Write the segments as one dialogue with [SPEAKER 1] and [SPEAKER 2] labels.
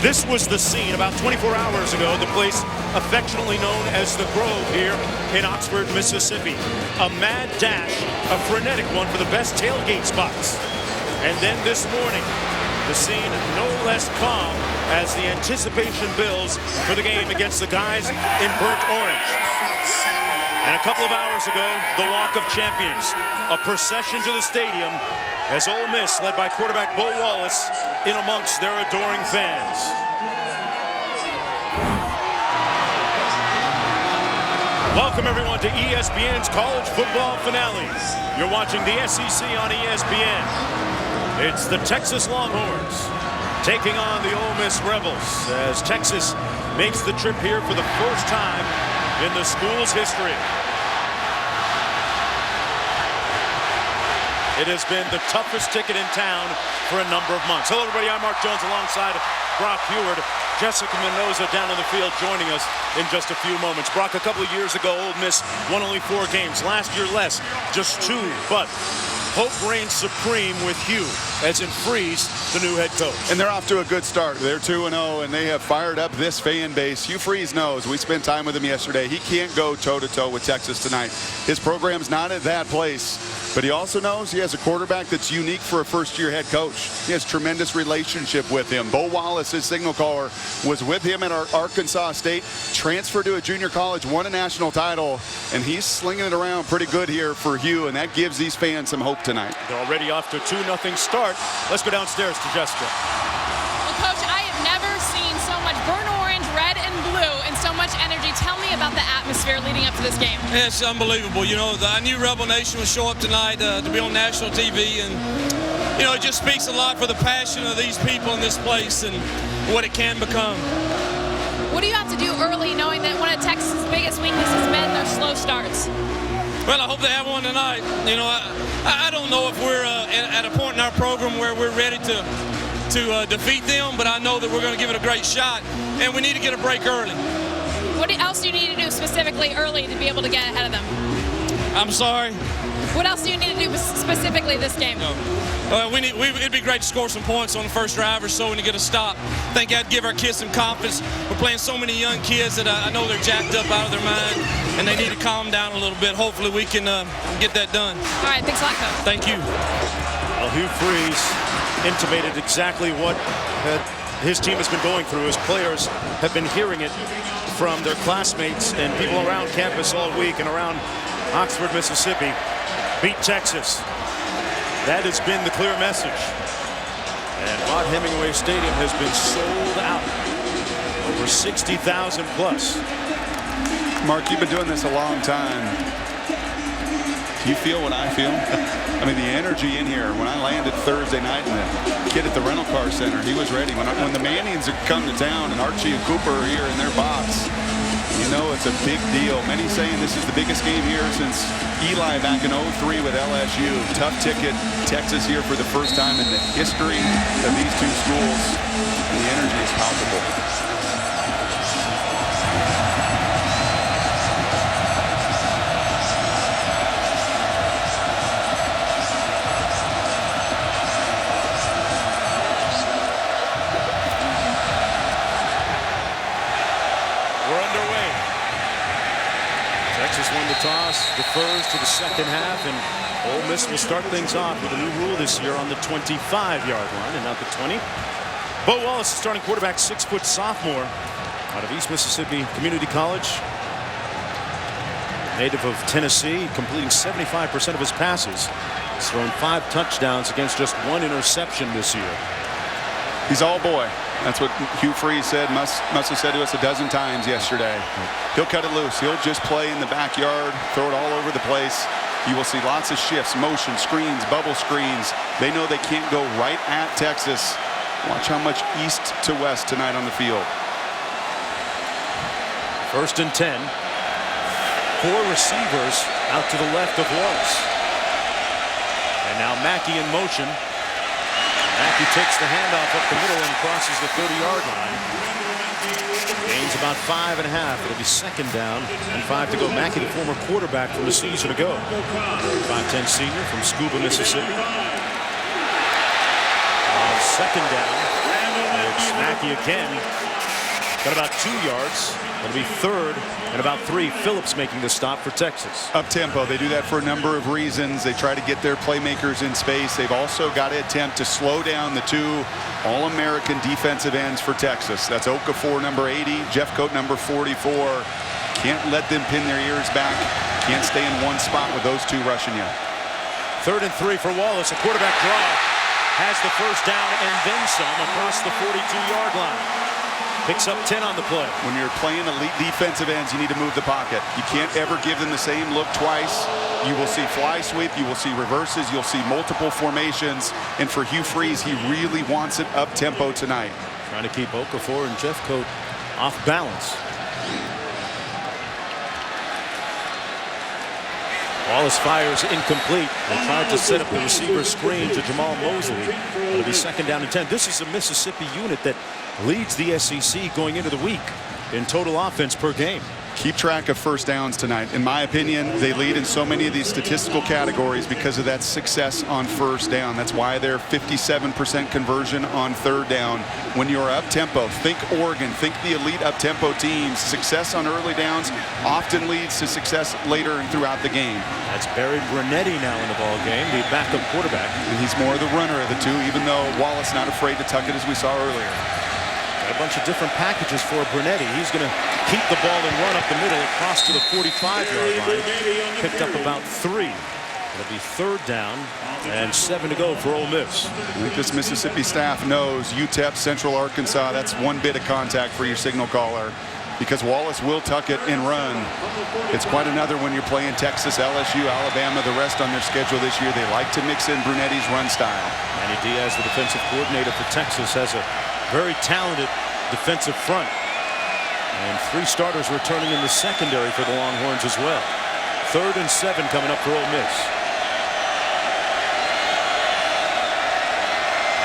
[SPEAKER 1] This was the scene about 24 hours ago, the place affectionately known as the Grove here in Oxford, Mississippi. A mad dash, a frenetic one for the best tailgate spots. And then this morning, the scene no less calm as the anticipation builds for the game against the guys in burnt orange. And a couple of hours ago, the Walk of Champions, a procession to the stadium as Ole Miss, led by quarterback Bo Wallace, in amongst their adoring fans. Welcome everyone to ESPN's College Football Finale. You're watching the SEC on ESPN. It's the Texas Longhorns taking on the Ole Miss Rebels as Texas makes the trip here for the first time in the school's history. It has been the toughest ticket in town for a number of months. Hello, everybody. I'm Mark Jones alongside Brock Heward. Jessica Mendoza down on the field joining us in just a few moments. Brock, a couple of years ago, Ole Miss won only 4 games. Last year, less, just 2. But hope reigns supreme with Hugh, as in Freeze, the new head coach.
[SPEAKER 2] And they're off to a good start. They're 2-0, and they have fired up this fan base. Hugh Freeze knows. We spent time with him yesterday. He can't go toe-to-toe with Texas tonight. His program's not at that place. But he also knows he has a quarterback that's unique for a first-year head coach. He has tremendous relationship with him. Bo Wallace, his signal caller, was with him at Arkansas State, transferred to a junior college, won a national title, and he's slinging it around pretty good here for Hugh, and that gives these fans some hope tonight.
[SPEAKER 1] They're already off to a 2-0 start. Let's go downstairs to Jessica.
[SPEAKER 3] Well, Coach, I have never seen so much burnt orange, red, and blue, and so much energy. Tell me about the atmosphere leading up to this game.
[SPEAKER 4] Yeah, it's unbelievable. You know, I knew Rebel Nation would show up tonight to be on national TV, and, you know, it just speaks a lot for the passion of these people in this place and what it can become.
[SPEAKER 3] What do you have to do early, knowing that one of Texas' biggest weaknesses has been their slow starts?
[SPEAKER 4] Well, I hope they have one tonight. You know, I don't know if we're at a point in our program where we're ready to defeat them, but I know that we're going to give it a great shot, and we need to get a break early.
[SPEAKER 3] What else do you need to do specifically early to be able to get ahead of them?
[SPEAKER 4] I'm sorry?
[SPEAKER 3] What else do you need to do specifically this game?
[SPEAKER 4] No. It'd be great to score some points on the first drive or so and to get a stop. I think I'd give our kids some confidence. We're playing so many young kids that I know they're jacked up out of their mind, and they need to calm down a little bit. Hopefully we can get that done.
[SPEAKER 3] All right, thanks a lot, Coach.
[SPEAKER 4] Thank you.
[SPEAKER 1] Well, Hugh Freeze intimated exactly what his team has been going through. His players have been hearing it from their classmates and people around campus all week and around Oxford, Mississippi. Beat Texas. That has been the clear message. And Vaught Hemingway Stadium has been sold out. Over 60,000 plus.
[SPEAKER 2] Mark, you've been doing this a long time. Do you feel what I feel? I mean, the energy in here. When I landed Thursday night, and the kid at the rental car center, he was ready. When the Mannings have come to town and Archie and Cooper are here in their box, you know it's a big deal. Many saying this is the biggest game here since Eli back in 03 with LSU. Tough ticket. Texas here for the first time in the history of these two schools. And the energy is palpable.
[SPEAKER 1] Texas won the toss, defers to the second half, and Ole Miss will start things off with a new rule this year on the 25-yard line and not the 20. Bo Wallace, starting quarterback, 6-foot sophomore out of East Mississippi Community College. Native of Tennessee, completing 75% of his passes. He's thrown 5 touchdowns against just 1 interception this year.
[SPEAKER 2] He's all boy. That's what Hugh Freeze said, must have said to us a dozen times yesterday. He'll cut it loose. He'll just play in the backyard, throw it all over the place. You will see lots of shifts, motion, screens, bubble screens. They know they can't go right at Texas. Watch how much east to west tonight on the field.
[SPEAKER 1] 1st and 10. 4 receivers out to the left of Wallace. And now Mackey in motion. Mackey takes the handoff up the middle and crosses the 30-yard line. Gains about 5.5. It'll be 2nd down and 5 to go. Mackey, the former quarterback from a season ago. 5'10" senior from Scuba, Mississippi. On 2nd down, It's Mackey again. Got about 2 yards. It'll be third and about 3. Phillips making the stop for Texas.
[SPEAKER 2] Up tempo. They do that for a number of reasons. They try to get their playmakers in space. They've also got to attempt to slow down the 2 All-American defensive ends for Texas. That's Okafor, number 80, Jeffcoat, number 44. Can't let them pin their ears back. Can't stay in one spot with those 2 rushing you.
[SPEAKER 1] 3rd and 3 for Wallace. A quarterback draw. Has the first down and then some across the 42-yard line. Picks up 10 on the play. When you're playing elite defensive ends, you need to move the pocket. You can't ever give them the same look twice. You will see fly sweep. You will see reverses. You'll see multiple formations. And for Hugh Freeze, he really wants it up tempo tonight. Trying to keep Okafor and Jeffcoat off balance. Wallace fires incomplete. They tried to set up the receiver screen to Jamal Mosley. It'll be 2nd down and 10. This is a Mississippi unit that leads the SEC going into the week in total offense per game.
[SPEAKER 2] Keep track of first downs tonight. In my opinion, they lead in so many of these statistical categories because of that success on first down. That's why they're 57% conversion on 3rd down. When you're up tempo, think Oregon, think the elite up tempo teams. Success on early downs often leads to success later and throughout the game.
[SPEAKER 1] That's Barry Brunetti now in the ball game, the backup quarterback.
[SPEAKER 2] And he's more the runner of the 2, even though Wallace not afraid to tuck it as we saw earlier.
[SPEAKER 1] Got a bunch of different packages for Brunetti. He's going to keep the ball and run up the middle across to the 45-yard line. Picked up about 3. It'll be 3rd down and 7 to go for Ole Miss.
[SPEAKER 2] I think this Mississippi staff knows UTEP, Central Arkansas, that's one bit of contact for your signal caller because Wallace will tuck it and run. It's quite another when you're playing Texas, LSU, Alabama, the rest on their schedule this year. They like to mix in Brunetti's run style.
[SPEAKER 1] Manny Diaz, the defensive coordinator for Texas, has a very talented defensive front. And 3 starters returning in the secondary for the Longhorns as well. 3rd and 7 coming up for Ole Miss.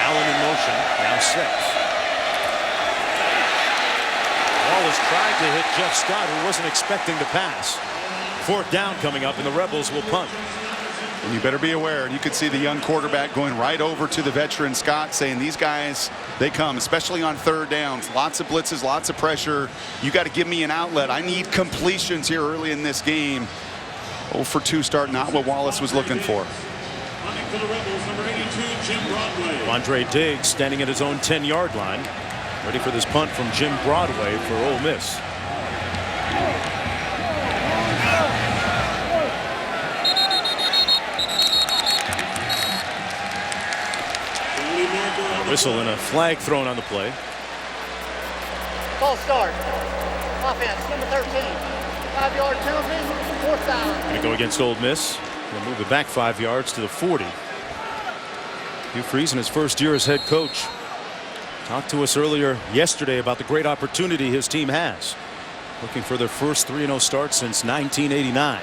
[SPEAKER 1] Allen in motion, now 6. Wallace tried to hit Jeff Scott, who wasn't expecting the pass. 4th down coming up, and the Rebels will punt.
[SPEAKER 2] And you better be aware, and you could see the young quarterback going right over to the veteran Scott saying these guys, they come, especially on 3rd downs. Lots of blitzes, lots of pressure. You got to give me an outlet. I need completions here early in this game. 0 for 2 start, not what Wallace was looking for.
[SPEAKER 1] Andre Diggs standing at his own 10-yard line. Ready for this punt from Jim Broadway for Ole Miss. Whistle and a flag thrown on the play.
[SPEAKER 5] False start. Offense, number 13. 5-yard penalty, 4th down.
[SPEAKER 1] Going to go against Ole Miss. We'll move it back 5 yards to the 40. Hugh Freeze in his first year as head coach talked to us earlier yesterday about the great opportunity his team has. Looking for their first 3-0 start since 1989.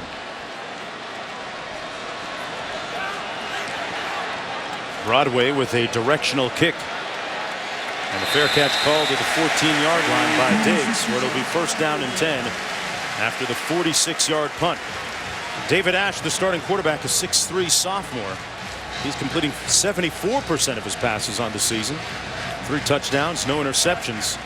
[SPEAKER 1] Broadway with a directional kick. And a fair catch called at the 14-yard line by Diggs, where it'll be 1st down and 10 after the 46-yard punt. David Ash, the starting quarterback, a 6'3" sophomore. He's completing 74% of his passes on the season. 3 touchdowns, no interceptions.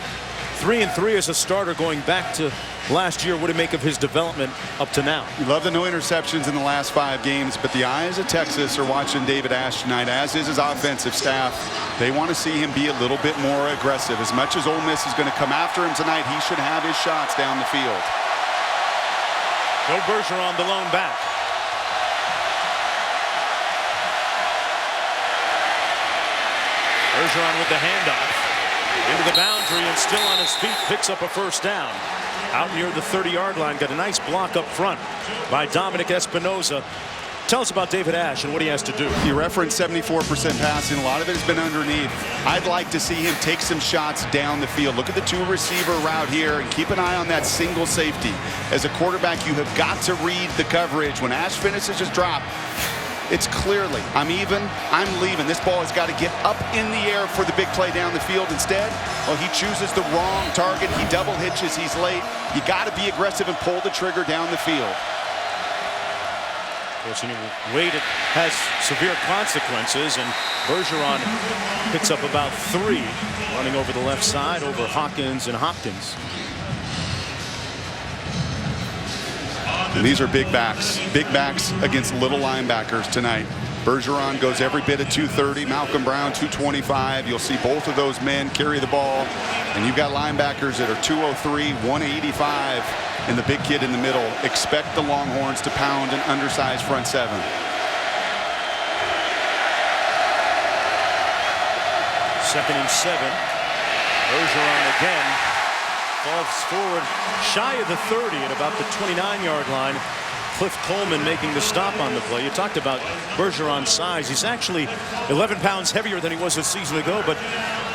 [SPEAKER 1] 3-3 as a starter going back to last year. What do you make of his development up to now?
[SPEAKER 2] You love the no interceptions in the last 5 games, but the eyes of Texas are watching David Ash tonight, as is his offensive staff. They want to see him be a little bit more aggressive. As much as Ole Miss is going to come after him tonight, he should have his shots down the field.
[SPEAKER 1] Joe Bergeron, the lone back. Bergeron with the handoff into the boundary and still on his feet, picks up a 1st down out near the 30-yard line. Got a nice block up front by Dominic Espinoza. Tell us about David Ash and what he has to do.
[SPEAKER 2] You referenced 74% passing. A lot of it has been underneath. I'd like to see him take some shots down the field. Look at the 2-receiver route here and keep an eye on that single safety. As a quarterback, you have got to read the coverage. When Ash finishes his drop, it's clearly, I'm even, I'm leaving. This ball has got to get up in the air for the big play down the field. Instead, well, he chooses the wrong target. He double hitches. He's late. You got to be aggressive and pull the trigger down the field.
[SPEAKER 1] Of course, when you wait, it has severe consequences, and Bergeron picks up about 3, running over the left side over Hawkins and Hopkins.
[SPEAKER 2] And these are big backs against little linebackers tonight. Bergeron goes every bit at 230. Malcolm Brown 225. You'll see both of those men carry the ball, and you've got linebackers that are 203, 185, and the big kid in the middle. Expect the Longhorns to pound an undersized front seven.
[SPEAKER 1] Second and 7. Bergeron again falls forward shy of the 30 at about the 29-yard line. Cliff Coleman making the stop on the play. You talked about Bergeron's size. He's actually 11 pounds heavier than he was a season ago, but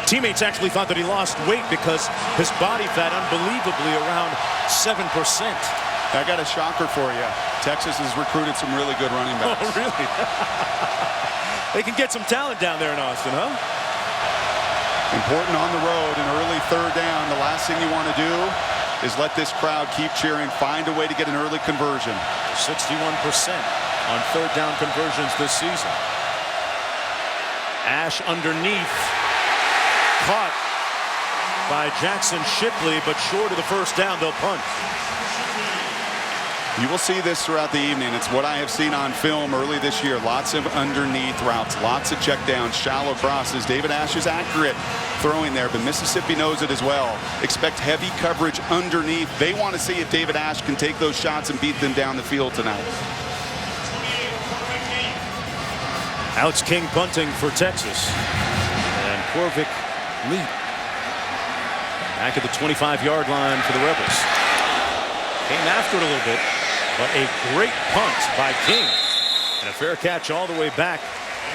[SPEAKER 1] teammates actually thought that he lost weight because his body fat unbelievably around 7%.
[SPEAKER 2] I got a shocker for you. Texas has recruited some really good running backs.
[SPEAKER 1] Oh, really? They can get some talent down there in Austin, huh?
[SPEAKER 2] Important on the road, an early third down. The last thing you want to do is let this crowd keep cheering. Find a way to get an early conversion.
[SPEAKER 1] 61% on third down conversions this season. Ash underneath. Caught by Jackson Shipley, but short of the first down. They'll punt.
[SPEAKER 2] You will see this throughout the evening. It's what I have seen on film early this year. Lots of underneath routes, lots of checkdowns, shallow crosses. David Ash is accurate throwing there, but Mississippi knows it as well. Expect heavy coverage underneath. They want to see if David Ash can take those shots and beat them down the field tonight.
[SPEAKER 1] Alex King punting for Texas. And Corvick lead. Back at the 25-yard line for the Rebels. Came after it a little bit, but a great punt by King. And a fair catch all the way back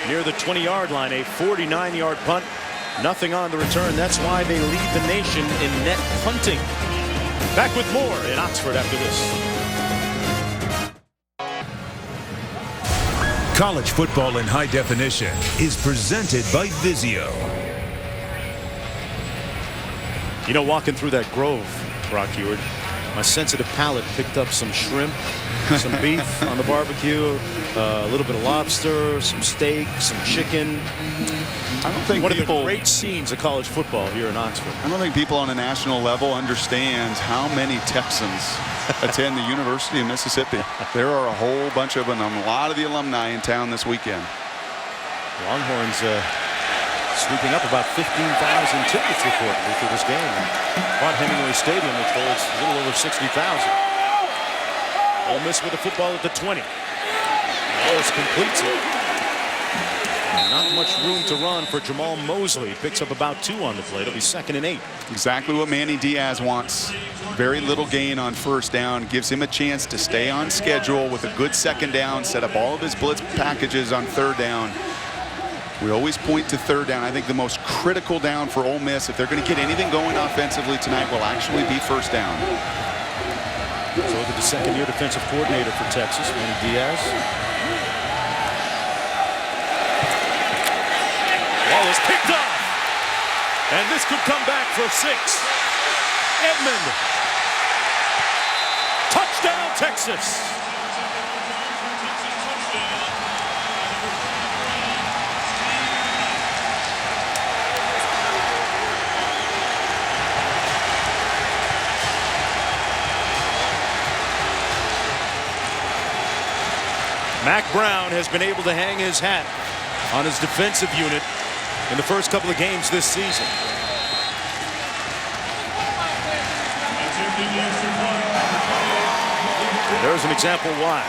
[SPEAKER 1] near the 20-yard line. A 49-yard punt. Nothing on the return. That's why they lead the nation in net punting. Back with more in Oxford after this.
[SPEAKER 6] College football in high definition is presented by Vizio.
[SPEAKER 1] You know, walking through that grove, Brock Eward, my sensitive palate picked up some shrimp, some beef on the barbecue, a little bit of lobster, some steak, some chicken.
[SPEAKER 2] I don't think
[SPEAKER 1] one of the great scenes of college football here in Oxford.
[SPEAKER 2] I don't think people on a national level understand how many Texans attend the University of Mississippi. There are a whole bunch of them, a lot of the alumni in town this weekend.
[SPEAKER 1] Longhorns sweeping up about 15,000 tickets reportedly for this game. Bought Hemingway Stadium, which holds a little over 60,000. Ole Miss with the football at the 20. Wallace completes it. Not much room to run for Jamal Mosley. Picks up about 2 on the play. It'll be 2nd and 8.
[SPEAKER 2] Exactly what Manny Diaz wants. Very little gain on first down. Gives him a chance to stay on schedule with a good second down. Set up all of his blitz packages on third down. We always point to third down. I think the most critical down for Ole Miss, if they're going to get anything going offensively tonight, will actually be first down.
[SPEAKER 1] So look at the second-year defensive coordinator for Texas, Manny Diaz. Wallace picked off. And this could come back for 6. Edmond. Touchdown, Texas. Mack Brown has been able to hang his hat on his defensive unit in the first couple of games this season. There's an example why.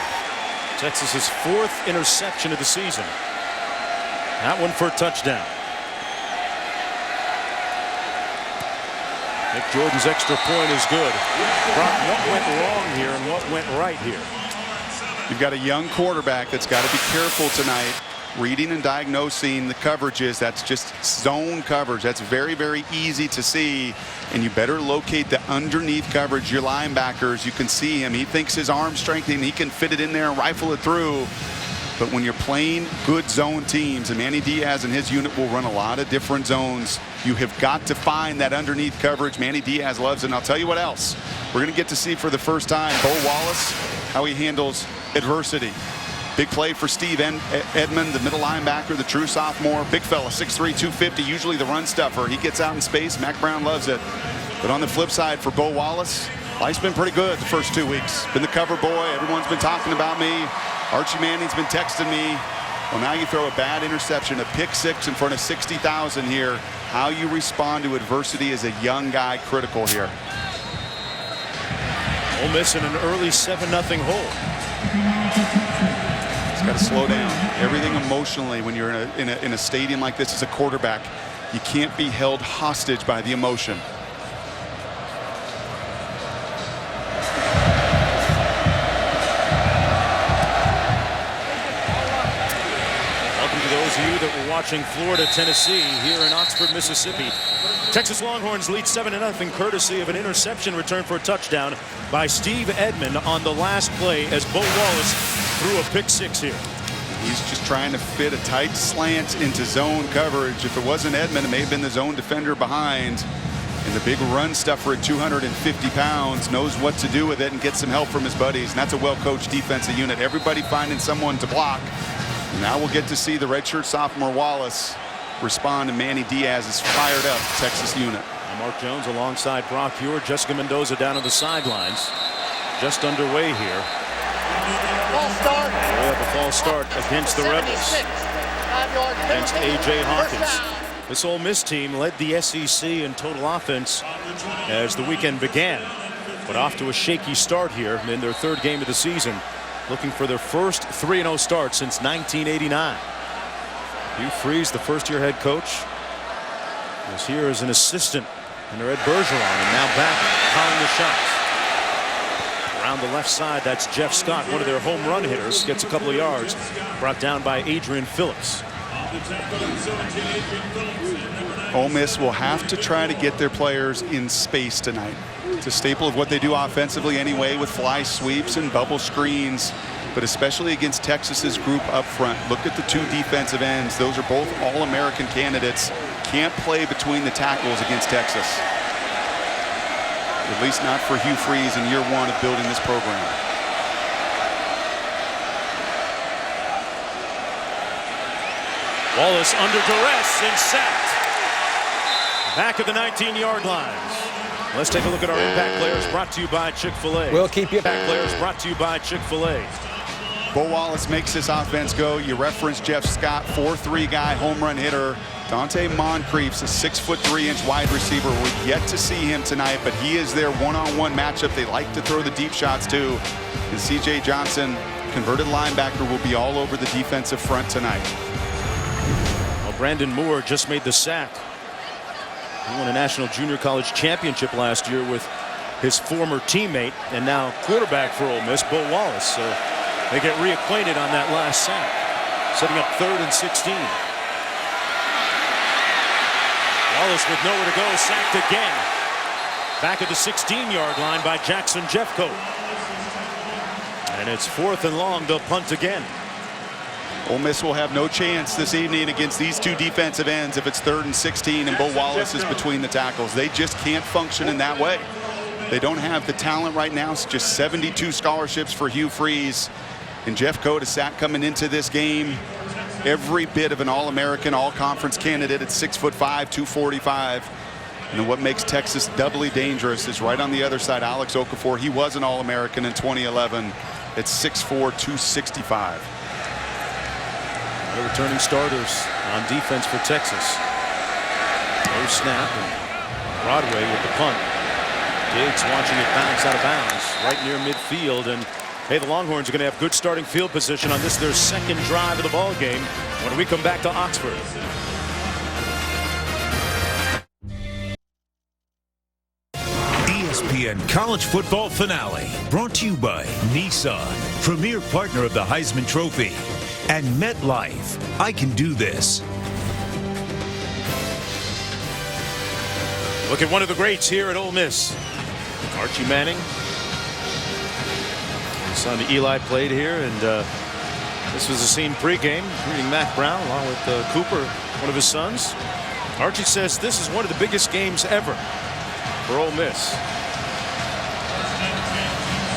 [SPEAKER 1] Texas's 4th interception of the season. That one for a touchdown. Nick Jordan's extra point is good. Brock, what went wrong here and what went right here?
[SPEAKER 2] You've got a young quarterback that's got to be careful tonight. Reading and diagnosing the coverages. That's just zone coverage. That's very, very easy to see. And you better locate the underneath coverage. Your linebackers, you can see him. He thinks his arm strength and he can fit it in there and rifle it through. But when you're playing good zone teams, and Manny Diaz and his unit will run a lot of different zones, you have got to find that underneath coverage. Manny Diaz loves it. And I'll tell you what else. We're going to get to see for the first time Bo Wallace, how he handles adversity. Big play for Steve Edmond, the middle linebacker, the true sophomore. Big fella, 6'3", 250, usually the run stuffer. He gets out in space. Mac Brown loves it. But on the flip side for Bo Wallace, life's been pretty good the first 2 weeks. Been the cover boy. Everyone's been talking about me. Archie Manning's been texting me. Well, now you throw a bad interception, a pick six in front of 60,000 here. How you respond to adversity as a young guy, critical here.
[SPEAKER 1] Ole Miss in an early 7-0 hole.
[SPEAKER 2] It's got to slow down. Everything emotionally when you're in a stadium like this as a quarterback. You can't be held hostage by the emotion.
[SPEAKER 1] Those of you that were watching Florida, Tennessee here in Oxford, Mississippi. Texas Longhorns lead 7-0 courtesy of an interception return for a touchdown by Steve Edmond on the last play as Bo Wallace threw a pick six here.
[SPEAKER 2] He's just trying to fit a tight slant into zone coverage. If it wasn't Edmond, it may have been the zone defender behind. And the big run stuffer at 250 pounds knows what to do with it and gets some help from his buddies. And that's a well-coached defensive unit. Everybody finding someone to block. Now we'll get to see the redshirt sophomore Wallace respond, and Manny Diaz is fired up. Texas unit.
[SPEAKER 1] And Mark Jones alongside Brock Huard. Jessica Mendoza down on the sidelines. Just underway here.
[SPEAKER 5] False start.
[SPEAKER 1] We have a false start against the Rebels.
[SPEAKER 5] 5-yard
[SPEAKER 1] Against
[SPEAKER 5] penalty.
[SPEAKER 1] A.J.
[SPEAKER 5] First
[SPEAKER 1] Hawkins.
[SPEAKER 5] down.
[SPEAKER 1] This Ole Miss team led the SEC in total offense as the weekend began, but off to a shaky start here in their third game of the season, looking for their first 3-0 start since 1989. Hugh Freeze, the first-year head coach, was here as an assistant under Ed Bergeron, and now back calling the shots. Around the left side, that's Jeff Scott, one of their home run hitters, gets a couple of yards, brought down by Adrian Phillips.
[SPEAKER 2] Ole Miss will have to try to get their players in space tonight. It's a staple of what they do offensively anyway, with fly sweeps and bubble screens, but especially against Texas's group up front. Look at the two defensive ends. Those are both All-American candidates. Can't play between the tackles against Texas. At least not for Hugh Freeze in year one of building this program.
[SPEAKER 1] Wallace under duress and sacked. Back at the 19-yard lines. Let's take a look at our impact players brought to you by Chick-fil-A.
[SPEAKER 7] We'll keep you.
[SPEAKER 1] Impact players brought to you by Chick-fil-A.
[SPEAKER 2] Bo Wallace makes this offense go. You referenced Jeff Scott, 4'3" guy, home run hitter. Dante Moncrief's a 6'3" wide receiver. We're yet to see him tonight, but he is their one-on-one matchup. They like to throw the deep shots too. And C.J. Johnson, converted linebacker, will be all over the defensive front tonight.
[SPEAKER 1] Well, Brandon Moore just made the sack. He won a national junior college championship last year with his former teammate and now quarterback for Ole Miss, Bo Wallace. So they get reacquainted on that last sack, setting up 3rd and 16. Wallace with nowhere to go, sacked again. Back at the 16-yard line by Jackson Jeffcoat. And it's 4th and long. They'll punt again.
[SPEAKER 2] Ole Miss will have no chance this evening against these two defensive ends if it's 3rd and 16 and Bo Wallace is between the tackles. They just can't function in that way. They don't have the talent right now. It's just 72 scholarships for Hugh Freeze. And Jeffcoat, a sack coming into this game, every bit of an All-American, All-Conference candidate at 6'5", 245. And what makes Texas doubly dangerous is right on the other side, Alex Okafor. He was an All-American in 2011 at 6'4", 265.
[SPEAKER 1] The returning starters on defense for Texas. No snap, and Broadway with the punt. Diggs watching it bounce out of bounds right near midfield. And hey, the Longhorns are going to have good starting field position on this, their second drive of the ball game, when we come back to Oxford.
[SPEAKER 6] ESPN College Football Finale, brought to you by Nissan, premier partner of the Heisman Trophy, and MetLife. I can do this.
[SPEAKER 1] Look at one of the greats here at Ole Miss, Archie Manning. His son Eli played here, and this was the scene pregame, greeting Mac Brown along with Cooper, one of his sons. Archie says this is one of the biggest games ever for Ole Miss.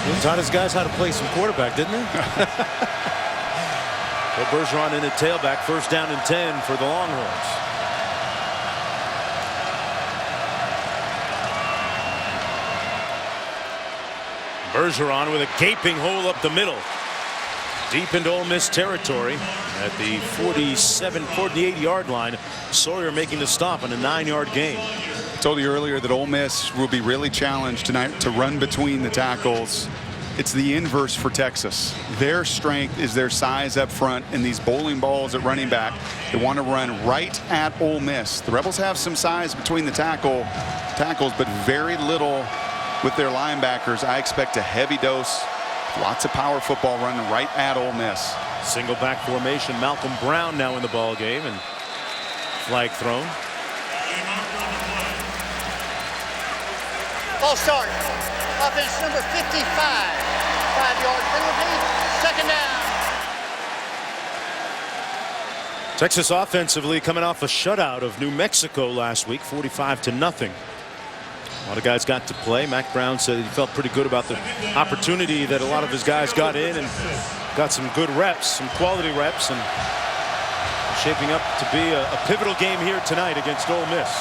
[SPEAKER 1] He taught his guys how to play some quarterback, didn't he? Well, Bergeron in at tailback, first down and 10 for the Longhorns. Bergeron with a gaping hole up the middle. Deep into Ole Miss territory at the 48-yard line. Sawyer making the stop on a 9-yard gain.
[SPEAKER 2] I told you earlier that Ole Miss will be really challenged tonight to run between the tackles. It's the inverse for Texas. Their strength is their size up front and these bowling balls at running back. They want to run right at Ole Miss. The Rebels have some size between the tackles, but very little with their linebackers. I expect a heavy dose, lots of power football running right at Ole Miss.
[SPEAKER 1] Single back formation. Malcolm Brown now in the ball game, and flag thrown.
[SPEAKER 5] Ball start. Offense number 55. 5-yard penalty. Second down.
[SPEAKER 1] Texas offensively coming off a shutout of New Mexico last week, 45-0. A lot of guys got to play. Mac Brown said he felt pretty good about the opportunity that a lot of his guys got in and got some good reps, some quality reps, and shaping up to be a pivotal game here tonight against Ole Miss.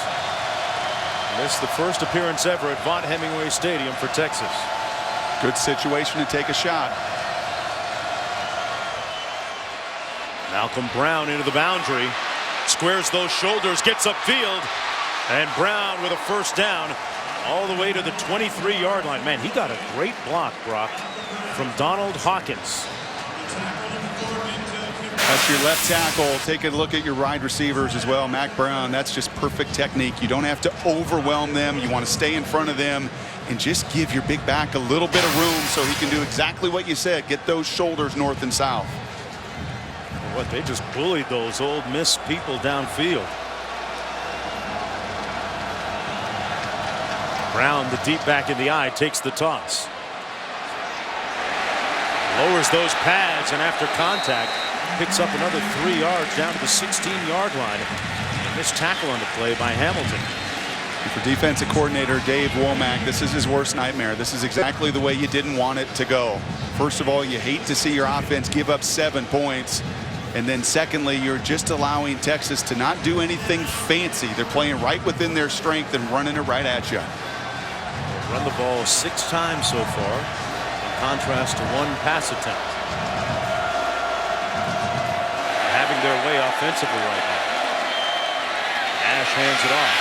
[SPEAKER 1] This is the first appearance ever at Vaught Hemingway Stadium for Texas.
[SPEAKER 2] Good situation to take a shot.
[SPEAKER 1] Malcolm Brown into the boundary, squares those shoulders, gets upfield, and Brown with a first down all the way to the 23-yard line. Man, he got a great block, Brock, from Donald Hawkins.
[SPEAKER 2] That's your left tackle. Take a look at your wide receivers as well. Mac Brown, that's just perfect technique. You don't have to overwhelm them. You want to stay in front of them and just give your big back a little bit of room so he can do exactly what you said, get those shoulders north and south.
[SPEAKER 1] What, they just bullied those Ole Miss people downfield. Brown, the deep back in the eye, takes the toss. Lowers those pads, and after contact, picks up another 3 yards down to the 16-yard line. And this tackle on the play by Hamilton.
[SPEAKER 2] And for defensive coordinator Dave Womack, this is his worst nightmare. This is exactly the way you didn't want it to go. First of all, you hate to see your offense give up 7 points. And then secondly, you're just allowing Texas to not do anything fancy. They're playing right within their strength and running it right at you.
[SPEAKER 1] They've run the ball 6 times so far, in contrast to 1 pass attempt. Having their way offensively right now. Ash hands it off.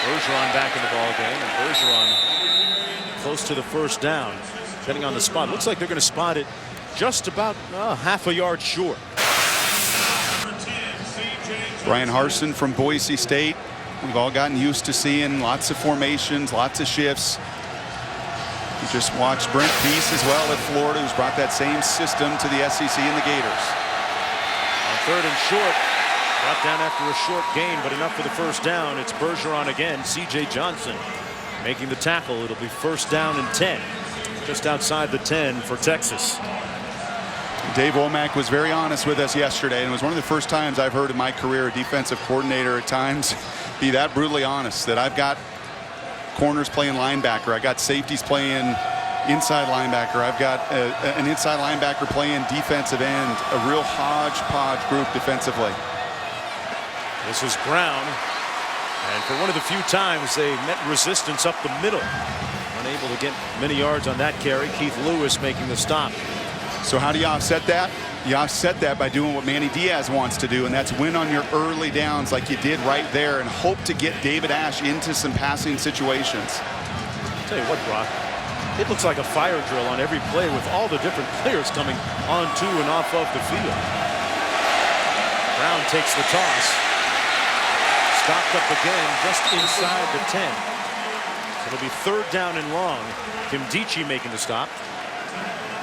[SPEAKER 1] Bergeron back in the ball game, and Bergeron close to the first down, depending on the spot. Looks like they're going to spot it just about half a yard short.
[SPEAKER 2] Brian Harsin from Boise State. We've all gotten used to seeing lots of formations, lots of shifts. You just watched Brent Peace as well at Florida, who's brought that same system to the SEC and the Gators.
[SPEAKER 1] On 3rd and short, brought down after a short gain, but enough for the first down. It's Bergeron again. C.J. Johnson making the tackle. It'll be first down and 10, just outside the 10 for Texas.
[SPEAKER 2] Dave Womack was very honest with us yesterday, and it was one of the first times I've heard in my career a defensive coordinator at times be that brutally honest, that I've got corners playing linebacker, I got safeties playing inside linebacker, I've got an inside linebacker playing defensive end, a real hodgepodge group defensively.
[SPEAKER 1] This is Brown, and for one of the few times they met resistance up the middle, unable to get many yards on that carry. Keith Lewis making the stop.
[SPEAKER 2] So how do you offset that? You offset that by doing what Manny Diaz wants to do, and that's win on your early downs like you did right there and hope to get David Ash into some passing situations.
[SPEAKER 1] I'll tell you what, Brock, it looks like a fire drill on every play with all the different players coming onto and off of the field. Brown takes the toss. Stopped up again just inside the 10. So it'll be 3rd down and long. Kimdichie making the stop.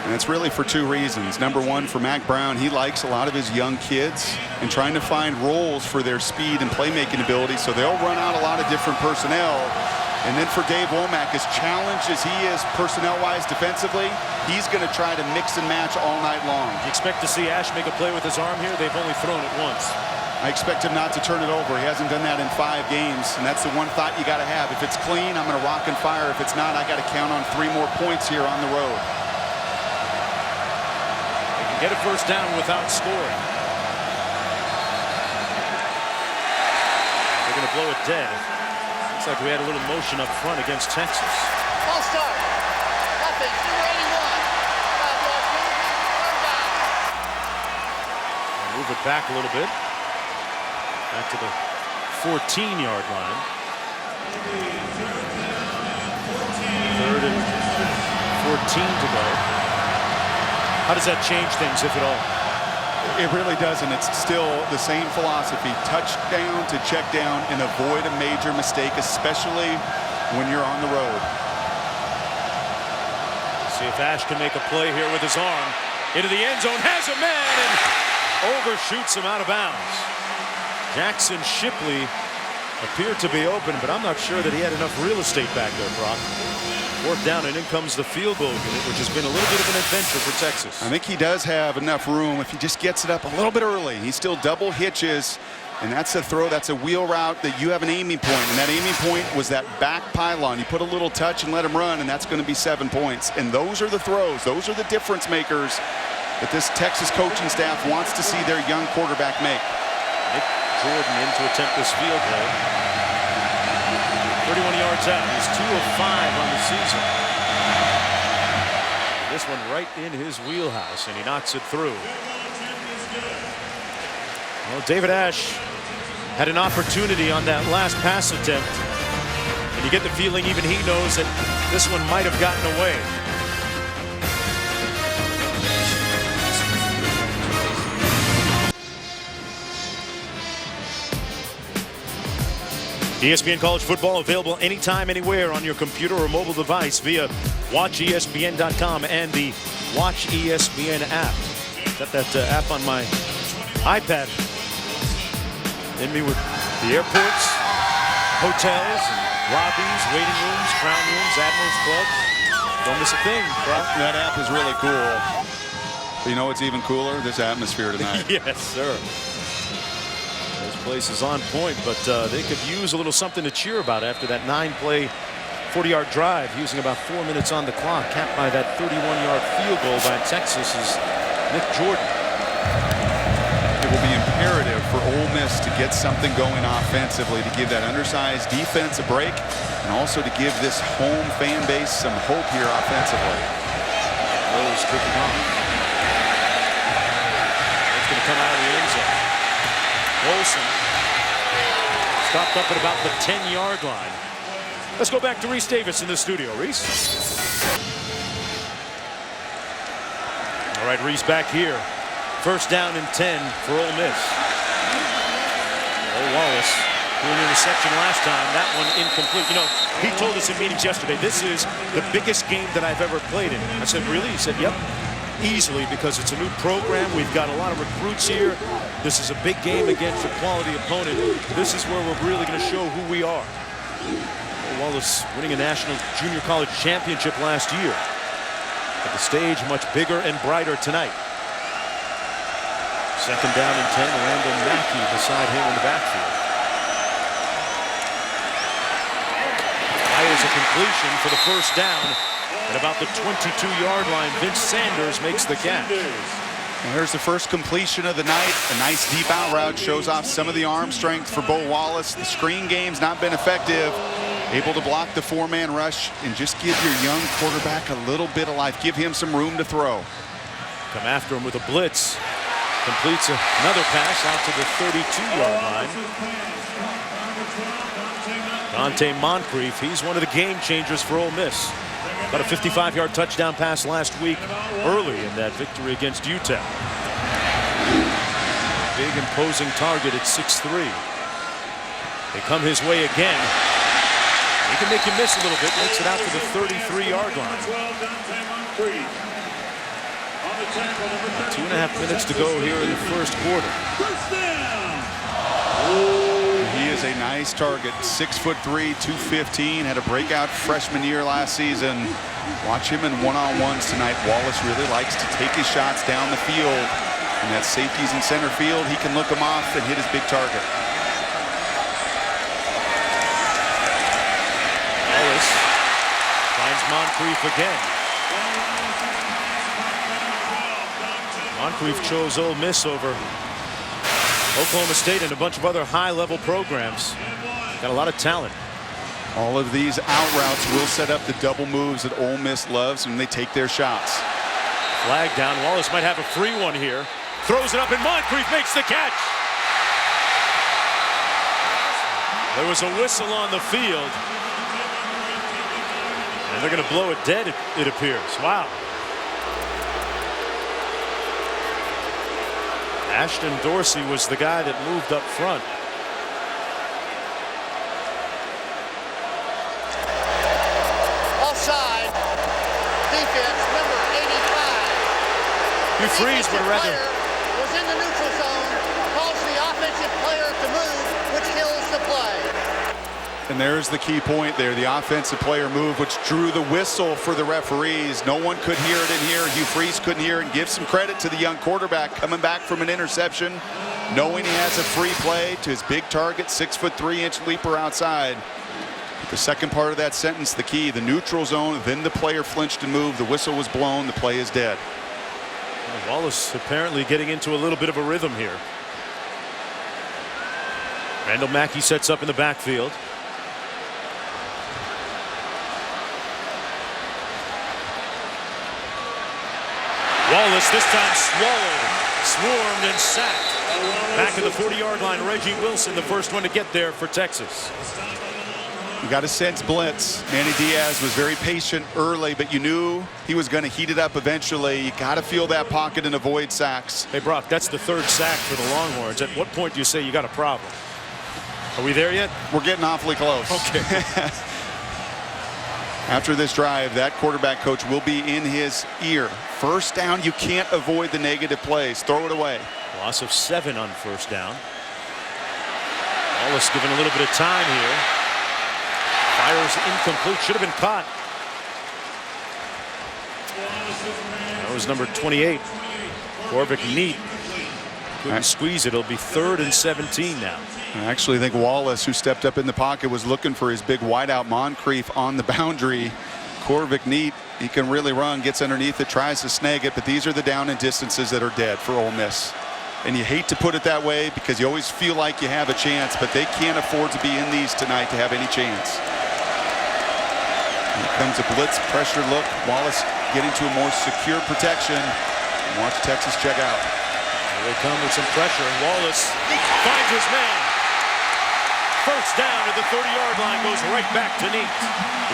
[SPEAKER 2] And it's really for 2 reasons. Number one, for Mac Brown, he likes a lot of his young kids and trying to find roles for their speed and playmaking ability, so they'll run out a lot of different personnel. And then for Dave Womack, as challenged as he is personnel-wise defensively, he's going to try to mix and match all night long.
[SPEAKER 1] You expect to see Ash make a play with his arm here? They've only thrown it once.
[SPEAKER 2] I expect him not to turn it over. He hasn't done that in 5 games, and that's the one thought you got to have. If it's clean, I'm going to rock and fire. If it's not, I got to count on 3 more points here on the road.
[SPEAKER 1] get a first down without scoring. They're going to blow it dead. Looks like we had a little motion up front against Texas.
[SPEAKER 5] False start. Offense, number 81. 5-yard penalty, third down.
[SPEAKER 1] Move it back a little bit. Back to the 14-yard line. Third and 14 to go. How does that change things, if at all?
[SPEAKER 2] It really doesn't. It's still the same philosophy. Touchdown to check down and avoid a major mistake, especially when you're on the road.
[SPEAKER 1] See if Ash can make a play here with his arm. Into the end zone, has a man, and overshoots him out of bounds. Jackson Shipley appeared to be open, but I'm not sure that he had enough real estate back there, Brock. Fourth down, and in comes the field goal unit, which has been a little bit of an adventure for Texas.
[SPEAKER 2] I think he does have enough room if he just gets it up a little bit early. He still double hitches, and that's a throw, that's a wheel route that you have an aiming point, and that aiming point was that back pylon. You put a little touch and let him run, and that's going to be 7 points. And those are the throws. Those are the difference makers that this Texas coaching staff wants to see their young quarterback make.
[SPEAKER 1] Nick Jordan in to attempt this field goal. 31 yards out. He's 2 of 5 on the season. This one right in his wheelhouse, and he knocks it through. Well, David Ash had an opportunity on that last pass attempt, and you get the feeling even he knows that this one might have gotten away. ESPN College Football available anytime, anywhere on your computer or mobile device via WatchESPN.com and the Watch ESPN app. Got that app on my iPad. In me with the airports, hotels, and lobbies, waiting rooms, crown rooms, Admirals Club. Don't miss a thing, bro.
[SPEAKER 2] That app is really cool. But you know what's even cooler? This atmosphere tonight.
[SPEAKER 1] Yes, sir. This place is on point, but they could use a little something to cheer about after that 9-play, 40-yard drive, using about 4 minutes on the clock, capped by that 31-yard field goal by Texas's Nick Jordan.
[SPEAKER 2] It will be imperative for Ole Miss to get something going offensively, to give that undersized defense a break, and also to give this home fan base some hope here offensively.
[SPEAKER 1] Rose kicking off. It's going to come out of the end zone. Olsen stopped up at about the 10-yard line. Let's go back to Reese Davis in the studio. Reese. All right, Reese back here. First down and 10 for Ole Miss. Ole Wallace doing an interception last time. That one incomplete. You know, he told us in meetings yesterday, this is the biggest game that I've ever played in. I said, really? He said, yep. Easily, because it's a new program. We've got a lot of recruits here. This is a big game against a quality opponent. This is where we're really going to show who we are. Wallace winning a national junior college championship last year. But the stage much bigger and brighter tonight. Second down and 10. Randall Mackey beside him in the backfield. Fires a completion for the first down. At about the 22-yard line, Vince Sanders makes the catch.
[SPEAKER 2] And there's the first completion of the night. A nice deep out route shows off some of the arm strength for Bo Wallace. The screen game's not been effective. Able to block the 4-man rush and just give your young quarterback a little bit of life. Give him some room to throw.
[SPEAKER 1] Come after him with a blitz. Completes another pass out to the 32-yard line. Dante Moncrief, he's one of the game changers for Ole Miss. Got a 55-yard touchdown pass last week early in that victory against Utah. Big imposing target at 6'3". They come his way again. He can make you miss a little bit. Makes it out to the 33-yard line. 2.5 minutes to go here in the first quarter.
[SPEAKER 2] He is a nice target. 6'3", 215. Had a breakout freshman year last season. Watch him in one-on-ones tonight. Wallace really likes to take his shots down the field. And that safety's in center field. He can look him off and hit his big target.
[SPEAKER 1] Wallace finds Moncrief again. Moncrief chose Ole Miss over Oklahoma State and a bunch of other high-level programs. Got a lot of talent.
[SPEAKER 2] All of these out routes will set up the double moves that Ole Miss loves when they take their shots.
[SPEAKER 1] Flag down. Wallace might have a free one here. Throws it up, and Moncrief makes the catch. There was a whistle on the field. And they're going to blow it dead, it appears. Wow. Ashton Dorsey was the guy that moved up front.
[SPEAKER 5] Offside. Defense, number 85.
[SPEAKER 1] You freeze, but rather.
[SPEAKER 5] Was in the neutral zone, caused the offensive player to move, which kills the play.
[SPEAKER 2] And there's the key point there. The offensive player move, which drew the whistle for the referees. No one could hear it in here. Hugh Freeze couldn't hear it. And give some credit to the young quarterback coming back from an interception, knowing he has a free play to his big target, 6'3" leaper outside. The second part of that sentence, the key, the neutral zone, then the player flinched and moved. The whistle was blown. The play is dead.
[SPEAKER 1] Well, Wallace apparently getting into a little bit of a rhythm here. Randall Mackey sets up in the backfield. Wallace this time swallowed, swarmed, and sacked. Back at the 40-yard line, Reggie Wilson, the first one to get there for Texas.
[SPEAKER 2] You got to sense blitz. Manny Diaz was very patient early, but you knew he was going to heat it up eventually. You got to feel that pocket and avoid sacks.
[SPEAKER 1] Hey, Brock, that's the third sack for the Longhorns. At what point do you say you got a problem? Are we there yet?
[SPEAKER 2] We're getting awfully close.
[SPEAKER 1] Okay.
[SPEAKER 2] After this drive, that quarterback coach will be in his ear. First down, you can't avoid the negative plays. Throw it away.
[SPEAKER 1] Loss of 7 on first down. Wallace given a little bit of time here. Fires incomplete. Should have been caught. That was number 28. Corvick Neat. Couldn't squeeze it. It'll be 3rd and 17 now.
[SPEAKER 2] I actually think Wallace, who stepped up in the pocket, was looking for his big wideout Moncrief on the boundary. Corvick Neat, he can really run, gets underneath it, tries to snag it, but these are the down and distances that are dead for Ole Miss. And you hate to put it that way because you always feel like you have a chance, but they can't afford to be in these tonight to have any chance. Here comes a blitz pressure look. Wallace getting to a more secure protection. Watch Texas check out.
[SPEAKER 1] Here they come with some pressure. Wallace finds his man. First down at the 30-yard line, goes right back to Neat.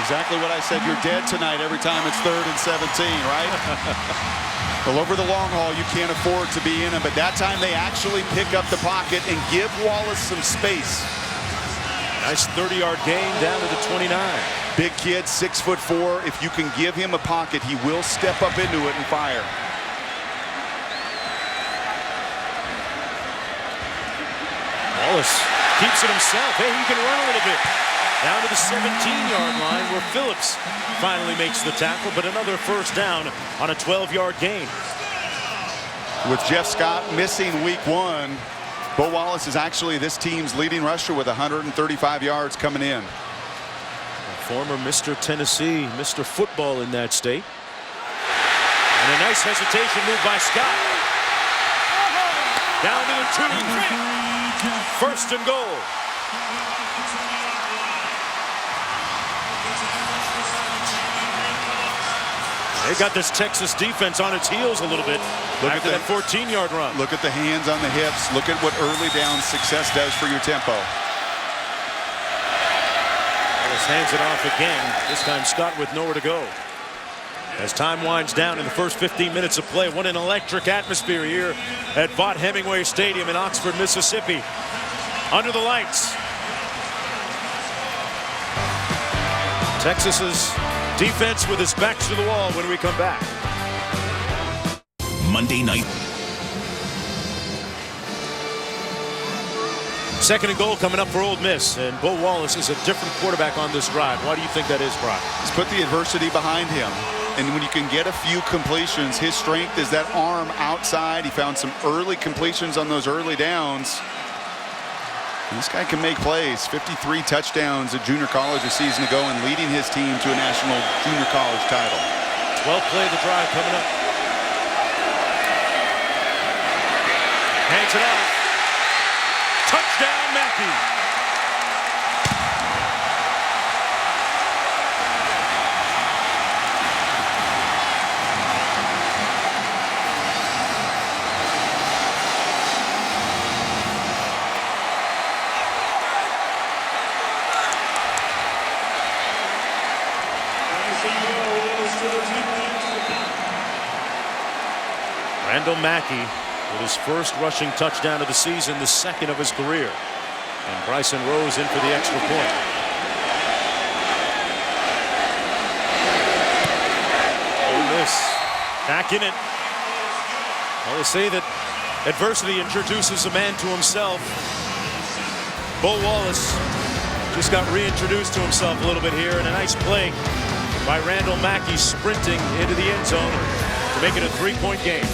[SPEAKER 2] Exactly what I said. You're dead tonight every time it's 3rd and 17, right? Well, over the long haul, you can't afford to be in them, but that time they actually pick up the pocket and give Wallace some space.
[SPEAKER 1] Nice 30-yard gain down to the 29.
[SPEAKER 2] Big kid, 6'4". If you can give him a pocket, he will step up into it and fire.
[SPEAKER 1] Wallace keeps it himself. Hey, he can run a little bit. Down to the 17-yard line where Phillips finally makes the tackle, but another first down on a 12-yard gain.
[SPEAKER 2] With Jeff Scott missing week 1, Bo Wallace is actually this team's leading rusher with 135 yards coming in.
[SPEAKER 1] Former Mr. Tennessee, Mr. Football in that state. And a nice hesitation move by Scott. Down to the 2. First and goal. They got this Texas defense on its heels a little bit. Look at that 14-yard run.
[SPEAKER 2] Look at the hands on the hips. Look at what early down success does for your tempo.
[SPEAKER 1] Wallace hands it off again. This time Scott with nowhere to go. As time winds down in the first 15 minutes of play, what an electric atmosphere here at Vaught Hemingway Stadium in Oxford, Mississippi. Under the lights. Texas's defense with its backs to the wall when we come back.
[SPEAKER 6] Monday night.
[SPEAKER 1] Second and goal coming up for Ole Miss, and Bo Wallace is a different quarterback on this drive. Why do you think that is, Brock?
[SPEAKER 2] He's put the adversity behind him. And when you can get a few completions, his strength is that arm outside. He found some early completions on those early downs. And this guy can make plays. 53 touchdowns at junior college a season ago and leading his team to a national junior college title.
[SPEAKER 1] 12th play of the drive coming up. Gets it off. Touchdown, Mackey. Randall Mackey with his first rushing touchdown of the season, the second of his career. And Bryson Rose in for the extra point. Ole Miss back in it. Well, they say that adversity introduces a man to himself. Bo Wallace just got reintroduced to himself a little bit here, and a nice play by Randall Mackey sprinting into the end zone to make it a 3-point game.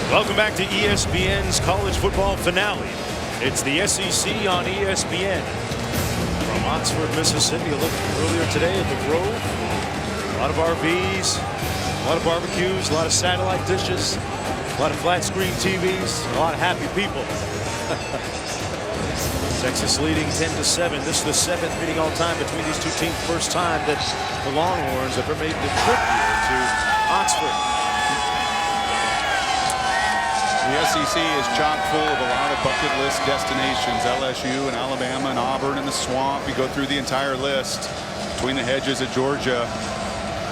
[SPEAKER 1] Welcome back to ESPN's college football finale. It's the SEC on ESPN. From Oxford, Mississippi. Look earlier today at the Grove. A lot of RVs, a lot of barbecues, a lot of satellite dishes, a lot of flat screen TVs, a lot of happy people. Texas leading 10-7. This is the 7th meeting all time between these two teams. First time that the Longhorns have ever made the trip here to Oxford.
[SPEAKER 2] The SEC is chock full of a lot of bucket list destinations. LSU and Alabama and Auburn and the Swamp. You go through the entire list. Between the Hedges at Georgia.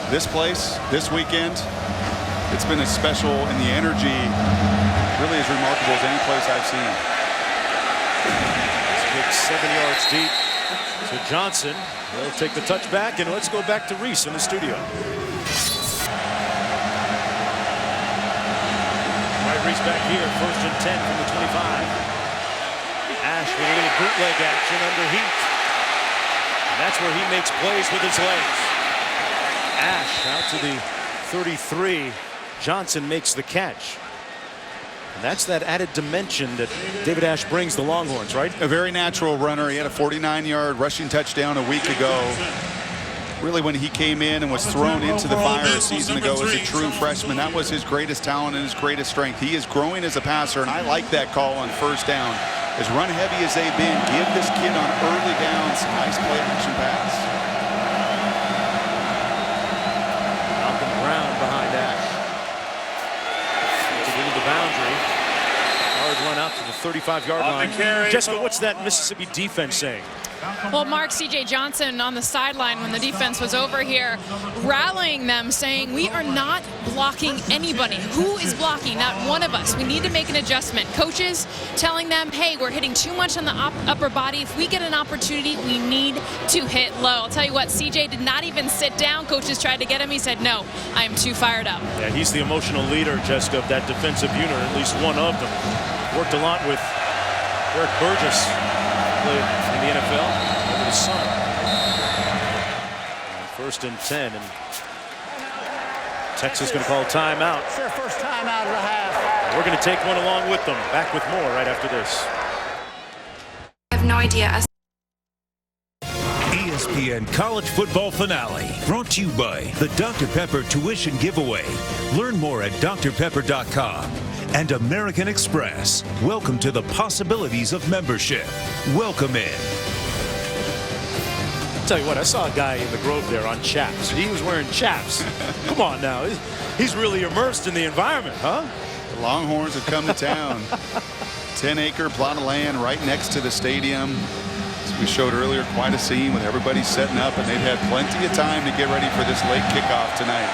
[SPEAKER 2] This place, this weekend, it's been as special, and the energy really as remarkable as any place I've seen.
[SPEAKER 1] It's kicked 7 yards deep to Johnson. They'll take the touchback, and let's go back to Reese in the studio. Reese back here, 1st and 10 from the 25. Ash with a little bootleg action under heat. And that's where he makes plays with his legs. Ash out to the 33. Johnson makes the catch. And that's that added dimension that David Ash brings the Longhorns, right?
[SPEAKER 2] A very natural runner. He had a 49-yard rushing touchdown a week ago. Really, when he came in and was thrown into the fire a season ago as a true freshman, that was his greatest talent and his greatest strength. He is growing as a passer, and I like that call on 1st down. As run heavy as they've been, give this kid on early downs a nice play action pass.
[SPEAKER 1] Malcolm Brown behind Ash. To into the boundary. Hard run out to the 35-yard line. Jessica, what's that Mississippi defense saying?
[SPEAKER 3] Well, Mark, C.J. Johnson on the sideline when the defense was over here, rallying them, saying, we are not blocking anybody. Who is blocking? Not one of us. We need to make an adjustment. Coaches telling them, hey, we're hitting too much on the upper body. If we get an opportunity, we need to hit low. I'll tell you what, C.J. did not even sit down. Coaches tried to get him. He said, no, I am too fired up.
[SPEAKER 1] Yeah, he's the emotional leader, Jessica, of that defensive unit, at least one of them. Worked a lot with Eric Burgess. Played in the NFL over the summer. And 1st and 10, and Texas going to call timeout.
[SPEAKER 5] It's their first timeout of the half.
[SPEAKER 1] We're going to take one along with them. Back with more right after this.
[SPEAKER 7] I have no idea.
[SPEAKER 6] ESPN College Football Finale, brought to you by the Dr. Pepper Tuition Giveaway. Learn more at drpepper.com. And American Express. Welcome to the possibilities of membership. Welcome in.
[SPEAKER 1] I'll tell you what, I saw a guy in the Grove there on chaps. He was wearing chaps. Come on now. He's really immersed in the environment, huh?
[SPEAKER 2] The Longhorns have come to town. 10-acre plot of land right next to the stadium. As we showed earlier, quite a scene with everybody setting up, and they've had plenty of time to get ready for this late kickoff tonight.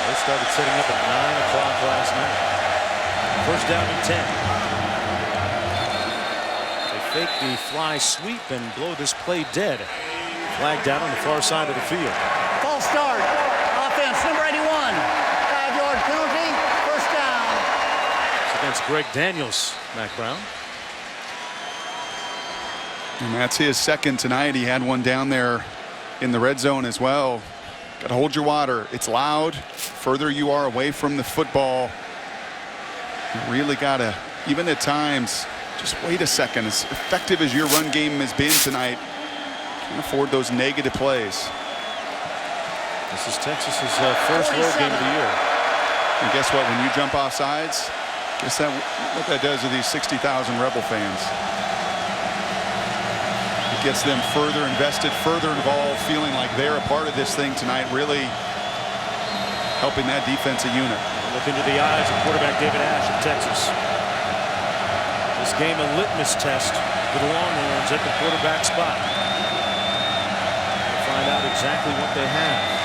[SPEAKER 1] They started setting up at 9 o'clock last night. 1st down and 10. They fake the fly sweep and blow this play dead. Flag down on the far side of the field.
[SPEAKER 5] False start. Offense, number 81. 5-yard penalty. 1st down.
[SPEAKER 1] It's against Greg Daniels, Mac Brown.
[SPEAKER 2] And that's his second tonight. He had one down there in the red zone as well. Got to hold your water. It's loud. Further you are away from the football, you really got to, even at times, just wait a second. As effective as your run game has been tonight, can't afford those negative plays.
[SPEAKER 1] This is Texas's first road game of the year.
[SPEAKER 2] And guess what? When you jump off sides, guess what that does to these 60,000 Rebel fans. It gets them further invested, further involved, feeling like they're a part of this thing tonight, really helping that defensive unit.
[SPEAKER 1] Look into the eyes of quarterback David Ash of Texas. This game a litmus test for the Longhorns at the quarterback spot. We'll find out exactly what they have.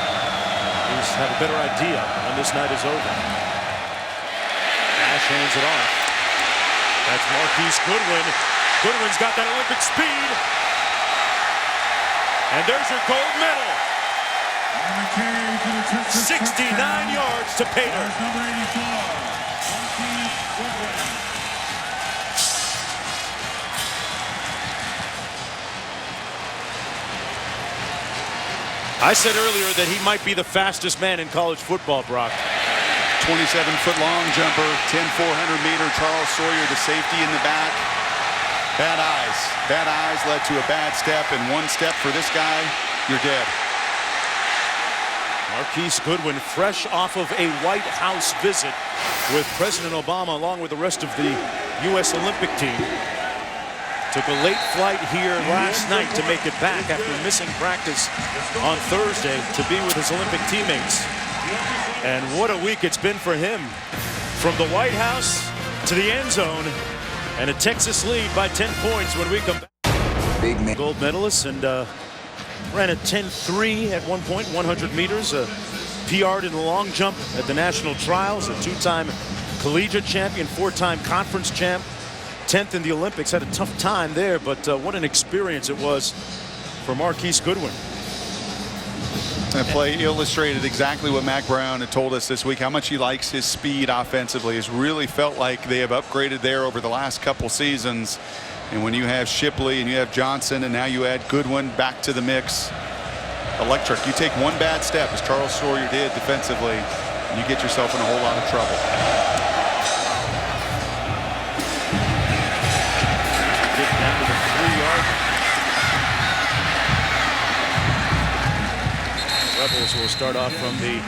[SPEAKER 1] At least have a better idea when this night is over. Ash hands it off. That's Marquise Goodwin. Goodwin's got that Olympic speed. And there's your gold medal. 69 yards to Pater. I said earlier that he might be the fastest man in college football, Brock.
[SPEAKER 2] 27-foot long jumper, 10-400-meter. Charles Sawyer, the safety in the back. Bad eyes. Bad eyes led to a bad step, and one step for this guy, you're dead.
[SPEAKER 1] Marquise Goodwin, fresh off of a White House visit with President Obama, along with the rest of the U.S. Olympic team. Took a late flight here last night to make it back after missing practice on Thursday to be with his Olympic teammates. And what a week it's been for him. From the White House to the end zone, and a Texas lead by 10 points when we come back.
[SPEAKER 8] Big man.
[SPEAKER 1] Gold medalist, and ran a 10.3 at one point, 100 meters. PR'd in the long jump at the national trials. A two-time collegiate champion, four-time conference champ. 10th in the Olympics. Had a tough time there, but what an experience it was for Marquise Goodwin.
[SPEAKER 2] That play illustrated exactly what Mac Brown had told us this week, how much he likes his speed offensively. It's really felt like they have upgraded there over the last couple seasons. And when you have Shipley and you have Johnson and now you add Goodwin back to the mix, electric. You take one bad step, as Charles Sawyer did defensively, and you get yourself in a whole lot of trouble.
[SPEAKER 1] Getting down to the 3-yard line. Rebels will start off from the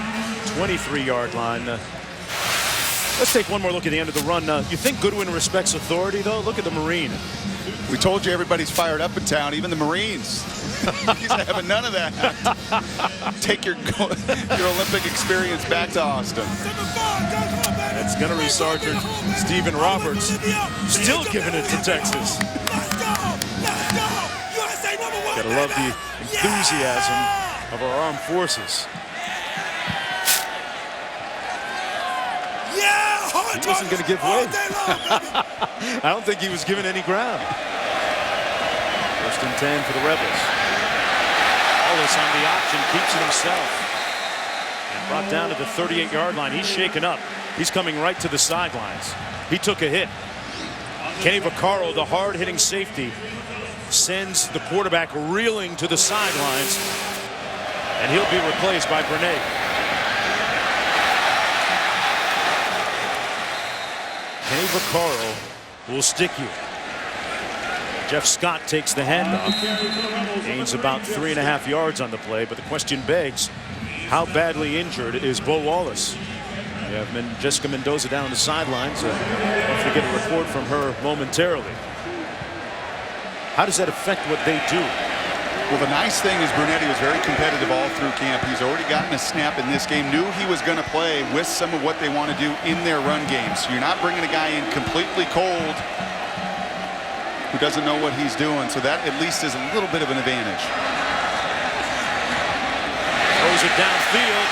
[SPEAKER 1] 23-yard line. Let's take one more look at the end of the run. You think Goodwin respects authority, though? Look at the Marine.
[SPEAKER 2] We told you everybody's fired up in town, even the Marines. He's having none of that. Take your Olympic experience back to Austin.
[SPEAKER 1] That's Gunnery Sergeant Stephen Roberts still giving it to Texas. Gotta love the enthusiasm of our armed forces. He wasn't going to give way. I don't think he was given any ground. First and 10 for the Rebels. Wallace on the option, keeps it himself. And brought down to the 38-yard line. He's shaken up. He's coming right to the sidelines. He took a hit. Kenny Vaccaro, the hard-hitting safety, sends the quarterback reeling to the sidelines. And he'll be replaced by Bernay. Kenny Vaccaro will stick you. Jeff Scott takes the handoff. Gains about 3.5 yards on the play, but the question begs, how badly injured is Bo Wallace? We have Jessica Mendoza down on the sidelines. Hopefully get a report from her momentarily. How does that affect what they do?
[SPEAKER 2] Well, the nice thing is Brunetti was very competitive all through camp. He's already gotten a snap in this game, knew he was going to play with some of what they want to do in their run game. So you're not bringing a guy in completely cold who doesn't know what he's doing. So that at least is a little bit of an advantage.
[SPEAKER 1] Throws it downfield,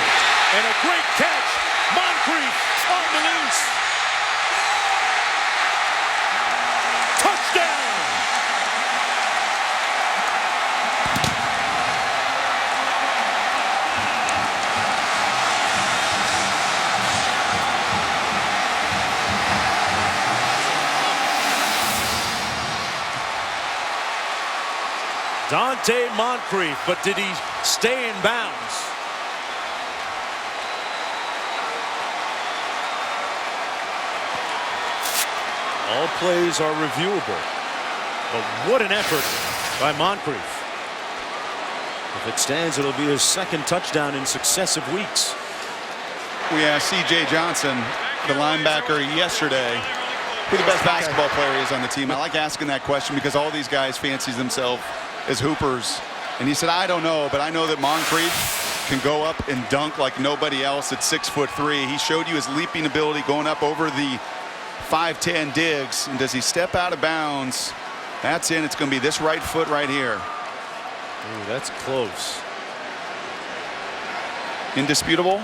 [SPEAKER 1] and a great catch. Moncrief on the loose. Touchdown. Dante Moncrief, but did he stay in bounds? All plays are reviewable, but what an effort by Moncrief. If it stands, it'll be his second touchdown in successive weeks.
[SPEAKER 2] We asked C.J. Johnson, the linebacker, yesterday who the best basketball player is on the team. I like asking that question because all these guys fancy themselves as hoopers. And he said, I don't know, but I know that Moncrief can go up and dunk like nobody else at 6'3". He showed you his leaping ability going up over the 5'10" Diggs. And does he step out of bounds? That's in. It's going to be this right foot right here.
[SPEAKER 1] Ooh, that's close.
[SPEAKER 2] Indisputable?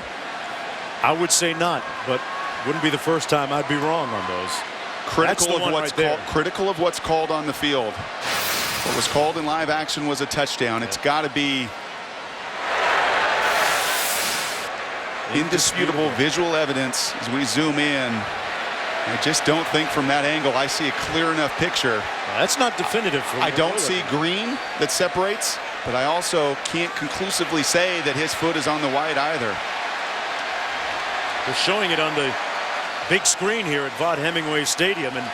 [SPEAKER 1] I would say not, but wouldn't be the first time I'd be wrong on those.
[SPEAKER 2] Critical of what's called on the field. What was called in live action was a touchdown. It's got to be indisputable visual evidence as we zoom in. I just don't think from that angle I see a clear enough picture.
[SPEAKER 1] That's not definitive for me.
[SPEAKER 2] I don't see green that separates, but I also can't conclusively say that his foot is on the white either.
[SPEAKER 1] They're showing it on the big screen here at Vaught Hemingway Stadium, and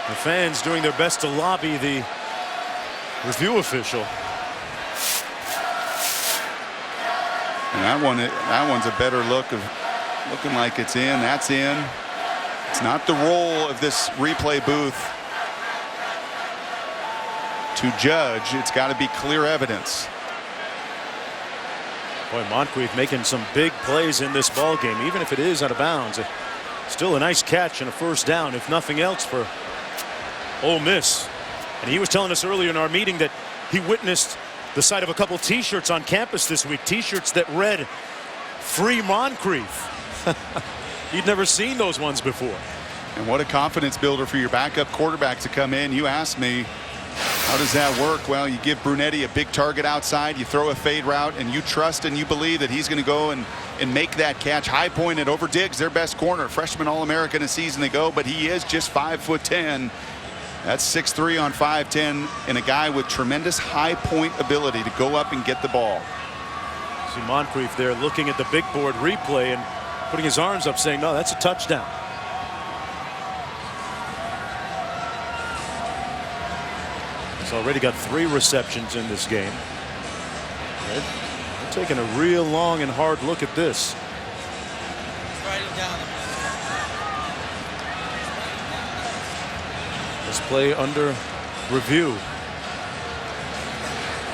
[SPEAKER 1] the fans doing their best to lobby the review official.
[SPEAKER 2] And that one's a better look of looking like it's in. That's in. It's not the role of this replay booth to judge. It's got to be clear evidence.
[SPEAKER 1] Boy, Moncrief making some big plays in this ball game, even if it is out of bounds. Still a nice catch and a first down, if nothing else, for Ole Miss. And he was telling us earlier in our meeting that he witnessed the sight of a couple T-shirts on campus this week. T-shirts that read "Free Moncrief." He'd never seen those ones before.
[SPEAKER 2] And what a confidence builder for your backup quarterback to come in. You asked me, how does that work? Well, you give Brunetti a big target outside, you throw a fade route, and you trust and you believe that he's going to go and make that catch. High pointed over Diggs, their best corner. Freshman All-American a season ago, but he is just 5'10". That's 6'3" on 5'10", and a guy with tremendous high point ability to go up and get the ball.
[SPEAKER 1] See Moncrief there looking at the big board replay and putting his arms up saying, no, that's a touchdown. He's already got 3 receptions in this game. They're taking a real long and hard look at this. This play under review.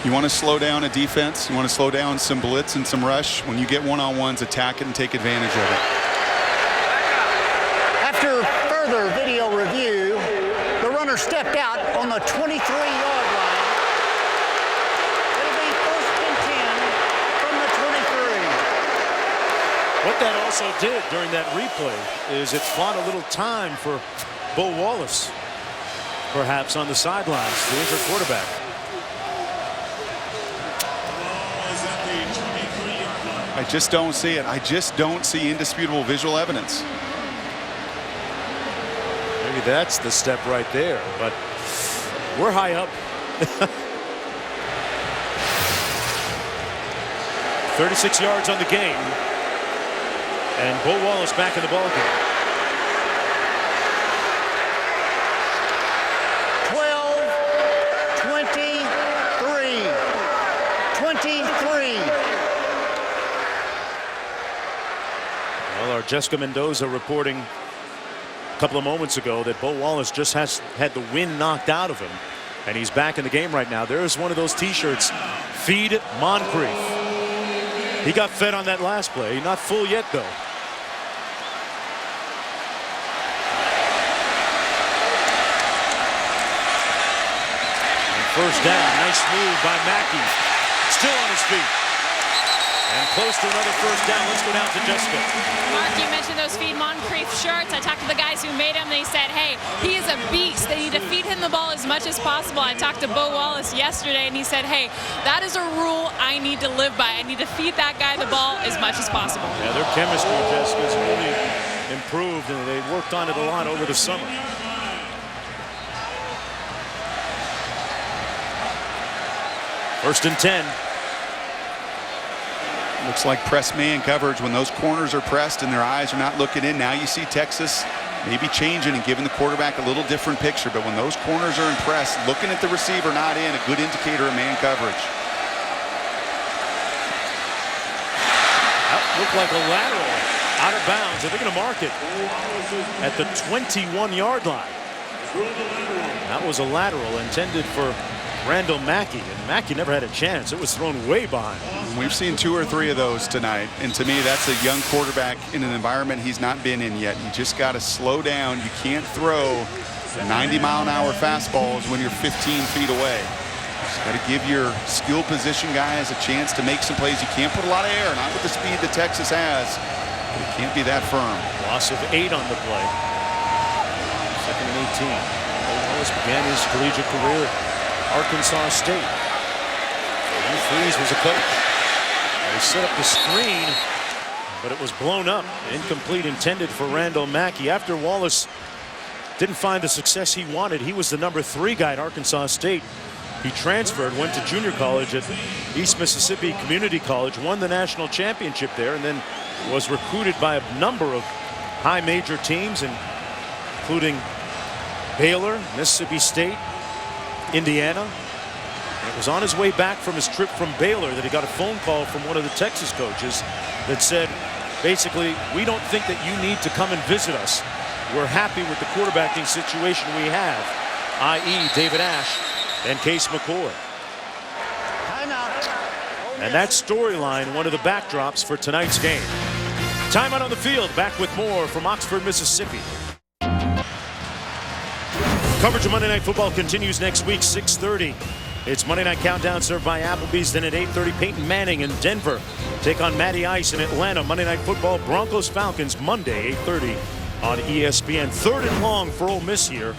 [SPEAKER 2] You want to slow down a defense. You want to slow down some blitz and some rush. When you get one-on-ones, attack it and take advantage of it.
[SPEAKER 5] After further video review, the runner stepped out on the 23-yard line. It'll be 1st and 10 from the 23.
[SPEAKER 1] What that also did during that replay is it bought a little time for Bo Wallace, perhaps on the sidelines, the injured quarterback.
[SPEAKER 2] I just don't see it. I just don't see indisputable visual evidence.
[SPEAKER 1] Maybe that's the step right there, but we're high up. 36 yards on the game, and Bo Wallace back in the ball game.
[SPEAKER 5] 23.
[SPEAKER 1] Well, our Jessica Mendoza reporting a couple of moments ago that Bo Wallace just has had the wind knocked out of him, and he's back in the game right now. There's one of those T-shirts, "Feed Moncrief." He got fed on that last play. Not full yet, though. And first down, nice move by Mackey. Still on his feet. And close to another first down. Let's go down to Jessica.
[SPEAKER 3] Mark, you mentioned those Feed Moncrief shirts. I talked to the guys who made them. They said, hey, he is a beast. They need to feed him the ball as much as possible. I talked to Bo Wallace yesterday, and he said, hey, that is a rule I need to live by. I need to feed that guy the ball as much as possible.
[SPEAKER 1] Yeah, their chemistry, Jessica, has really improved, and they worked on it a lot over the summer. First and 10.
[SPEAKER 2] Looks like press man coverage when those corners are pressed and their eyes are not looking in. Now you see Texas maybe changing and giving the quarterback a little different picture. But when those corners are in press, looking at the receiver not in, a good indicator of man coverage.
[SPEAKER 1] Looked like a lateral out of bounds, and they're going to mark it at the 21-yard line. That was a lateral intended for Randall Mackey, and Mackey never had a chance. It was thrown way behind.
[SPEAKER 2] We've seen 2 or 3 of those tonight, and to me that's a young quarterback in an environment he's not been in yet. You just got to slow down. You can't throw 90-mile-an-hour fastballs when you're 15 feet away. Got to give your skill position guys a chance to make some plays. You can't put a lot of air, not with the speed that Texas has. But it can't be that firm.
[SPEAKER 1] Loss of 8 on the play. 2nd and 18. Wallace began his collegiate career at Arkansas State. Hugh Freeze was a coach. They set up the screen, but it was blown up. Incomplete, intended for Randall Mackey. After Wallace didn't find the success he wanted, he was the number 3 guy at Arkansas State. He transferred, went to junior college at East Mississippi Community College, won the national championship there, and then was recruited by a number of high major teams, including Baylor, Mississippi State, Indiana. And it was on his way back from his trip from Baylor that he got a phone call from one of the Texas coaches that said, basically, we don't think that you need to come and visit us. We're happy with the quarterbacking situation we have, i.e. David Ash and Case McCoy. And that storyline, one of the backdrops for tonight's game. Timeout on the field. Back with more from Oxford, Mississippi. Coverage of Monday Night Football continues next week, 6:30. It's Monday Night Countdown served by Applebee's. Then at 8:30, Peyton Manning in Denver take on Matty Ice in Atlanta. Monday Night Football, Broncos Falcons, Monday, 8:30 on ESPN. 3rd and long for Ole Miss here.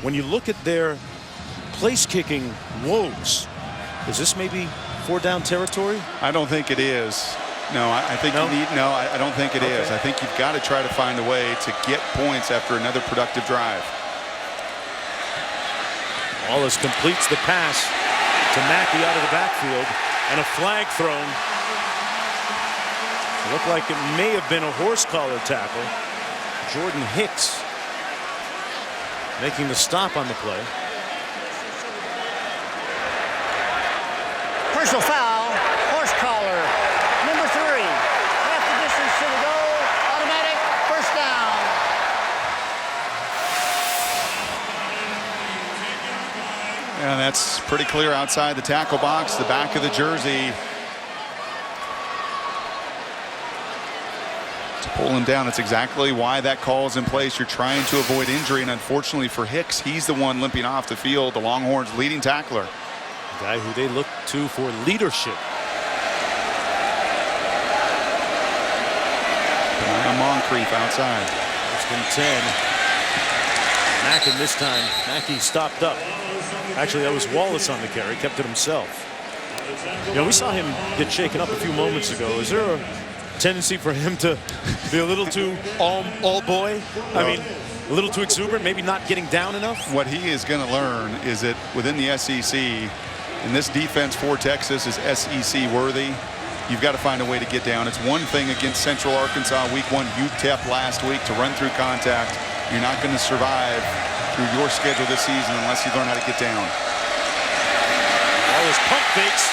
[SPEAKER 1] When you look at their place-kicking woes, is this maybe 4-down territory?
[SPEAKER 2] I don't think it is. No, I think you need. No, I don't think it is. I think you've got to try to find a way to get points after another productive drive.
[SPEAKER 1] Wallace completes the pass to Mackey out of the backfield, and a flag thrown. It looked like it may have been a horse collar tackle. Jordan Hicks making the stop on the play.
[SPEAKER 5] Personal foul, horse collar, number 3. Half the distance to the goal, automatic, first down.
[SPEAKER 2] Yeah, that's pretty clear outside the tackle box, the back of the jersey. To pull him down, that's exactly why that call is in place. You're trying to avoid injury, and unfortunately for Hicks, he's the one limping off the field, the Longhorns' leading tackler.
[SPEAKER 1] A guy who they look to for leadership.
[SPEAKER 2] Moncrief outside.
[SPEAKER 1] First and 10. Mackey this time. Mackey stopped up. Actually, that was Wallace on the carry. Kept it himself. You know, we saw him get shaken up a few moments ago. Is there a tendency for him to be a little too all boy? I mean, a little too exuberant, maybe not getting down enough?
[SPEAKER 2] What he is going to learn is that within the SEC, and this defense for Texas is SEC worthy, you've got to find a way to get down. It's one thing against Central Arkansas week 1, UTEP last week, to run through contact. You're not going to survive through your schedule this season unless you learn how to get down.
[SPEAKER 1] Wallace pump fakes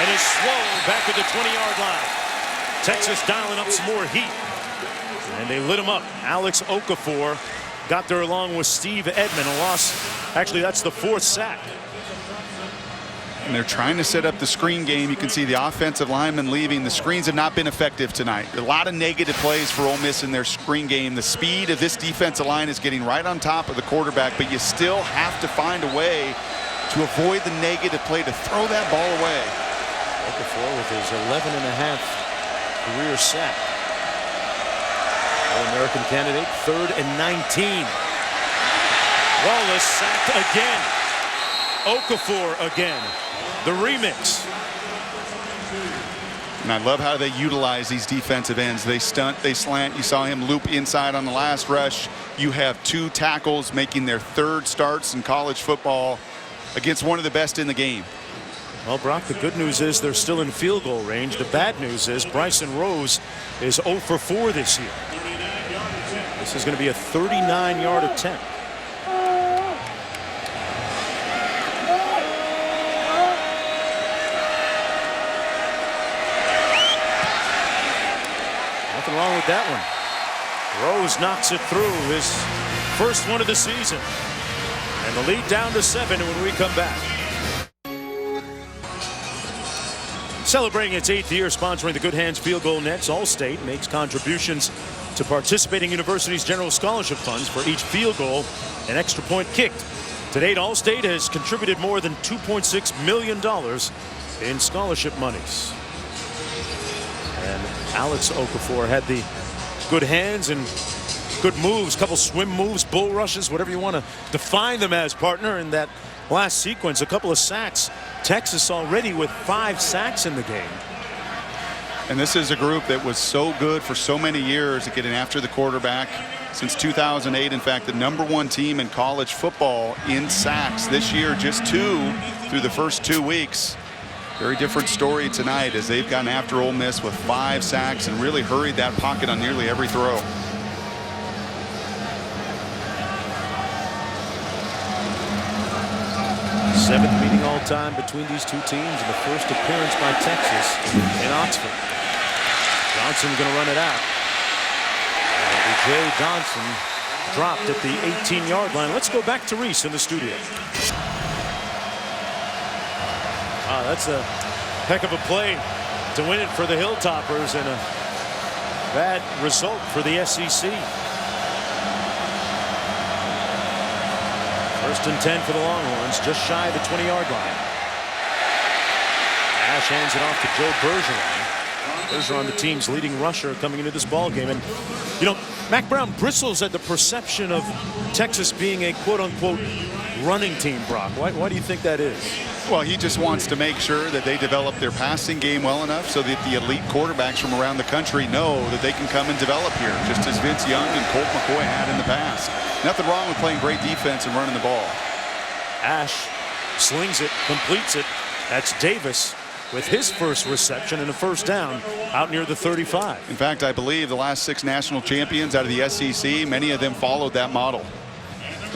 [SPEAKER 1] and is slow back at the 20-yard line. Texas dialing up some more heat. And they lit him up. Alex Okafor got there along with Steve Edmond. A loss. Actually, that's the 4th sack.
[SPEAKER 2] And they're trying to set up the screen game. You can see the offensive linemen leaving. The screens have not been effective tonight. A lot of negative plays for Ole Miss in their screen game. The speed of this defensive line is getting right on top of the quarterback, but you still have to find a way to avoid the negative play, to throw that ball away.
[SPEAKER 1] Okafor with his 11.5 career sack. All-American candidate, 3rd and 19. Wallace sacked again. Okafor again. The remix.
[SPEAKER 2] And I love how they utilize these defensive ends. They stunt, they slant. You saw him loop inside on the last rush. You have 2 tackles making their 3rd starts in college football against one of the best in the game.
[SPEAKER 1] Well, Brock, the good news is they're still in field goal range. The bad news is Bryson Rose is 0 for 4 this year. This is going to be a 39-yard attempt. wrong with that one. Rose knocks it through, his first one of the season. And the lead down to 7 when we come back. Celebrating its 8th year sponsoring the Good Hands Field Goal Nets, Allstate makes contributions to participating universities' general scholarship funds for each field goal and extra point kicked. To date, Allstate has contributed more than $2.6 million in scholarship monies. And Alex Okafor had the good hands and good moves, couple swim moves, bull rushes, whatever you want to define them as, partner. In that last sequence, a couple of sacks. Texas already with 5 sacks in the game.
[SPEAKER 2] And this is a group that was so good for so many years at getting after the quarterback. Since 2008, in fact, the #1 team in college football in sacks. This year, just 2 through the first 2 weeks. Very different story tonight as they've gotten after Ole Miss with 5 sacks and really hurried that pocket on nearly every throw.
[SPEAKER 1] Seventh meeting all time between these two teams and the first appearance by Texas in Oxford. Johnson going to run it out. Jay Johnson dropped at the 18-yard line. Let's go back to Reese in the studio. That's a heck of a play to win it for the Hilltoppers and a bad result for the SEC. First and 10 for the Longhorns, just shy of the 20-yard line. Ash hands it off to Joe Bergeron. Bergeron, the team's leading rusher coming into this ball game. And, you know, Mac Brown bristles at the perception of Texas being a quote-unquote running team, Brock. Why do you think that is?
[SPEAKER 2] Well, he just wants to make sure that they develop their passing game well enough so that the elite quarterbacks from around the country know that they can come and develop here, just as Vince Young and Colt McCoy had in the past. Nothing wrong with playing great defense and running the ball.
[SPEAKER 1] Ash slings it, completes it. That's Davis with his first reception and a first down out near the 35.
[SPEAKER 2] In fact, I believe the last 6 national champions out of the SEC, many of them followed that model.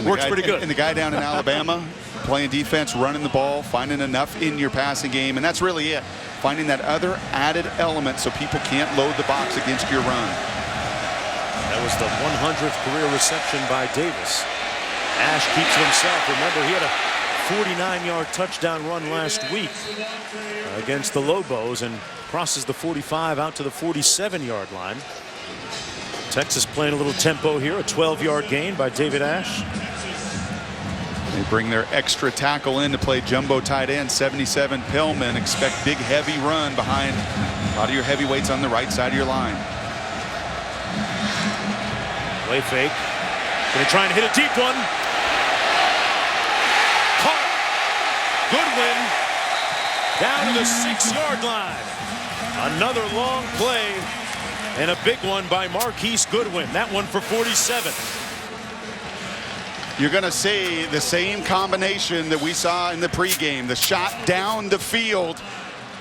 [SPEAKER 1] Works pretty good.
[SPEAKER 2] And the guy down in Alabama playing defense, running the ball, finding enough in your passing game, and that's really it. Finding that other added element so people can't load the box against your run.
[SPEAKER 1] That was the 100th career reception by Davis. Ash keeps it himself. Remember, he had a 49-yard touchdown run last week against the Lobos and crosses the 45 out to the 47-yard line. Texas playing a little tempo here. A 12-yard gain by David Ash.
[SPEAKER 2] They bring their extra tackle in to play jumbo tight end, 77 Pillman. Expect big, heavy run behind a lot of your heavyweights on the right side of your line.
[SPEAKER 1] Play fake. Going to try and hit a deep one. Caught. Goodwin down to the 6-yard line. Another long play and a big one by Marquise Goodwin. That one for 47.
[SPEAKER 2] You're going to see the same combination that we saw in the pregame. The shot down the field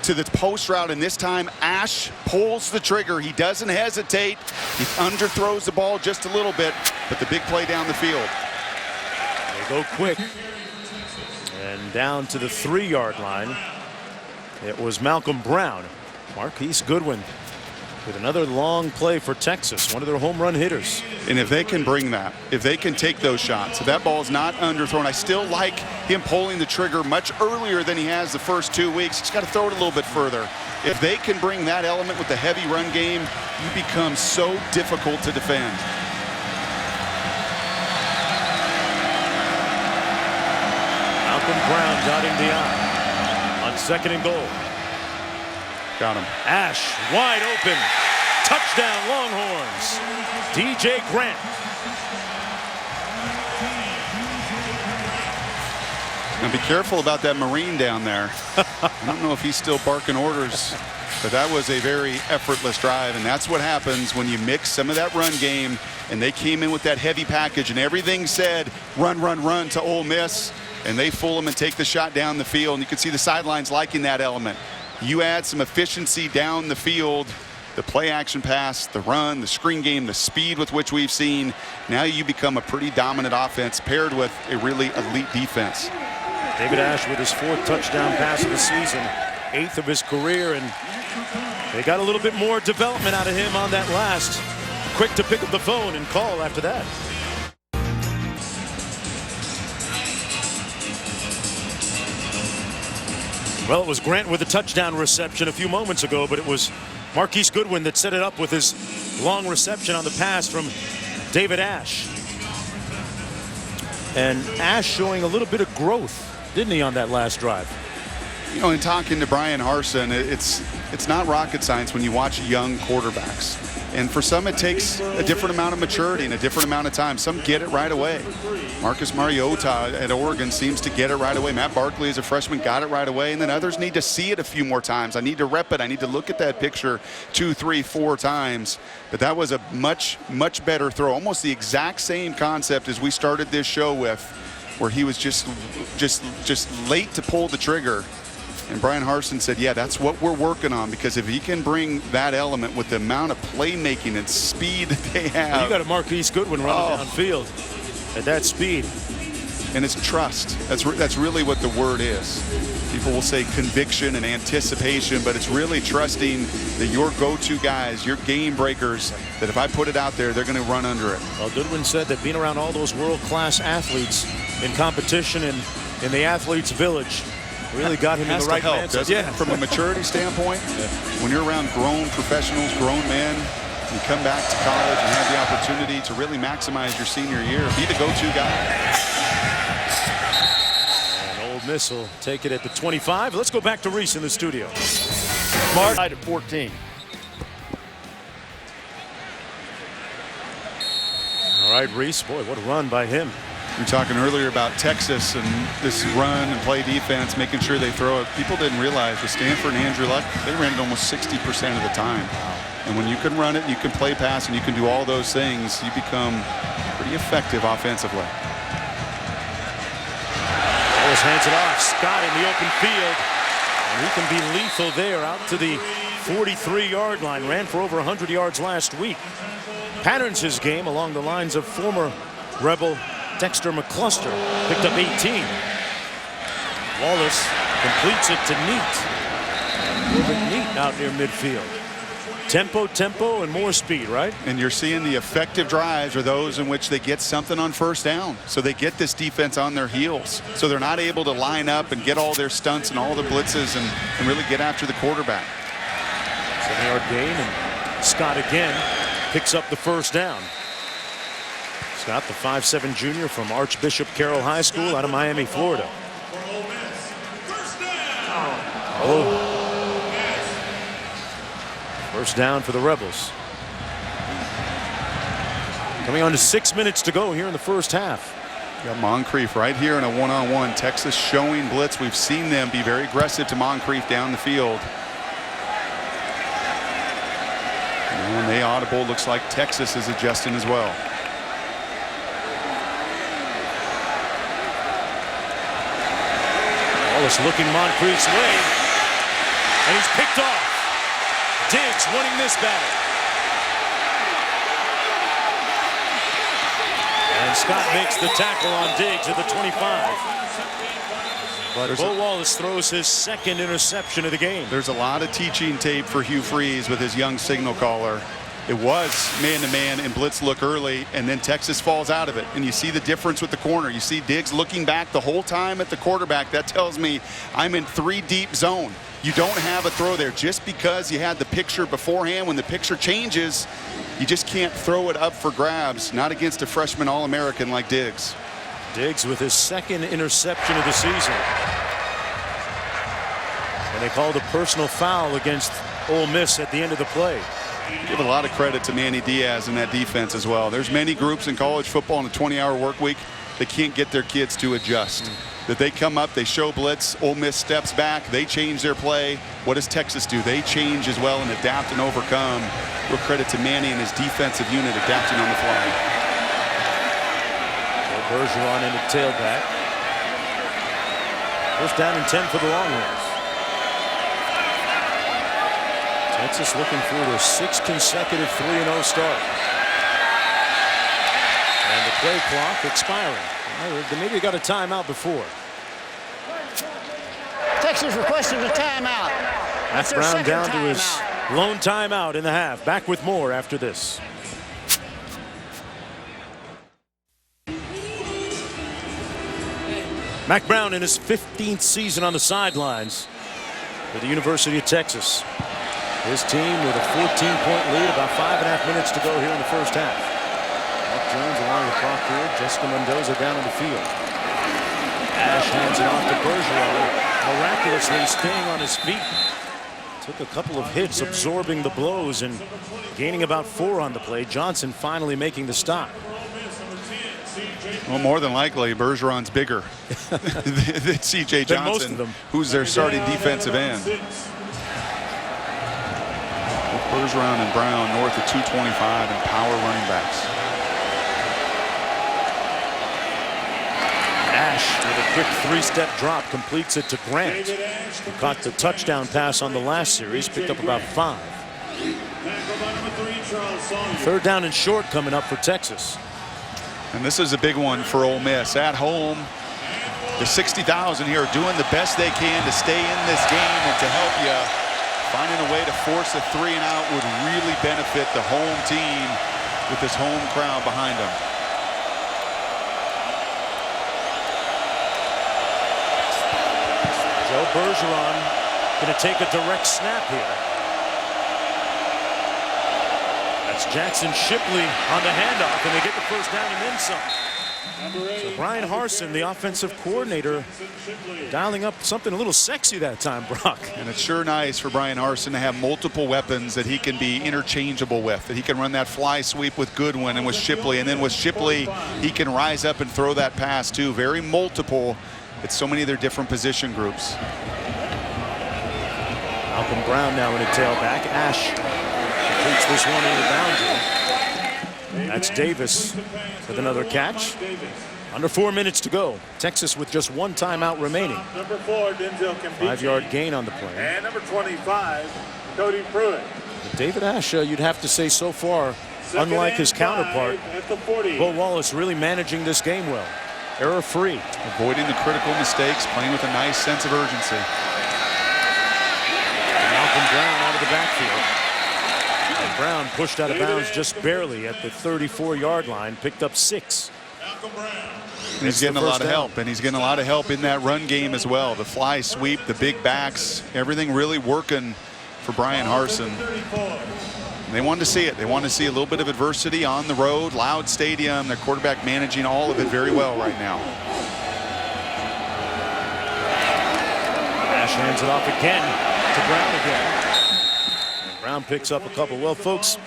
[SPEAKER 2] to the post route, and this time Ash pulls the trigger. He doesn't hesitate. He underthrows the ball just a little bit, but the big play down the field.
[SPEAKER 1] They go quick. And down to the 3-yard line. It was Malcolm Brown. Marquise Goodwin with another long play for Texas, one of their home run hitters.
[SPEAKER 2] And if they can bring that, if they can take those shots, if that ball is not underthrown, I still like him pulling the trigger much earlier than he has the first 2 weeks. He's got to throw it a little bit further. If they can bring that element with the heavy run game, you become so difficult to defend.
[SPEAKER 1] Malcolm Brown dotting the I on 2nd and goal.
[SPEAKER 2] Got him.
[SPEAKER 1] Ash wide open. Touchdown Longhorns. DJ Grant.
[SPEAKER 2] Now be careful about that Marine down there. I don't know if he's still barking orders, but that was a very effortless drive, and that's what happens when you mix some of that run game, and they came in with that heavy package and everything said run, run, run to Ole Miss, and they fool them and take the shot down the field, and you can see the sidelines liking that element. You add some efficiency down the field, the play action pass, the run, the screen game, the speed with which we've seen. Now you become a pretty dominant offense paired with a really elite defense.
[SPEAKER 1] David Ash with his 4th touchdown pass of the season, 8th of his career, and They got a little bit more development out of him on that last. Quick to pick up the phone and call after that. Well, it was Grant with a touchdown reception a few moments ago, but it was Marquise Goodwin that set it up with his long reception on the pass from David Ash. And Ash showing a little bit of growth, didn't he, on that last drive?
[SPEAKER 2] You know, in talking to Brian Harsin, it's not rocket science when you watch young quarterbacks. And for some, it takes a different amount of maturity and a different amount of time. Some get it right away. Marcus Mariota at Oregon seems to get it right away. Matt Barkley as a freshman got it right away. And then others need to see it a few more times. I need to rep it. I need to look at that picture 2, 3, 4 times. But that was a much, much better throw. Almost the exact same concept as we started this show with, where he was just late to pull the trigger. And Brian Harsin said, yeah, that's what we're working on, because if he can bring that element with the amount of playmaking and speed that they have.
[SPEAKER 1] Well, you got a Marquise Goodwin running downfield at that speed.
[SPEAKER 2] And it's trust. That's really what the word is. People will say conviction and anticipation, but it's really trusting that your go-to guys, your game breakers, that if I put it out there, they're going to run under it.
[SPEAKER 1] Well, Goodwin said that being around all those world-class athletes in competition and in the athletes' village really got him in the right mindset.
[SPEAKER 2] Yeah, from a maturity standpoint, when you're around grown professionals, grown men, you come back to college and have the opportunity to really maximize your senior year. Be the go-to guy.
[SPEAKER 1] And Ole Miss will take it at the 25. Let's go back to Reese in the studio. Mark at 14. All right, Reese. Boy, what a run by him.
[SPEAKER 2] We were talking earlier about Texas and this run and play defense, making sure they throw it. People didn't realize with Stanford and Andrew Luck, they ran it almost 60% of the time. And when you can run it, you can play pass, and you can do all those things, you become pretty effective offensively.
[SPEAKER 1] Wallace hands it off. Scott in the open field. And he can be lethal there out to the 43-yard line. Ran for over 100 yards last week. Patterns his game along the lines of former Rebel Dexter McCluster. Picked up 18. Wallace completes it to Neat. A little bit Neat out near midfield. Tempo, and more speed, right?
[SPEAKER 2] And you're seeing the effective drives are those in which they get something on first down. So they get this defense on their heels. So they're not able to line up and get all their stunts and all the blitzes and really get after the quarterback.
[SPEAKER 1] 7-yard gain, and Scott again picks up the first down. Scott, the 5'7" junior from Archbishop Carroll High School out of Miami, Florida. Oh. First down for the Rebels. Coming on to 6 minutes to go here in the first half.
[SPEAKER 2] You got Moncrief right here in a one-on-one. Texas showing blitz. We've seen them be very aggressive to Moncrief down the field. And when they audible, looks like Texas is adjusting as well.
[SPEAKER 1] Wallace looking Moncrief's way, and he's picked off. Diggs winning this battle. And Scott makes the tackle on Diggs at the 25. But Bo Wallace throws his second interception of the game.
[SPEAKER 2] There's a lot of teaching tape for Hugh Freeze with his young signal caller. It was man-to-man and blitz look early, and then Texas falls out of it. And you see the difference with the corner. You see Diggs looking back the whole time at the quarterback. That tells me I'm in 3 deep zone. You don't have a throw there just because you had the picture beforehand. When the picture changes, you just can't throw it up for grabs. Not against a freshman All-American like Diggs.
[SPEAKER 1] Diggs with his second interception of the season. And they called a personal foul against Ole Miss at the end of the play.
[SPEAKER 2] Give a lot of credit to Manny Diaz in that defense as well. There's many groups in college football in a 20-hour work week that can't get their kids to adjust. That they come up, they show blitz, Ole Miss steps back, they change their play. What does Texas do? They change as well and adapt and overcome. Real credit to Manny and his defensive unit adapting on the fly.
[SPEAKER 1] Bergeron in the tailback. First down and 10 for the Longhorns. Texas looking for their 6th consecutive 3-0 start. And the play clock expiring. They maybe got a timeout before.
[SPEAKER 5] Texas requested a timeout.
[SPEAKER 1] Matt Brown down to his Lone timeout in the half. Back with more after this. Mack Brown in his 15th season on the sidelines for the University of Texas. His team with a 14-point lead, about 5.5 minutes to go here in the first half. Mark Jones along the clock here. Jessica Mendoza down on the field. Ash hands it off to Bergeron, miraculously staying on his feet. Took a couple of hits, absorbing the blows and gaining about 4 on the play. Johnson finally making the stop.
[SPEAKER 2] Well, more than likely, Bergeron's bigger than C.J. Johnson, who's their starting defensive end. Bergeron and Brown north of 225 and power running backs.
[SPEAKER 1] Ash with a quick 3-step drop completes it to Grant, who caught the touchdown pass on the last series, picked up about 5. 3rd down and short coming up for Texas.
[SPEAKER 2] And this is a big one for Ole Miss. At home, the 60,000 here are doing the best they can to stay in this game and to help you. Finding a way to force a 3-and-out would really benefit the home team with this home crowd behind them.
[SPEAKER 1] Joe Bergeron going to take a direct snap here. That's Jackson Shipley on the handoff, and they get the first down and then some. So Brian Harsin, the offensive coordinator, dialing up something a little sexy that time, Brock.
[SPEAKER 2] And it's sure nice for Brian Harsin to have multiple weapons that he can be interchangeable with, that he can run that fly sweep with Goodwin and with Shipley, and then with Shipley he can rise up and throw that pass too. Very multiple. It's so many of their different position groups.
[SPEAKER 1] Malcolm Brown now in a tailback. Ash completes this one in the boundary. That's Davis with another catch. Under 4 minutes to go. Texas with just 1 timeout remaining.
[SPEAKER 8] Number 4, Denzel Kempisi.
[SPEAKER 1] 5-yard gain on the play.
[SPEAKER 8] And number 25, Cody Pruitt.
[SPEAKER 1] David Ash, you'd have to say so far, unlike his counterpart, Bo Wallace really managing this game well. Error-free.
[SPEAKER 2] Avoiding the critical mistakes, playing with a nice sense of urgency.
[SPEAKER 1] Malcolm Brown out of the backfield. And Brown pushed out of bounds just barely at the 34-yard line, picked up 6.
[SPEAKER 2] And he's getting a lot of help, and he's getting a lot of help in that run game as well. The fly sweep, the big backs, everything really working for Brian Harsin. And they wanted to see it. They wanted to see a little bit of adversity on the road, loud stadium, their quarterback managing all of it very well right now.
[SPEAKER 1] Ash hands it off again to Brown again. And Brown picks up a couple. Well, folks,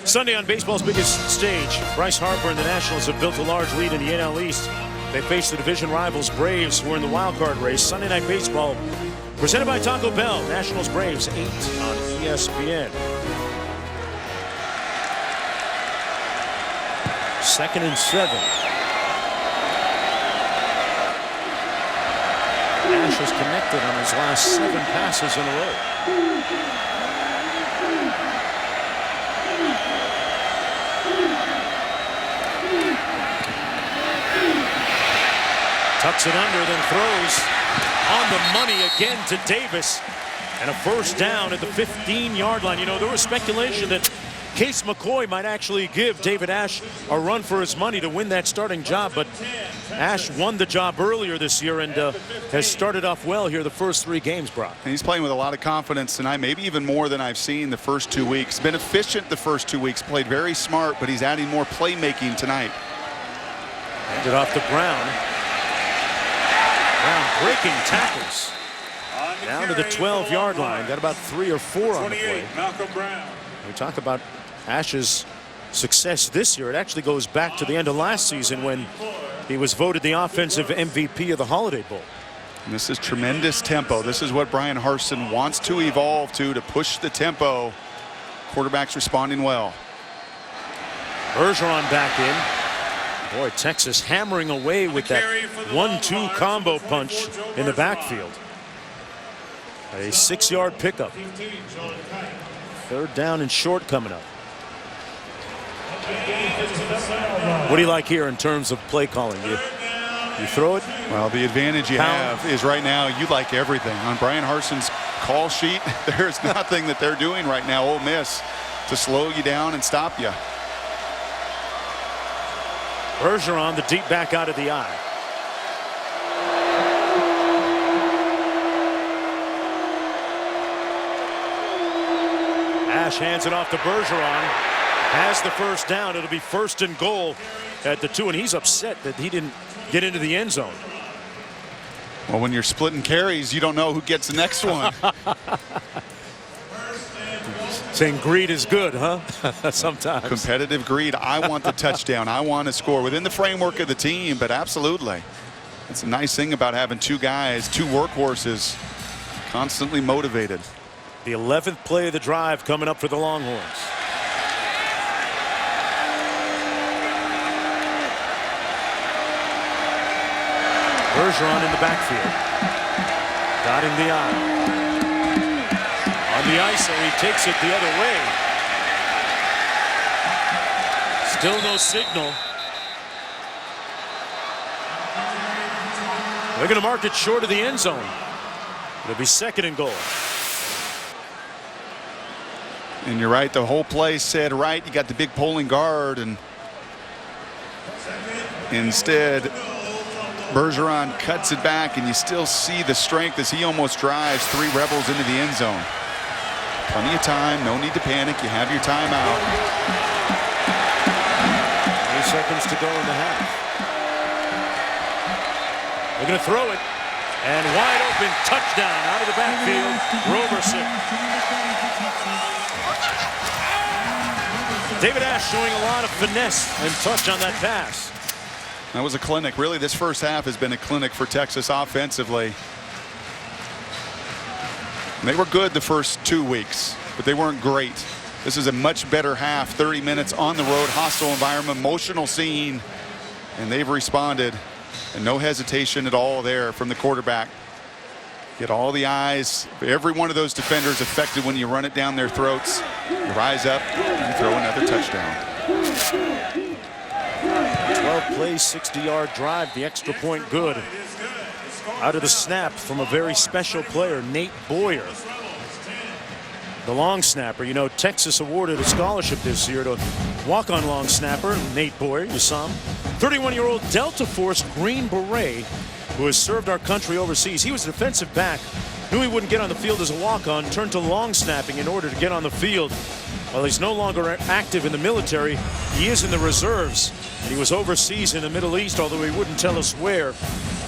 [SPEAKER 1] Sunday on baseball's biggest stage, Bryce Harper and the Nationals have built a large lead in the NL East. They face the division rivals Braves, who are in the wild card race. Sunday Night Baseball, presented by Taco Bell. Nationals Braves 8 on ESPN. 2nd and 7. Ash has connected on his last 7 passes in a row. Tucks it under, then throws on the money again to Davis. And a first down at the 15-yard line. You know, there was speculation that Case McCoy might actually give David Ash a run for his money to win that starting job, but Ash won the job earlier this year and has started off well here the first 3 games, Brock.
[SPEAKER 2] And he's playing with a lot of confidence tonight, maybe even more than I've seen the first 2 weeks. Been efficient the first 2 weeks, played very smart, but he's adding more playmaking tonight.
[SPEAKER 1] Handed off to Brown. Brown breaking tackles. Down to the 12-yard line. Got about 3 or 4 on the play.
[SPEAKER 8] Malcolm Brown.
[SPEAKER 1] We talk about Ash's success this year. It actually goes back to the end of last season when he was voted the offensive MVP of the Holiday Bowl.
[SPEAKER 2] And this is tremendous tempo. This is what Brian Harsin wants to evolve to push the tempo. Quarterback's responding well.
[SPEAKER 1] Bergeron back in. Boy, Texas hammering away with that 1-2 combo punch in the backfield. A 6-yard pickup. 3rd down and short coming up. What do you like here in terms of play calling? You throw it?
[SPEAKER 2] Well, the advantage you have is right now you like everything. On Brian Harsin's call sheet, there's nothing that they're doing right now, Ole Miss, to slow you down and stop you.
[SPEAKER 1] Bergeron, the deep back out of the eye. Ash hands it off to Bergeron. Has the first down. It'll be 1st and goal at the 2, and he's upset that he didn't get into the end zone.
[SPEAKER 2] Well, when you're splitting carries, you don't know who gets the next one.
[SPEAKER 1] Saying greed is good, huh? Sometimes.
[SPEAKER 2] Competitive greed. I want the touchdown. I want to score within the framework of the team, but absolutely. It's a nice thing about having two guys, two workhorses, constantly motivated.
[SPEAKER 1] The 11th play of the drive coming up for the Longhorns. Bergeron in the backfield. Dotting the I. On the ISO, he takes it the other way. Still no signal. They're going to mark it short of the end zone. It'll be 2nd and goal.
[SPEAKER 2] And you're right, the whole play said right. You got the big pulling guard, and instead Bergeron cuts it back, and you still see the strength as he almost drives 3 Rebels into the end zone. Plenty of time, no need to panic. You have your timeout.
[SPEAKER 1] 8 seconds to go in the half. They're going to throw it, and wide open touchdown out of the backfield. Roberson. David Ash showing a lot of finesse and touch on that pass.
[SPEAKER 2] That was a clinic. Really, this first half has been a clinic for Texas offensively. And they were good the first 2 weeks, but they weren't great. This is a much better half. 30 minutes on the road, hostile environment, emotional scene, and they've responded. And no hesitation at all there from the quarterback. Get all the eyes. Every one of those defenders affected when you run it down their throats. You rise up and you throw another touchdown.
[SPEAKER 1] 12 plays, 60-yard drive. The extra point good. Out of the snap from a very special player, Nate Boyer. The long snapper. You know, Texas awarded a scholarship this year to walk-on long snapper, Nate Boyer. You saw him. 31-year-old Delta Force Green Beret who has served our country overseas. He was a defensive back. Knew he wouldn't get on the field as a walk-on. Turned to long snapping in order to get on the field. While he's no longer active in the military, he is in the reserves. And he was overseas in the Middle East, although he wouldn't tell us where,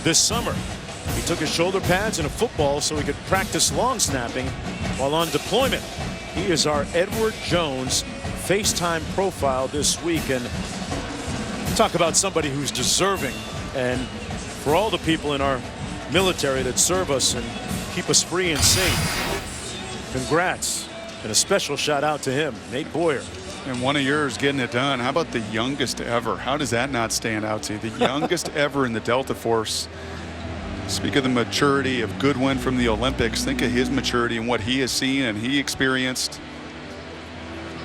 [SPEAKER 1] this summer. He took his shoulder pads and a football so he could practice long snapping while on deployment. He is our Edward Jones FaceTime profile this week. And talk about somebody who's deserving. And for all the people in our military that serve us and keep us free and safe, congrats. And a special shout out to him, Nate Boyer.
[SPEAKER 2] And one of yours getting it done. How about the youngest ever? How does that not stand out to you? The youngest ever in the Delta Force. Speak of the maturity of Goodwin from the Olympics. Think of his maturity and what he has seen and he experienced.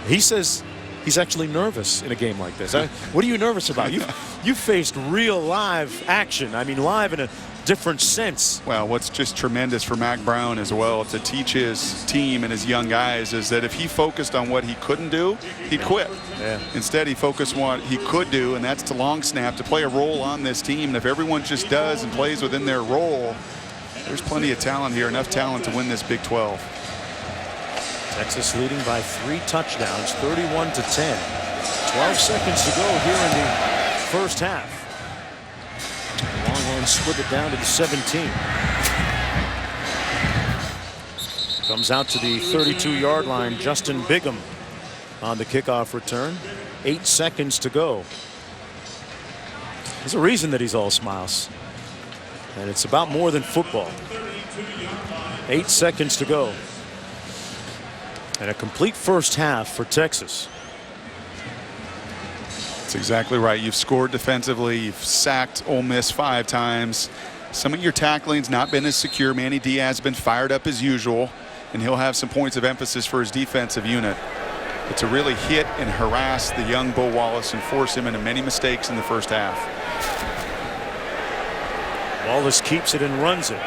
[SPEAKER 1] He says he's actually nervous in a game like this. What are you nervous about? You faced real live action. I mean, live in a different sense.
[SPEAKER 2] Well, what's just tremendous for Mac Brown as well to teach his team and his young guys is that if he focused on what he couldn't do, he'd quit.
[SPEAKER 1] Yeah.
[SPEAKER 2] Instead, he focused on what he could do, and that's to long snap, to play a role on this team. And if everyone just does and plays within their role, there's plenty of talent here, enough talent to win this Big 12.
[SPEAKER 1] Texas leading by 3 touchdowns, 31-10. 12 seconds to go here in the first half. Longhorns split it down to the 17. Comes out to the 32-yard line. Justin Bigham on the kickoff return. 8 seconds to go. There's a reason that he's all smiles. And it's about more than football. 8 seconds to go. And a complete first half for Texas.
[SPEAKER 2] That's exactly right. You've scored defensively. You've sacked Ole Miss 5 times. Some of your tackling's not been as secure. Manny Diaz has been fired up as usual, and he'll have some points of emphasis for his defensive unit. But to really hit and harass the young Bo Wallace and force him into many mistakes in the first half.
[SPEAKER 1] Wallace keeps it and runs it.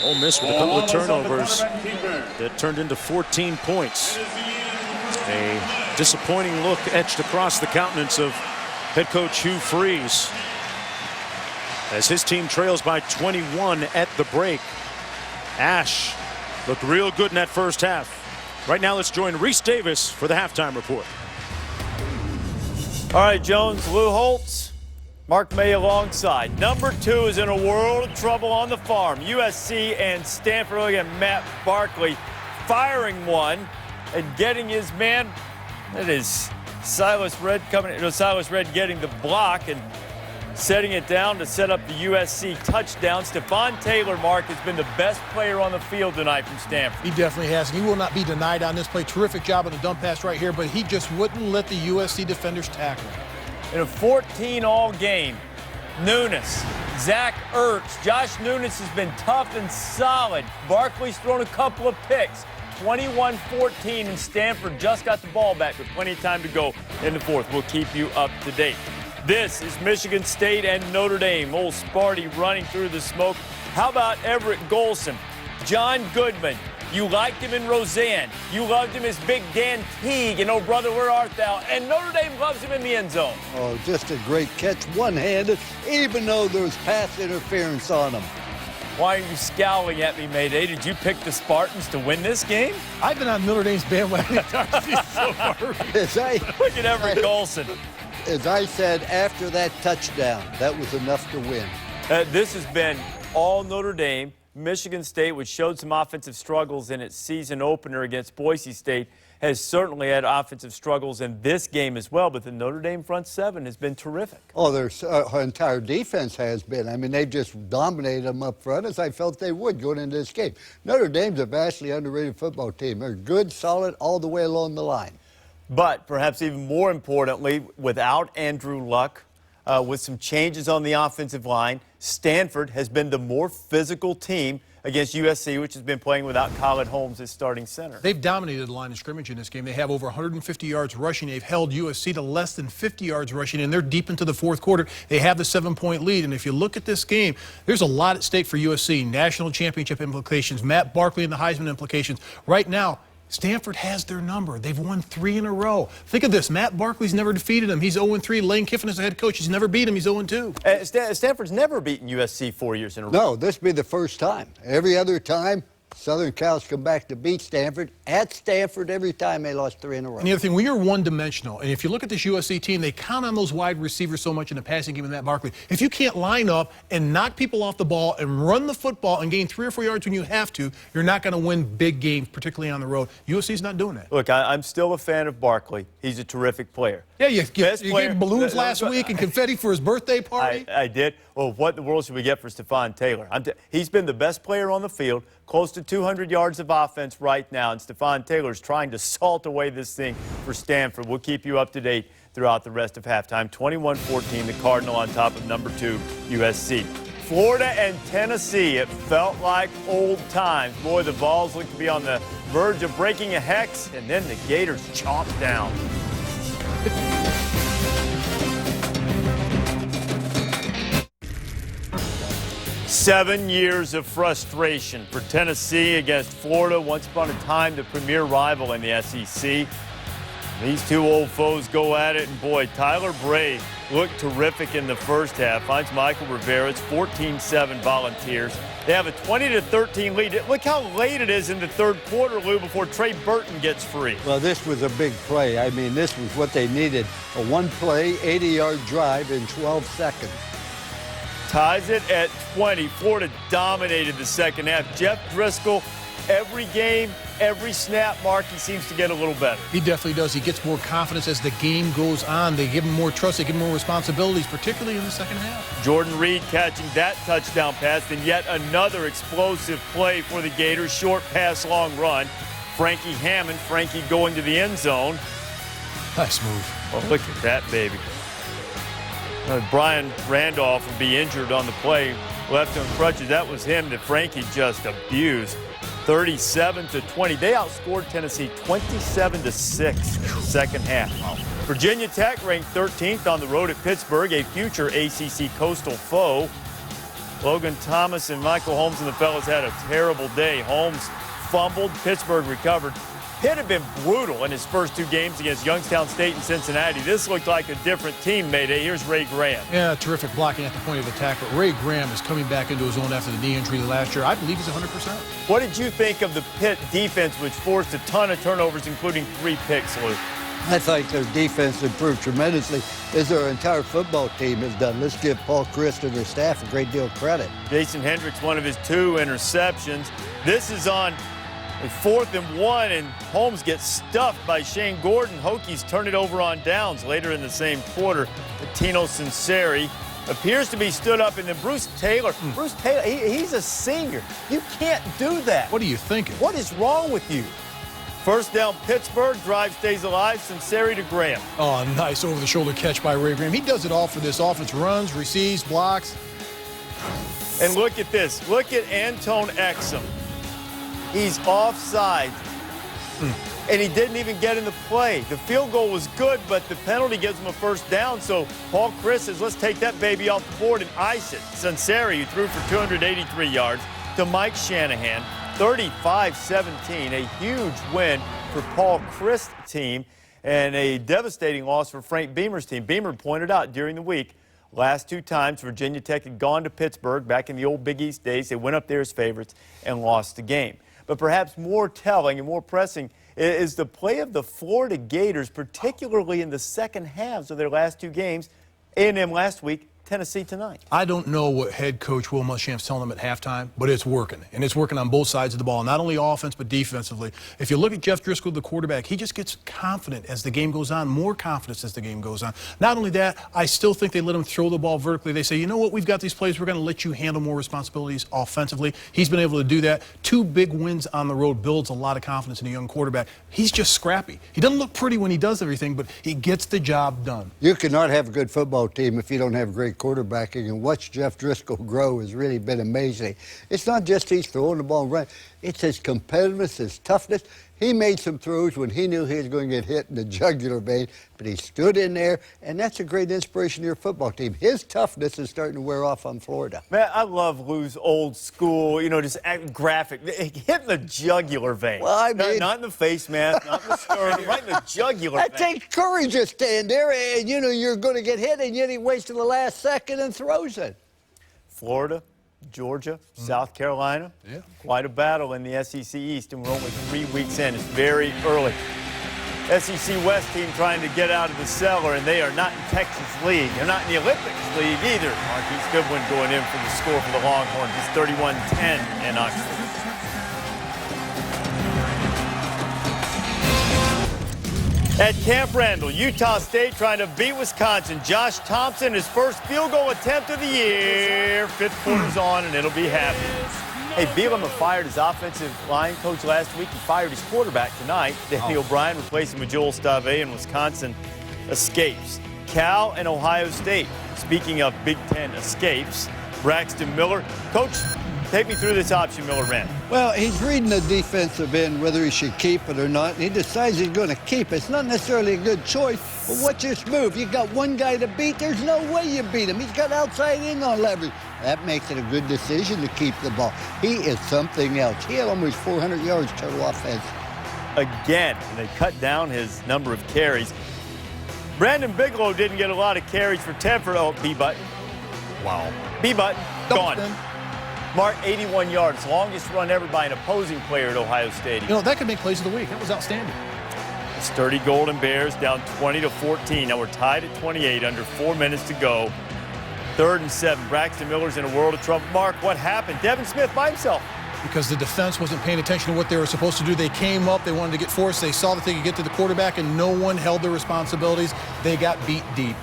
[SPEAKER 1] Ole Miss with a couple of turnovers that turned into 14 points. A disappointing look etched across the countenance of head coach Hugh Freeze as his team trails by 21 at the break. Ash looked real good in that first half. Right now, let's join Reese Davis for the halftime report.
[SPEAKER 9] All right, Jones, Lou Holtz, Mark May alongside. Number 2 is in a world of trouble on the farm. USC and Stanford. Look at Matt Barkley firing one and getting his man. That is Silas Red Silas Red getting the block and setting it down to set up the USC touchdown. Stephon Taylor, Mark, has been the best player on the field tonight from Stanford.
[SPEAKER 10] He definitely has, and he will not be denied on this play. Terrific job on the dump pass right here, but he just wouldn't let the USC defenders tackle him.
[SPEAKER 9] In a 14-all game, Nunes, Zach Ertz, Josh Nunes has been tough and solid. Barkley's thrown a couple of picks. 21-14, and Stanford just got the ball back with plenty of time to go in the fourth. We'll keep you up to date. This is Michigan State and Notre Dame. Old Sparty running through the smoke. How about Everett Golson? John Goodman. You liked him in Roseanne. You loved him as Big Dan Teague and Oh Brother, Where Art Thou? And Notre Dame loves him in the end zone.
[SPEAKER 11] Oh, just a great catch, one-handed, even though there was pass interference on him.
[SPEAKER 9] Why are you scowling at me, Mayday? Did you pick the Spartans to win this game?
[SPEAKER 10] I've been on Notre Dame's bandwagon so far.
[SPEAKER 9] Look at Everett Golson.
[SPEAKER 11] As I said, after that touchdown, that was enough to win.
[SPEAKER 9] This has been all Notre Dame. Michigan State, which showed some offensive struggles in its season opener against Boise State, has certainly had offensive struggles in this game as well, but the Notre Dame front seven has been terrific.
[SPEAKER 11] Oh, their entire defense has been. I mean, they've just dominated them up front, as I felt they would going into this game. Notre Dame's a vastly underrated football team. They're good, solid, all the way along the line.
[SPEAKER 9] But perhaps even more importantly, without Andrew Luck, with some changes on the offensive line, Stanford has been the more physical team against USC, which has been playing without Khaled Holmes as starting center.
[SPEAKER 10] They've dominated the line of scrimmage in this game. They have over 150 yards rushing. They've held USC to less than 50 yards rushing, and they're deep into the fourth quarter. They have the 7-point lead, and if you look at this game, there's a lot at stake for USC. National championship implications, Matt Barkley and the Heisman implications. Right now, Stanford has their number. They've won 3 in a row. Think of this. Matt Barkley's never defeated him. He's 0-3. Lane Kiffin is the head coach. He's never beat him. He's 0-2.
[SPEAKER 9] Stanford's never beaten USC 4 years in a row.
[SPEAKER 11] No, this will be the first time. Every other time, Southern Cal's come back to beat Stanford. At Stanford, every time they lost 3 in a row.
[SPEAKER 10] And the other thing, when you're one-dimensional, and if you look at this USC team, they count on those wide receivers so much in the passing game with Matt Barkley. If you can't line up and knock people off the ball and run the football and gain 3 or 4 yards when you have to, you're not going to win big games, particularly on the road. USC's not doing that.
[SPEAKER 9] Look, I'm still a fan of Barkley. He's a terrific player.
[SPEAKER 10] Yeah, you gave balloons last week and confetti for his birthday party.
[SPEAKER 9] I did. Well, what in the world should we get for Stephon Taylor? He's been the best player on the field, close to 200 yards of offense right now, and Stephon Taylor's trying to salt away this thing for Stanford. We'll keep you up to date throughout the rest of halftime. 21-14, the Cardinal on top of number 2, USC. Florida and Tennessee, it felt like old times. Boy, the Vols look to be on the verge of breaking a hex, and then the Gators chomped down. Seven years of frustration for Tennessee against Florida, once upon a time the premier rival in the SEC. These two old foes go at it, and boy, Tyler Bray looked terrific in the first half. Finds Michael Rivera. It's 14-7 Volunteers. They have a 20-13 lead. Look how late it is in the third quarter, Lou, before Trey Burton gets free.
[SPEAKER 11] Well, this was a big play. I mean, this was what they needed. A one-play, 80-yard drive in 12 seconds.
[SPEAKER 9] Ties it at 20. Florida dominated the second half. Jeff Driscoll, every game, every snap, Mark, he seems to get a little better.
[SPEAKER 10] He definitely does. He gets more confidence as the game goes on. They give him more trust. They give him more responsibilities, particularly in the second half.
[SPEAKER 9] Jordan Reed catching that touchdown pass, and yet another explosive play for the Gators. Short pass, long run. Frankie Hammond, Frankie going to the end zone.
[SPEAKER 10] Nice move.
[SPEAKER 9] Oh, look at that, baby. Brian Randolph would be injured on the play, left on crutches. That was him that Frankie just abused. 37-20. They outscored Tennessee 27-6 second half. Virginia Tech ranked 13th on the road at Pittsburgh, a future ACC Coastal foe. Logan Thomas and Michael Holmes and the fellas had a terrible day. Holmes fumbled, Pittsburgh recovered. Pitt had been brutal in his first 2 games against Youngstown State and Cincinnati. This looked like a different team, Mayday. Here's Ray Graham.
[SPEAKER 10] Yeah, terrific blocking at the point of attack. But Ray Graham is coming back into his own after the knee injury last year. I believe he's 100%.
[SPEAKER 9] What did you think of the Pitt defense, which forced a ton of turnovers, including 3 picks, Lou?
[SPEAKER 11] I think their defense improved tremendously, as their entire football team has done. Let's give Paul Christ and their staff a great deal of credit.
[SPEAKER 9] Jason Hendricks, one of his 2 interceptions. This is on a 4th and 1, and Holmes gets stuffed by Shane Gordon. Hokies turn it over on downs later in the same quarter. Tino Sinceri appears to be stood up, and then Bruce Taylor. Bruce Taylor, he's a senior. You can't do that.
[SPEAKER 10] What are you thinking?
[SPEAKER 9] What is wrong with you? First down, Pittsburgh. Drive stays alive. Sinceri to Graham.
[SPEAKER 10] Oh, nice over-the-shoulder catch by Ray Graham. He does it all for this offense. Runs, receives, blocks.
[SPEAKER 9] And look at this. Look at Antone Exum. He's offside, and he didn't even get in the play. The field goal was good, but the penalty gives him a first down, so Paul Christ says, let's take that baby off the board and ice it. Sinceri, who threw for 283 yards, to Mike Shanahan, 35-17, a huge win for Paul Christ's team, and a devastating loss for Frank Beamer's team. Beamer pointed out during the week, last 2 times Virginia Tech had gone to Pittsburgh back in the old Big East days. They went up there as favorites and lost the game. But perhaps more telling and more pressing is the play of the Florida Gators, particularly in the second halves of their last 2 games. A&M last week, Tennessee tonight.
[SPEAKER 10] I don't know what head coach Will Muschamp's telling them at halftime, but it's working. And it's working on both sides of the ball, not only offense but defensively. If you look at Jeff Driscoll, the quarterback, he just gets confident as the game goes on, more confidence as the game goes on. Not only that, I still think they let him throw the ball vertically. They say, you know what, we've got these plays, we're going to let you handle more responsibilities offensively. He's been able to do that. 2 big wins on the road builds a lot of confidence in a young quarterback. He's just scrappy. He doesn't look pretty when he does everything, but he gets the job done.
[SPEAKER 11] You cannot have a good football team if you don't have great quarterbacking, and watch Jeff Driscoll grow has really been amazing. It's not just he's throwing the ball and running. It's his competitiveness, his toughness. He made some throws when he knew he was going to get hit in the jugular vein, but he stood in there, and that's a great inspiration to your football team. His toughness is starting to wear off on Florida.
[SPEAKER 9] Man, I love Lou's old school, just graphic. Hitting the jugular vein.
[SPEAKER 11] Well, I mean,
[SPEAKER 9] not in the face mask, not in the sternum, right in the jugular vein.
[SPEAKER 11] That takes courage to stand there, and you're going to get hit, and yet he waits to the last second and throws it.
[SPEAKER 9] Florida, Georgia, South Carolina.
[SPEAKER 10] Yeah.
[SPEAKER 9] Quite a battle in the SEC East, and we're only 3 weeks in. It's very early. SEC West team trying to get out of the cellar, and they are not in Texas League. They're not in the Olympics League either. Marquise Goodwin going in for the score for the Longhorns. It's 31-10 in Oxford. At Camp Randall, Utah State trying to beat Wisconsin. Josh Thompson, his first field goal attempt of the year. 5th quarter's on, and it'll be happening. Hey, Bielema fired his offensive line coach last week. He fired his quarterback tonight. Danny O'Brien replacing with Joel Stave, and Wisconsin escapes. Cal and Ohio State. Speaking of Big Ten escapes, Braxton Miller. Coach, take me through this option Miller ran.
[SPEAKER 11] Well, he's reading the defensive end, whether he should keep it or not. And he decides he's going to keep it. It's not necessarily a good choice, but what's this move? You got one guy to beat. There's no way you beat him. He's got outside in on leverage. That makes it a good decision to keep the ball. He is something else. He had almost 400 yards total offense.
[SPEAKER 9] Again, and they cut down his number of carries. Brandon Bigelow didn't get a lot of carries for Tedford. Oh, B-Button. Wow. B-Button, gone. Mark, 81 yards, longest run ever by an opposing player at Ohio Stadium.
[SPEAKER 10] That could make plays of the week. That was outstanding.
[SPEAKER 9] Sturdy Golden Bears down 20-14. Now we're tied at 28, under 4 minutes to go. 3rd and 7. Braxton Miller's in a world of trouble. Mark, what happened? Devin Smith by himself.
[SPEAKER 10] Because the defense wasn't paying attention to what they were supposed to do. They came up, they wanted to get forced, they saw that they could get to the quarterback, and no one held their responsibilities. They got beat deep.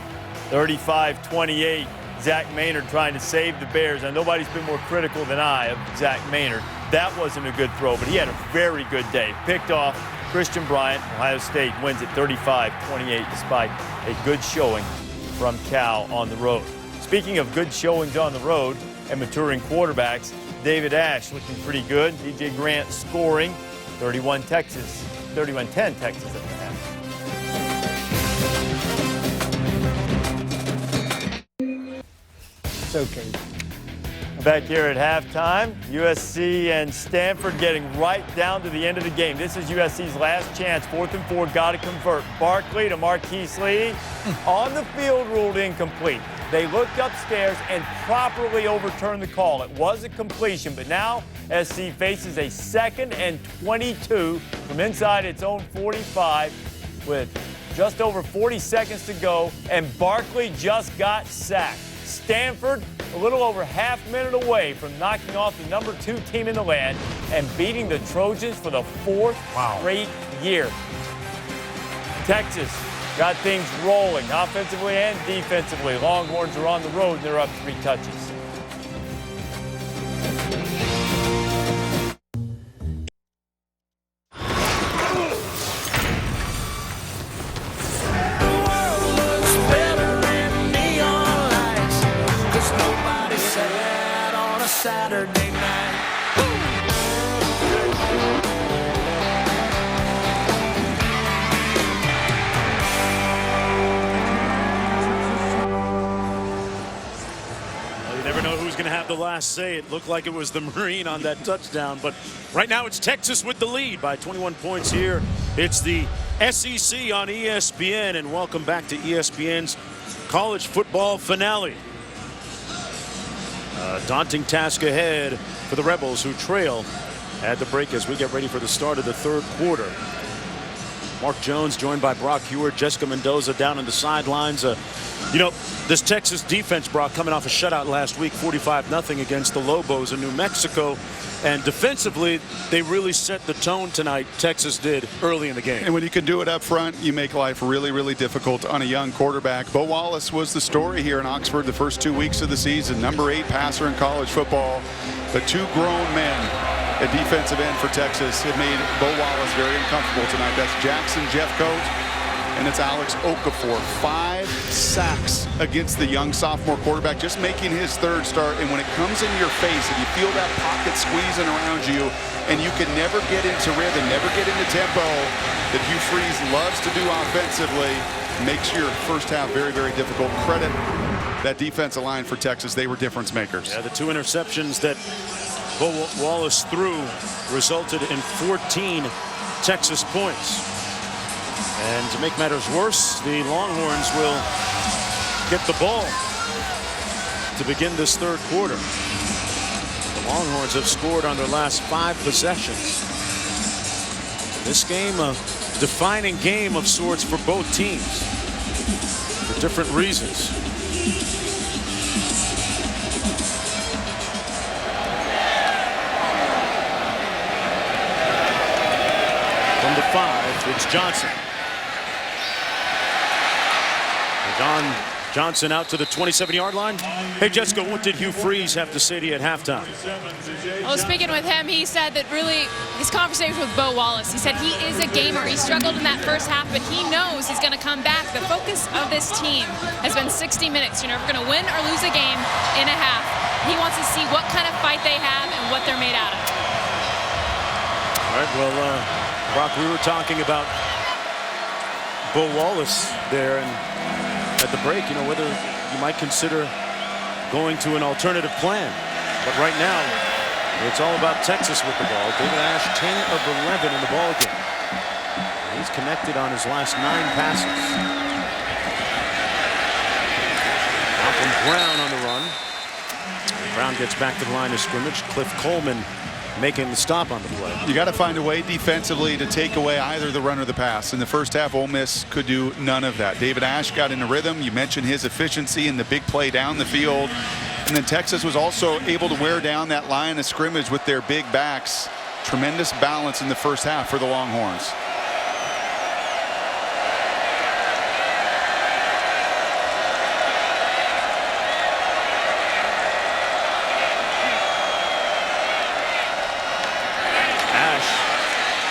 [SPEAKER 9] 35-28. Zach Maynard trying to save the Bears. Now, nobody's been more critical than I of Zach Maynard. That wasn't a good throw, but he had a very good day. Picked off Christian Bryant. Ohio State wins at 35-28 despite a good showing from Cal on the road. Speaking of good showings on the road and maturing quarterbacks, David Ash looking pretty good. DJ Grant scoring. 31-10 Texas at the half.
[SPEAKER 11] It's okay.
[SPEAKER 9] Back here at halftime, USC and Stanford getting right down to the end of the game. This is USC's last chance. 4th and 4, got to convert. Barkley to Marquise Lee. On the field, ruled incomplete. They looked upstairs and properly overturned the call. It was a completion, but now SC faces a 2nd and 22 from inside its own 45 with just over 40 seconds to go, and Barkley just got sacked. Stanford a little over half minute away from knocking off the #2 team in the land and beating the Trojans for the 4th straight year. Texas got things rolling offensively and defensively. Longhorns are on the road and they're up 3 touches.
[SPEAKER 12] Saturday night.
[SPEAKER 1] Well, you never know who's going to have the last say. It looked like it was the Marine on that touchdown, but right now it's Texas with the lead by 21 points here. It's the SEC on ESPN, and welcome back to ESPN's college football finale. Daunting task ahead for the Rebels, who trail at the break as we get ready for the start of the 3rd quarter. Mark Jones joined by Brock Heward, Jessica Mendoza down on the sidelines. You know, this Texas defense, Brock, coming off a shutout last week, 45-0 against the Lobos in New Mexico. And defensively, they really set the tone tonight, Texas did, early in the game.
[SPEAKER 2] And when you can do it up front, you make life really, really difficult on a young quarterback. Bo Wallace was the story here in Oxford the first 2 weeks of the season. #8 passer in college football. But 2 grown men at defensive end for Texas. It made Bo Wallace very uncomfortable tonight. That's Jackson Jeffcoat, and it's Alex Okafor. 5 sacks against the young sophomore quarterback, just making his 3rd start. And when it comes in your face and you feel that pocket squeezing around you and you can never get into rhythm, never get into tempo that Hugh Freeze loves to do offensively, makes your first half very, very difficult. Credit that defensive line for Texas. They were difference makers.
[SPEAKER 1] Yeah, the 2 interceptions that Bo Wallace threw resulted in 14 Texas points. And to make matters worse, the Longhorns will get the ball to begin this 3rd quarter. The Longhorns have scored on their last 5 possessions. This game, a defining game of sorts for both teams for different reasons. From the 5, it's Johnson. Johnson out to the 27-yard line. Hey, Jessica, what did Hugh Freeze have to say to you at halftime?
[SPEAKER 3] Well, speaking with him, he said that really his conversation with Bo Wallace, he said he is a gamer. He struggled in that first half, but he knows he's going to come back. The focus of this team has been 60 minutes. You're never going to win or lose a game in a half. He wants to see what kind of fight they have and what they're made out of.
[SPEAKER 1] All right, well, Brock, we were talking about Bo Wallace there, and at the break, you know, whether you might consider going to an alternative plan. But right now, it's all about Texas with the ball. David Ash, 10 of 11 in the ball game. He's connected on his last 9 passes. Malcolm Brown on the run. Brown gets back to the line of scrimmage. Cliff Coleman making the stop on the play.
[SPEAKER 2] You got to find a way defensively to take away either the run or the pass. In the first half, Ole Miss could do none of that. David Ash got in a rhythm. You mentioned his efficiency in the big play down the field. And then Texas was also able to wear down that line of scrimmage with their big backs. Tremendous balance in the first half for the Longhorns.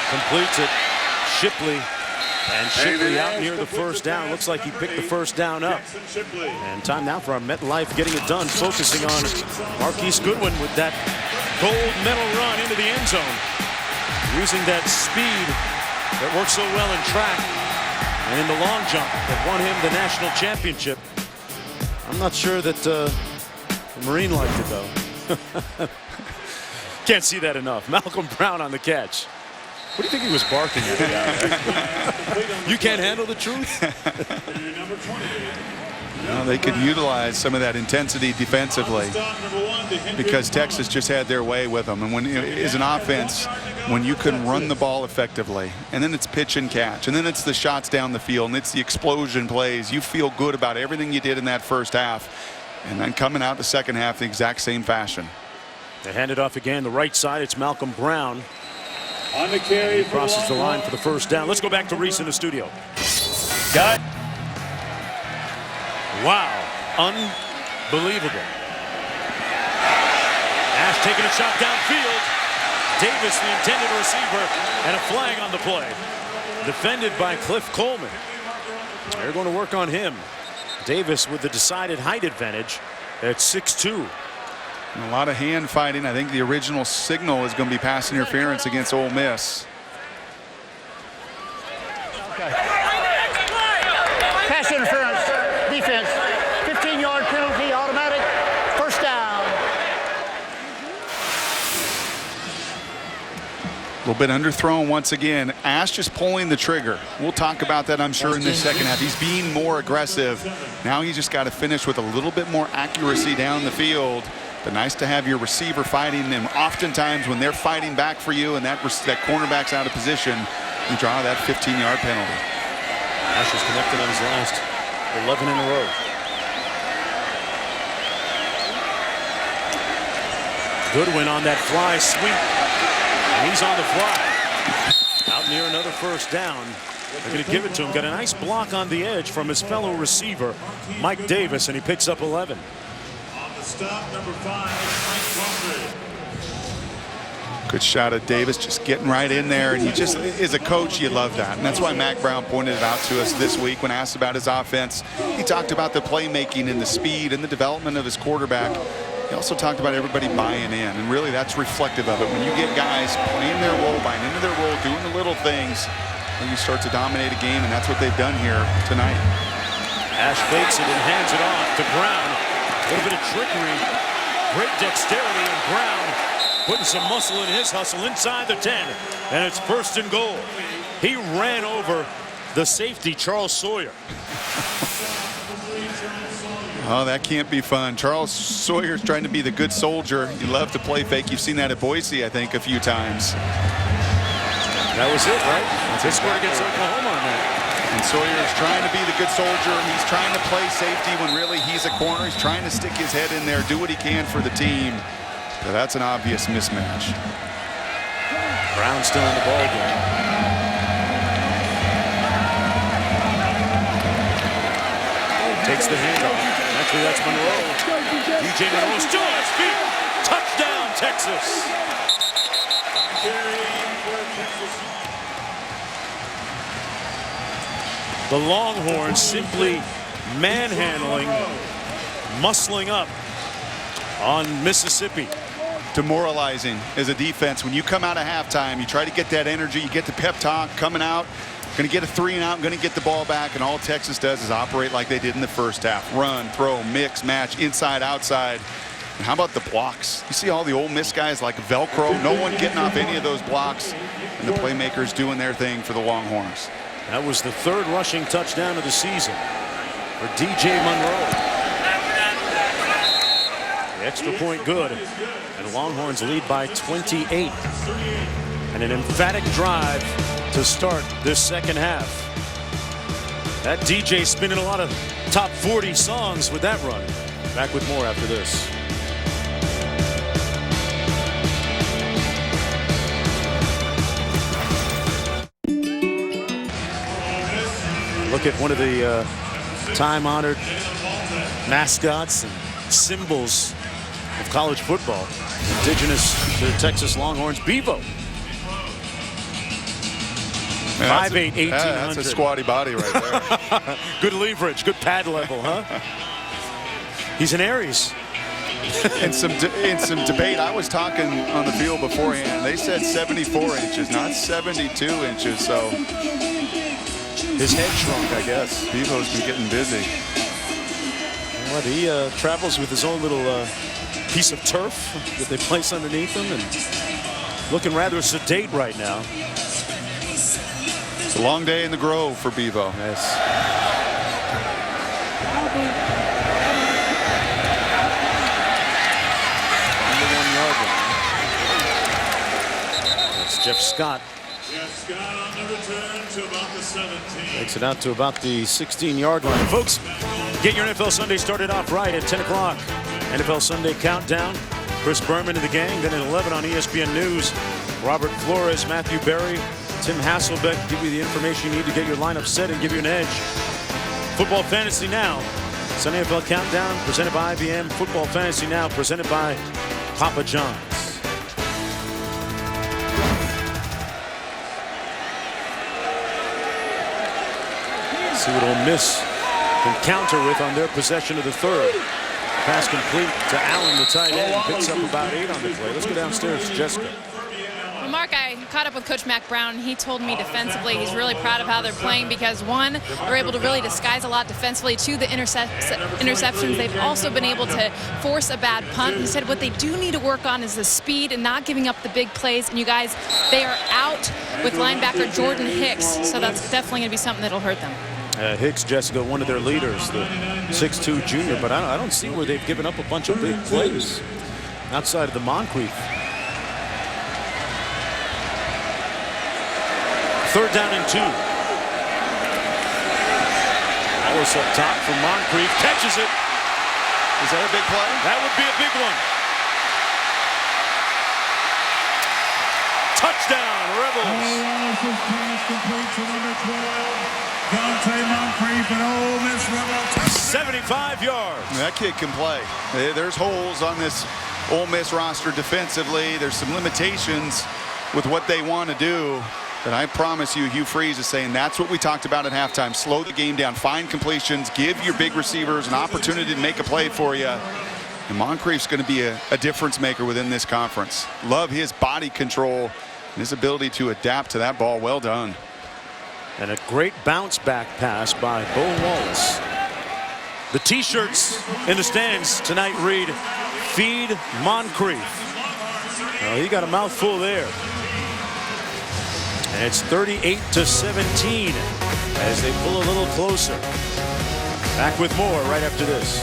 [SPEAKER 1] Completes it. Shipley. And Shipley out near the first down. Looks like he picked the first down up. And time now for our MetLife getting it done, focusing on Marquise Goodwin with that gold medal run into the end zone. Using that speed that works so well in track and in the long jump that won him the national championship. I'm not sure that the Marine liked it, though. Can't see that enough. Malcolm Brown on the catch. What do you think he was barking at? You can't handle the truth?
[SPEAKER 2] Well, they could utilize some of that intensity defensively because Texas just had their way with them. And when as an offense, when you can run the ball effectively, and then it's pitch and catch, and then it's the shots down the field, and it's the explosion plays, you feel good about everything you did in that first half. And then coming out the second half the exact same fashion.
[SPEAKER 1] They hand it off again. The right side, it's Malcolm Brown.
[SPEAKER 8] On the carry,
[SPEAKER 1] he crosses the line for the first down. Let's go back to Reese in the studio.
[SPEAKER 9] Got.
[SPEAKER 1] Wow, unbelievable. Ash taking a shot downfield. Davis, the intended receiver, and a flag on the play. Defended by Cliff Coleman. They're going to work on him. Davis with the decided height advantage at 6'2".
[SPEAKER 2] A lot of hand fighting. I think the original signal is going to be pass interference against Ole Miss.
[SPEAKER 5] Okay. Pass interference, defense, 15-yard penalty, automatic, first down.
[SPEAKER 2] A little bit underthrown once again. Ash just pulling the trigger. We'll talk about that, I'm sure, in the second half. He's being more aggressive. Now he's just got to finish with a little bit more accuracy down the field. But nice to have your receiver fighting them. Oftentimes when they're fighting back for you and that cornerback's out of position, you draw that 15-yard penalty.
[SPEAKER 1] Ash is connected on his last 11 in a row. Goodwin on that fly sweep. And he's on the fly. Out near another first down. They're going to give it to him. Got a nice block on the edge from his fellow receiver, Mike Davis, and he picks up 11.
[SPEAKER 8] Stop number 5, Mike Crawford.
[SPEAKER 2] Good shot at Davis, just getting right in there. And he just, as a coach, you love that. And that's why Mack Brown pointed it out to us this week when asked about his offense. He talked about the playmaking and the speed and the development of his quarterback. He also talked about everybody buying in. And really, that's reflective of it. When you get guys playing their role, buying into their role, doing the little things, then you start to dominate a game. And that's what they've done here tonight.
[SPEAKER 1] Ash fakes it and hands it off to Brown. A little bit of trickery, great dexterity, and Brown putting some muscle in his hustle inside the 10, and it's first and goal. He ran over the safety, Charles Sawyer.
[SPEAKER 2] Oh, that can't be fun. Charles Sawyer's trying to be the good soldier. You love to play fake. You've seen that at Boise, I think, a few times.
[SPEAKER 1] That was it, right? They scored against Oklahoma on that.
[SPEAKER 2] And Sawyer's trying to be the good soldier. He's trying to play safety when really he's a corner. He's trying to stick his head in there, do what he can for the team. So that's an obvious mismatch.
[SPEAKER 1] Brown still in the ball game. Takes the handoff. Actually, that's Monroe. DJ Monroe still on his feet. Touchdown, Texas. The Longhorns simply manhandling, muscling up on Mississippi.
[SPEAKER 2] Demoralizing as a defense. When you come out of halftime, you try to get that energy, you get the pep talk coming out, going to get a 3-and-out, going to get the ball back, and all Texas does is operate like they did in the first half. Run, throw, mix, match, inside, outside. And how about the blocks? You see all the Ole Miss guys like Velcro, no one getting off any of those blocks, and the playmakers doing their thing for the Longhorns.
[SPEAKER 1] That was the third rushing touchdown of the season for DJ Monroe. The extra point good, and Longhorns lead by 28. And an emphatic drive to start this second half. That DJ spinning a lot of top 40 songs with that run. Back with more after this. Look at one of the time-honored mascots and symbols of college football, indigenous to the Texas Longhorns, Bevo. 5'8", 1800.
[SPEAKER 2] That's a squatty body right there.
[SPEAKER 1] Good leverage, good pad level, huh? He's an Aries.
[SPEAKER 2] In some debate, I was talking on the field beforehand. They said 74 inches, not 72 inches. So
[SPEAKER 1] his head shrunk, I guess.
[SPEAKER 2] Bevo's been getting busy.
[SPEAKER 1] But he travels with his own little piece of turf that they place underneath him, and looking rather sedate right now.
[SPEAKER 2] It's a long day in the Grove for Bevo.
[SPEAKER 1] Yes. That's Jeff Scott.
[SPEAKER 8] Jeff Scott on the return to about the 17.
[SPEAKER 1] Takes it out to about the 16-yard line. Folks, get your NFL Sunday started off right at 10 o'clock. NFL Sunday Countdown. Chris Berman and the gang. Then at 11 on ESPN News, Robert Flores, Matthew Berry, Tim Hasselbeck give you the information you need to get your lineup set and give you an edge. Football Fantasy Now. Sunday NFL Countdown presented by IBM. Football Fantasy Now presented by Papa John's. See what Ole Miss can counter with on their possession of the third. Pass complete to Allen, the tight end. Picks up about 8 on the play. Let's go downstairs to Jessica.
[SPEAKER 3] Well, Mark, I caught up with Coach Mack Brown. He told me defensively he's really proud of how they're playing because, one, they're able to really disguise a lot defensively. Two, the interceptions. They've also been able to force a bad punt. He said what they do need to work on is the speed and not giving up the big plays. And you guys, they are out with linebacker Jordan Hicks, so that's definitely going to be something that'll hurt them.
[SPEAKER 1] Hicks, Jessica, one of their leaders, the 6'2" junior, but I don't see where they've given up a bunch of big plays outside of the Moncrief. Third down and 2. Wallace up top for Moncrief, catches it.
[SPEAKER 2] Is that a big play?
[SPEAKER 1] That would be a big one. Touchdown, Rebels.
[SPEAKER 8] Complete to number 12. Dante Moncrief and Ole Miss Rebels.
[SPEAKER 1] 75 yards.
[SPEAKER 2] That kid can play. There's holes on this Ole Miss roster defensively. There's some limitations with what they want to do. But I promise you, Hugh Freeze is saying that's what we talked about at halftime. Slow the game down, find completions, give your big receivers an opportunity to make a play for you. And Moncrief's going to be a difference maker within this conference. Love his body control and his ability to adapt to that ball. Well done.
[SPEAKER 1] And a great bounce back pass by Bo Wallace. The T-shirts in the stands tonight read, "Feed Moncrief." Well, he got a mouthful there. And it's 38-17 as they pull a little closer. Back with more right after this.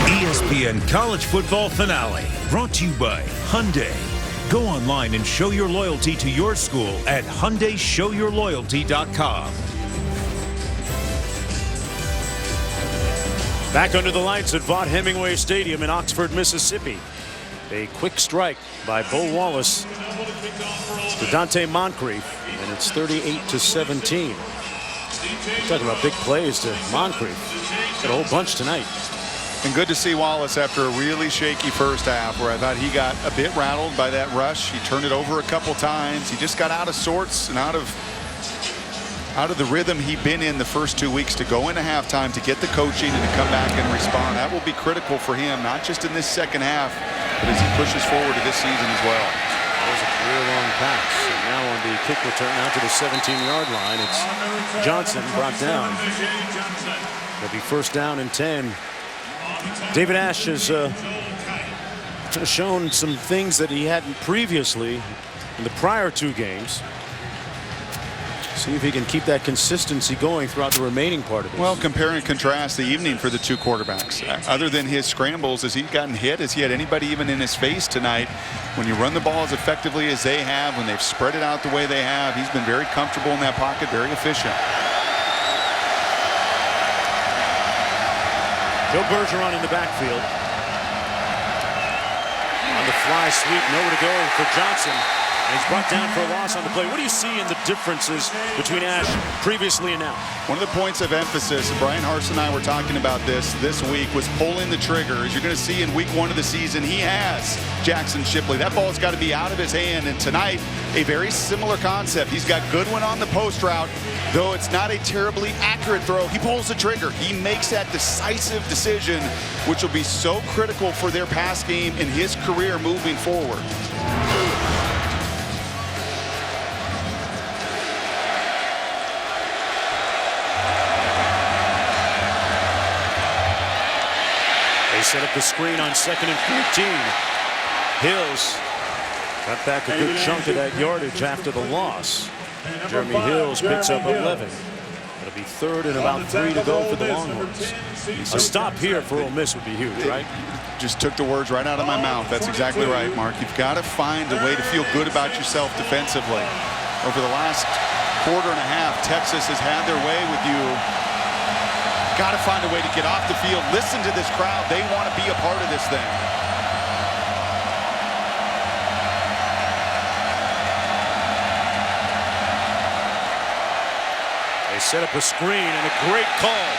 [SPEAKER 6] ESPN College Football Finale, brought to you by Hyundai. Go online and show your loyalty to your school at HyundaiShowYourLoyalty.com.
[SPEAKER 1] Back under the lights at Vaught Hemingway Stadium in Oxford, Mississippi. A quick strike by Bo Wallace to Dante Moncrief, and it's 38-17. Talking about big plays to Moncrief. Got a whole bunch tonight.
[SPEAKER 2] And good to see Wallace after a really shaky first half where I thought he got a bit rattled by that rush. He turned it over a couple times. He just got out of sorts and out of the rhythm he'd been in the first 2 weeks to go into halftime, to get the coaching and to come back and respond. That will be critical for him, not just in this second half, but as he pushes forward to this season as well.
[SPEAKER 1] That was a career long pass. And now on the kick return out to the 17-yard line, it's Johnson brought down. It'll be first down and 10. David Ash has shown some things that he hadn't previously in the prior 2 games. See if he can keep that consistency going throughout the remaining part of it.
[SPEAKER 2] Well, compare and contrast the evening for the 2 quarterbacks. Other than his scrambles, has he gotten hit? Has he had anybody even in his face tonight? When you run the ball as effectively as they have, when they've spread it out the way they have, he's been very comfortable in that pocket, very efficient.
[SPEAKER 1] Joe Bergeron in the backfield. On the fly sweep, nowhere to go for Johnson. And he's brought down for a loss on the play. What do you see in the differences between Ash previously and now?
[SPEAKER 2] One of the points of emphasis, Brian Harsin and I were talking about this week, was pulling the trigger. As you're going to see in week 1 of the season, he has Jackson Shipley. That ball's got to be out of his hand. And tonight, a very similar concept. He's got Goodwin on the post route. Though it's not a terribly accurate throw, he pulls the trigger. He makes that decisive decision, which will be so critical for their pass game in his career moving forward.
[SPEAKER 1] set up the screen on 2nd and 14. Hills got back a good chunk of that yardage after the loss. Jeremy Hills picks up 11. It'll be 3rd and about 3 to go for the Longhorns. A stop here for Ole Miss would be huge, right?
[SPEAKER 2] Just took the words right out of my mouth. That's exactly right, Mark. You've got to find a way to feel good about yourself defensively. Over the last quarter and a half, Texas has had their way with you. Got to find a way to get off the field. Listen to this crowd. They want to be a part of this thing.
[SPEAKER 1] They set up a screen and a great call.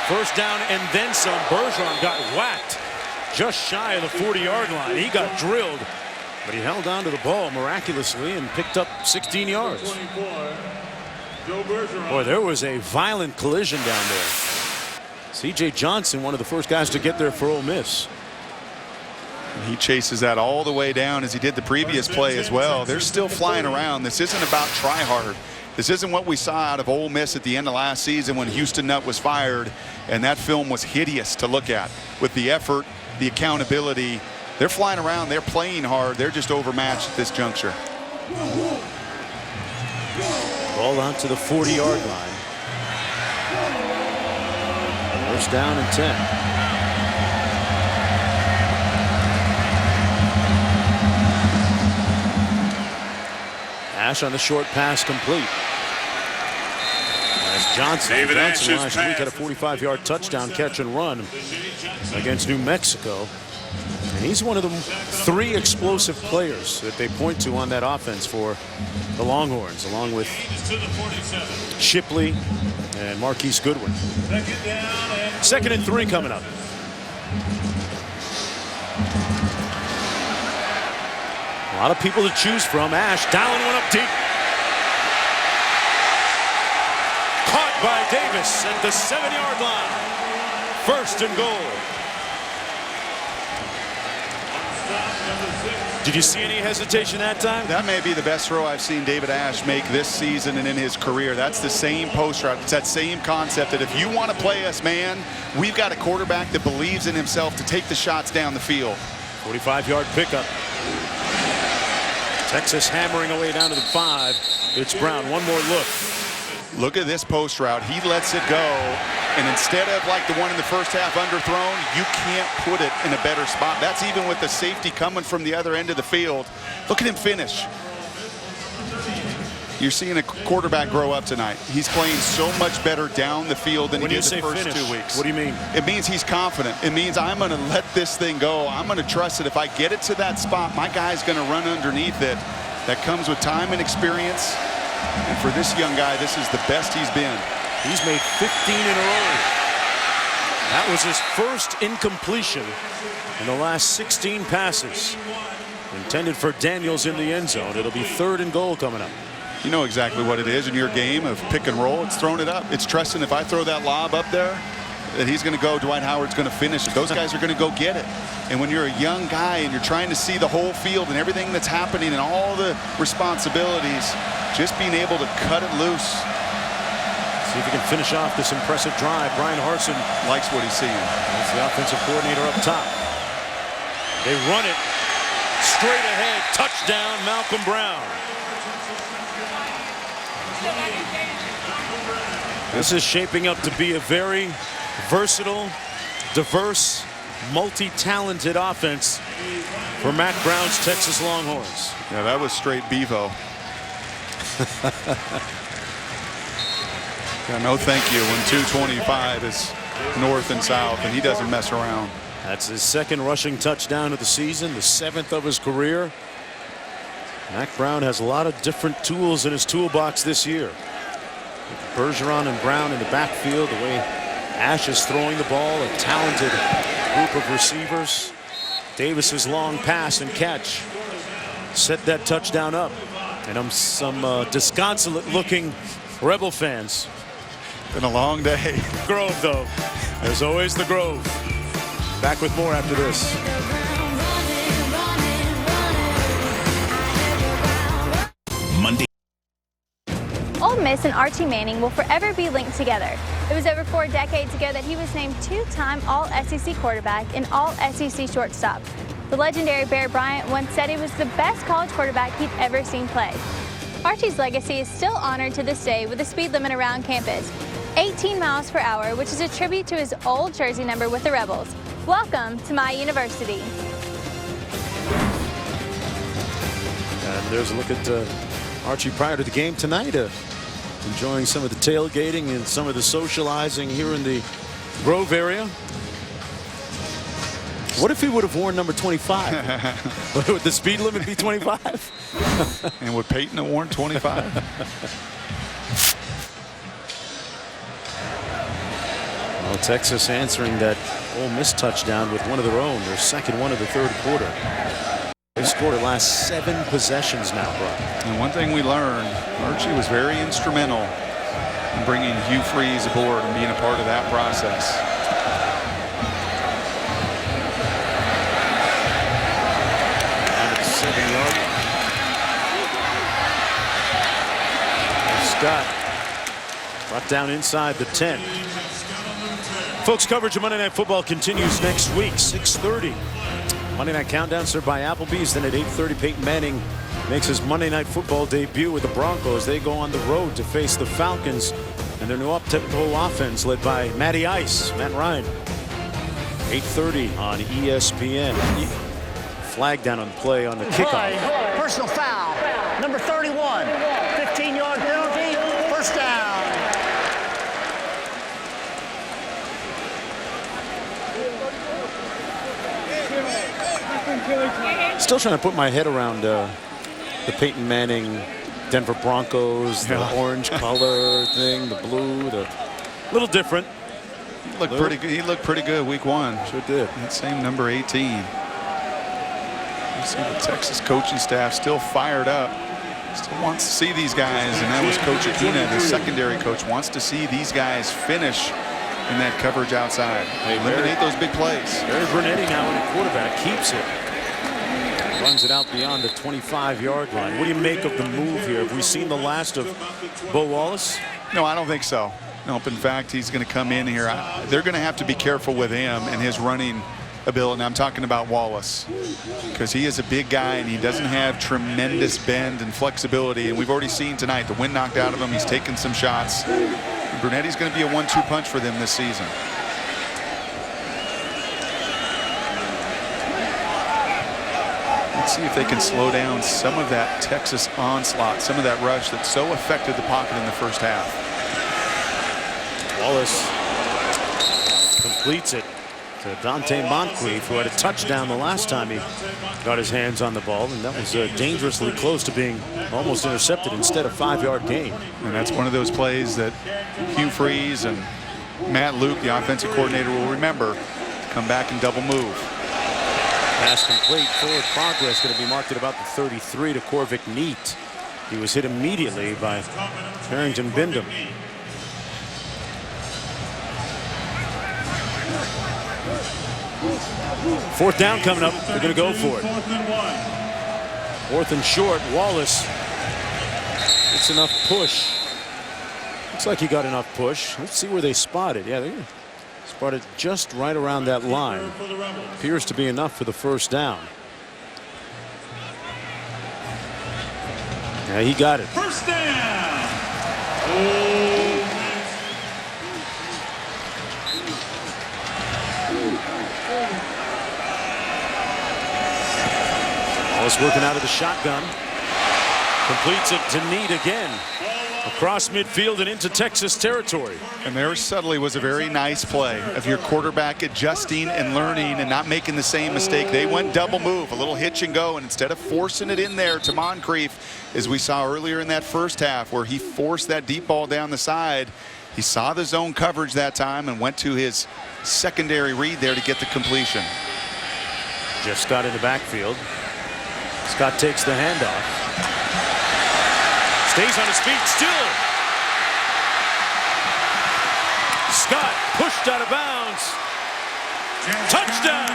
[SPEAKER 1] First down and then some. Bergeron got whacked just shy of the 40-yard line. He got drilled, but he held on to the ball miraculously and picked up 16 yards. Boy, there was a violent collision down there. C.J. Johnson, one of the first guys to get there for Ole Miss.
[SPEAKER 2] He chases that all the way down as he did the previous play as well. They're still flying around. This isn't about try hard. This isn't what we saw out of Ole Miss at the end of last season when Houston Nutt was fired, and that film was hideous to look at. With the effort, the accountability, they're flying around, they're playing hard, they're just overmatched at this juncture.
[SPEAKER 1] Ball out to the 40-yard line. First down and 10. Ash on the short pass complete. As Johnson last week had a 45-yard touchdown catch and run against New Mexico. And he's one of the 3 explosive players that they point to on that offense for the Longhorns, along with Shipley and Marquise Goodwin. 2nd and 3 coming up. A lot of people to choose from. Ash dialing one up deep. Caught by Davis at the 7-yard line. 1st and goal. Did you see any hesitation that time?
[SPEAKER 2] That may be the best throw I've seen David Ash make this season and in his career. That's the same post route. It's that same concept that if you want to play us, man, we've got a quarterback that believes in himself to take the shots down the field.
[SPEAKER 1] 45-yard pickup. Texas hammering away down to the 5. It's Brown. One more look.
[SPEAKER 2] Look at this post route. He lets it go. And instead of like the one in the first half underthrown, you can't put it in a better spot. That's even with the safety coming from the other end of the field. Look at him finish. You're seeing a quarterback grow up tonight. He's playing so much better down the field than he did the first 2 weeks.
[SPEAKER 1] What do you mean?
[SPEAKER 2] It means he's confident. It means I'm going to let this thing go. I'm going to trust that if I get it to that spot, my guy's going to run underneath it. That comes with time and experience. And for this young guy, this is the best he's been.
[SPEAKER 1] He's made 15 in a row. That was his first incompletion in the last 16 passes. Intended for Daniels in the end zone. It'll be 3rd and goal coming up.
[SPEAKER 2] You know exactly what it is in your game of pick and roll. It's throwing it up. It's trusting if I throw that lob up there, that he's going to go, Dwight Howard's going to finish it. Those guys are going to go get it. And when you're a young guy and you're trying to see the whole field and everything that's happening and all the responsibilities, just being able to cut it loose.
[SPEAKER 1] See if he can finish off this impressive drive. Brian Harsin
[SPEAKER 2] likes what he's seeing.
[SPEAKER 1] That's the offensive coordinator up top. They run it straight ahead. Touchdown, Malcolm Brown. This is shaping up to be a very versatile, diverse, multi-talented offense for Mack Brown's Texas Longhorns.
[SPEAKER 2] Yeah, that was straight Bevo. Yeah, no thank you when 225 is north and south and he doesn't mess around.
[SPEAKER 1] That's his 2nd rushing touchdown of the season, the 7th of his career. Mack Brown has a lot of different tools in his toolbox this year. Bergeron and Brown in the backfield, the way Ash is throwing the ball, a talented group of receivers. Davis's long pass and catch set that touchdown up. And some disconsolate-looking Rebel fans.
[SPEAKER 2] Been a long day.
[SPEAKER 1] Grove, though. There's always the Grove. Back with more after this.
[SPEAKER 6] Monday.
[SPEAKER 13] Ole Miss and Archie Manning will forever be linked together. It was over 4 decades ago that he was named 2-time All-SEC quarterback and All-SEC shortstop. The legendary Bear Bryant once said he was the best college quarterback he'd ever seen play. Archie's legacy is still honored to this day with the speed limit around campus, 18 miles per hour, which is a tribute to his old jersey number with the Rebels. Welcome to my university.
[SPEAKER 14] And there's a look at Archie prior to the game tonight, enjoying some of the tailgating and some of the socializing here in the Grove area. What if he would have worn number 25? Would the speed limit be 25?
[SPEAKER 2] And would Peyton have worn 25?
[SPEAKER 14] Well, Texas answering that Ole Miss touchdown with one of their own, their second one of the third quarter. They scored the last 7 possessions now, Brian.
[SPEAKER 2] And one thing we learned, Archie was very instrumental in bringing Hugh Freeze aboard and being a part of that process.
[SPEAKER 14] And it's 7-yard. Scott brought down inside the 10.
[SPEAKER 1] Folks, coverage of Monday Night Football continues next week, 6:30.
[SPEAKER 14] Monday Night Countdown served by Applebee's. Then at 8:30, Peyton Manning makes his Monday Night Football debut with the Broncos. They go on the road to face the Falcons and their new up-tempo offense led by Matty Ice, Matt Ryan. 8:30 on ESPN. Flag down on the play on the kickoff.
[SPEAKER 5] Personal foul, number 31, 15-yard penalty, first down.
[SPEAKER 14] Still trying to put my head around the Peyton Manning Denver Broncos, the orange color thing, the blue, the
[SPEAKER 1] little different.
[SPEAKER 2] Looked pretty good. He looked pretty good week 1.
[SPEAKER 14] Sure did.
[SPEAKER 2] That same number 18. You see the Texas coaching staff still fired up. Still wants to see these guys, and that was Coach Aquina, the secondary coach, wants to see these guys finish in that coverage outside. Eliminate those big plays.
[SPEAKER 1] Barry Brunetti now in a quarterback, keeps it.
[SPEAKER 14] Runs it out beyond the 25-yard line. What do you make of the move here? Have we seen the last of Bo Wallace?
[SPEAKER 2] No, I don't think so. Nope. In fact, he's going to come in here. They're going to have to be careful with him and his running ability. And I'm talking about Wallace because he is a big guy and he doesn't have tremendous bend and flexibility. And we've already seen tonight the wind knocked out of him. He's taken some shots. Brunetti's going to be a 1-2 punch for them this season. Let's see if they can slow down some of that Texas onslaught, some of that rush that so affected the pocket in the first half.
[SPEAKER 14] Wallace completes it to Dante Moncrief, who had a touchdown the last time he got his hands on the ball, and that was dangerously close to being almost intercepted instead of 5-yard gain.
[SPEAKER 2] And that's one of those plays that Hugh Freeze and Matt Luke, the offensive coordinator, will remember. Come back and double move.
[SPEAKER 14] Pass complete, forward progress going to be marked at about the 33 to Corvick Neat. He was hit immediately by Barrington Bindum.
[SPEAKER 1] Fourth down coming up. They're going to go for it.
[SPEAKER 14] 4th and short. Wallace. It's enough push. Looks like he got enough push. Let's see where they spot it. Yeah, they spotted just right around that line. Appears to be enough for the first down. Yeah, he got it.
[SPEAKER 8] First down.
[SPEAKER 1] Wallace working out of the shotgun. Completes it to Need again. Across midfield and into Texas territory.
[SPEAKER 2] And there subtly was a very nice play of your quarterback adjusting and learning and not making the same mistake. They went double move, a little hitch and go, and instead of forcing it in there to Moncrief, as we saw earlier in that first half where he forced that deep ball down the side, he saw the zone coverage that time and went to his secondary read there to get the completion.
[SPEAKER 1] Jeff Scott in the backfield. Scott takes the handoff. Stays on his feet still. Scott pushed out of bounds. Touchdown.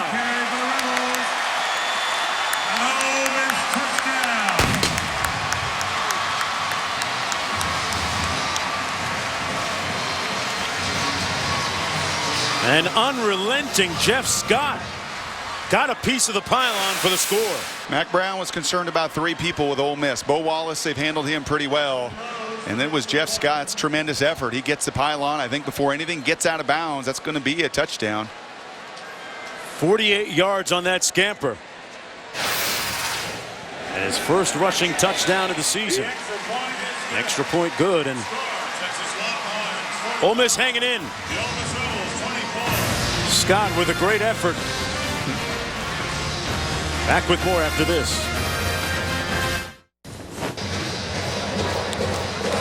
[SPEAKER 1] An unrelenting Jeff Scott got a piece of the pylon for the score.
[SPEAKER 2] Mack Brown was concerned about 3 people with Ole Miss. Bo Wallace, they've handled him pretty well. And then it was Jeff Scott's tremendous effort. He gets the pylon, I think, before anything gets out of bounds. That's going to be a touchdown.
[SPEAKER 1] 48 yards on that scamper. And his first rushing touchdown of the season. Extra point good, and Ole Miss hanging in. Scott with a great effort. Back with more after this.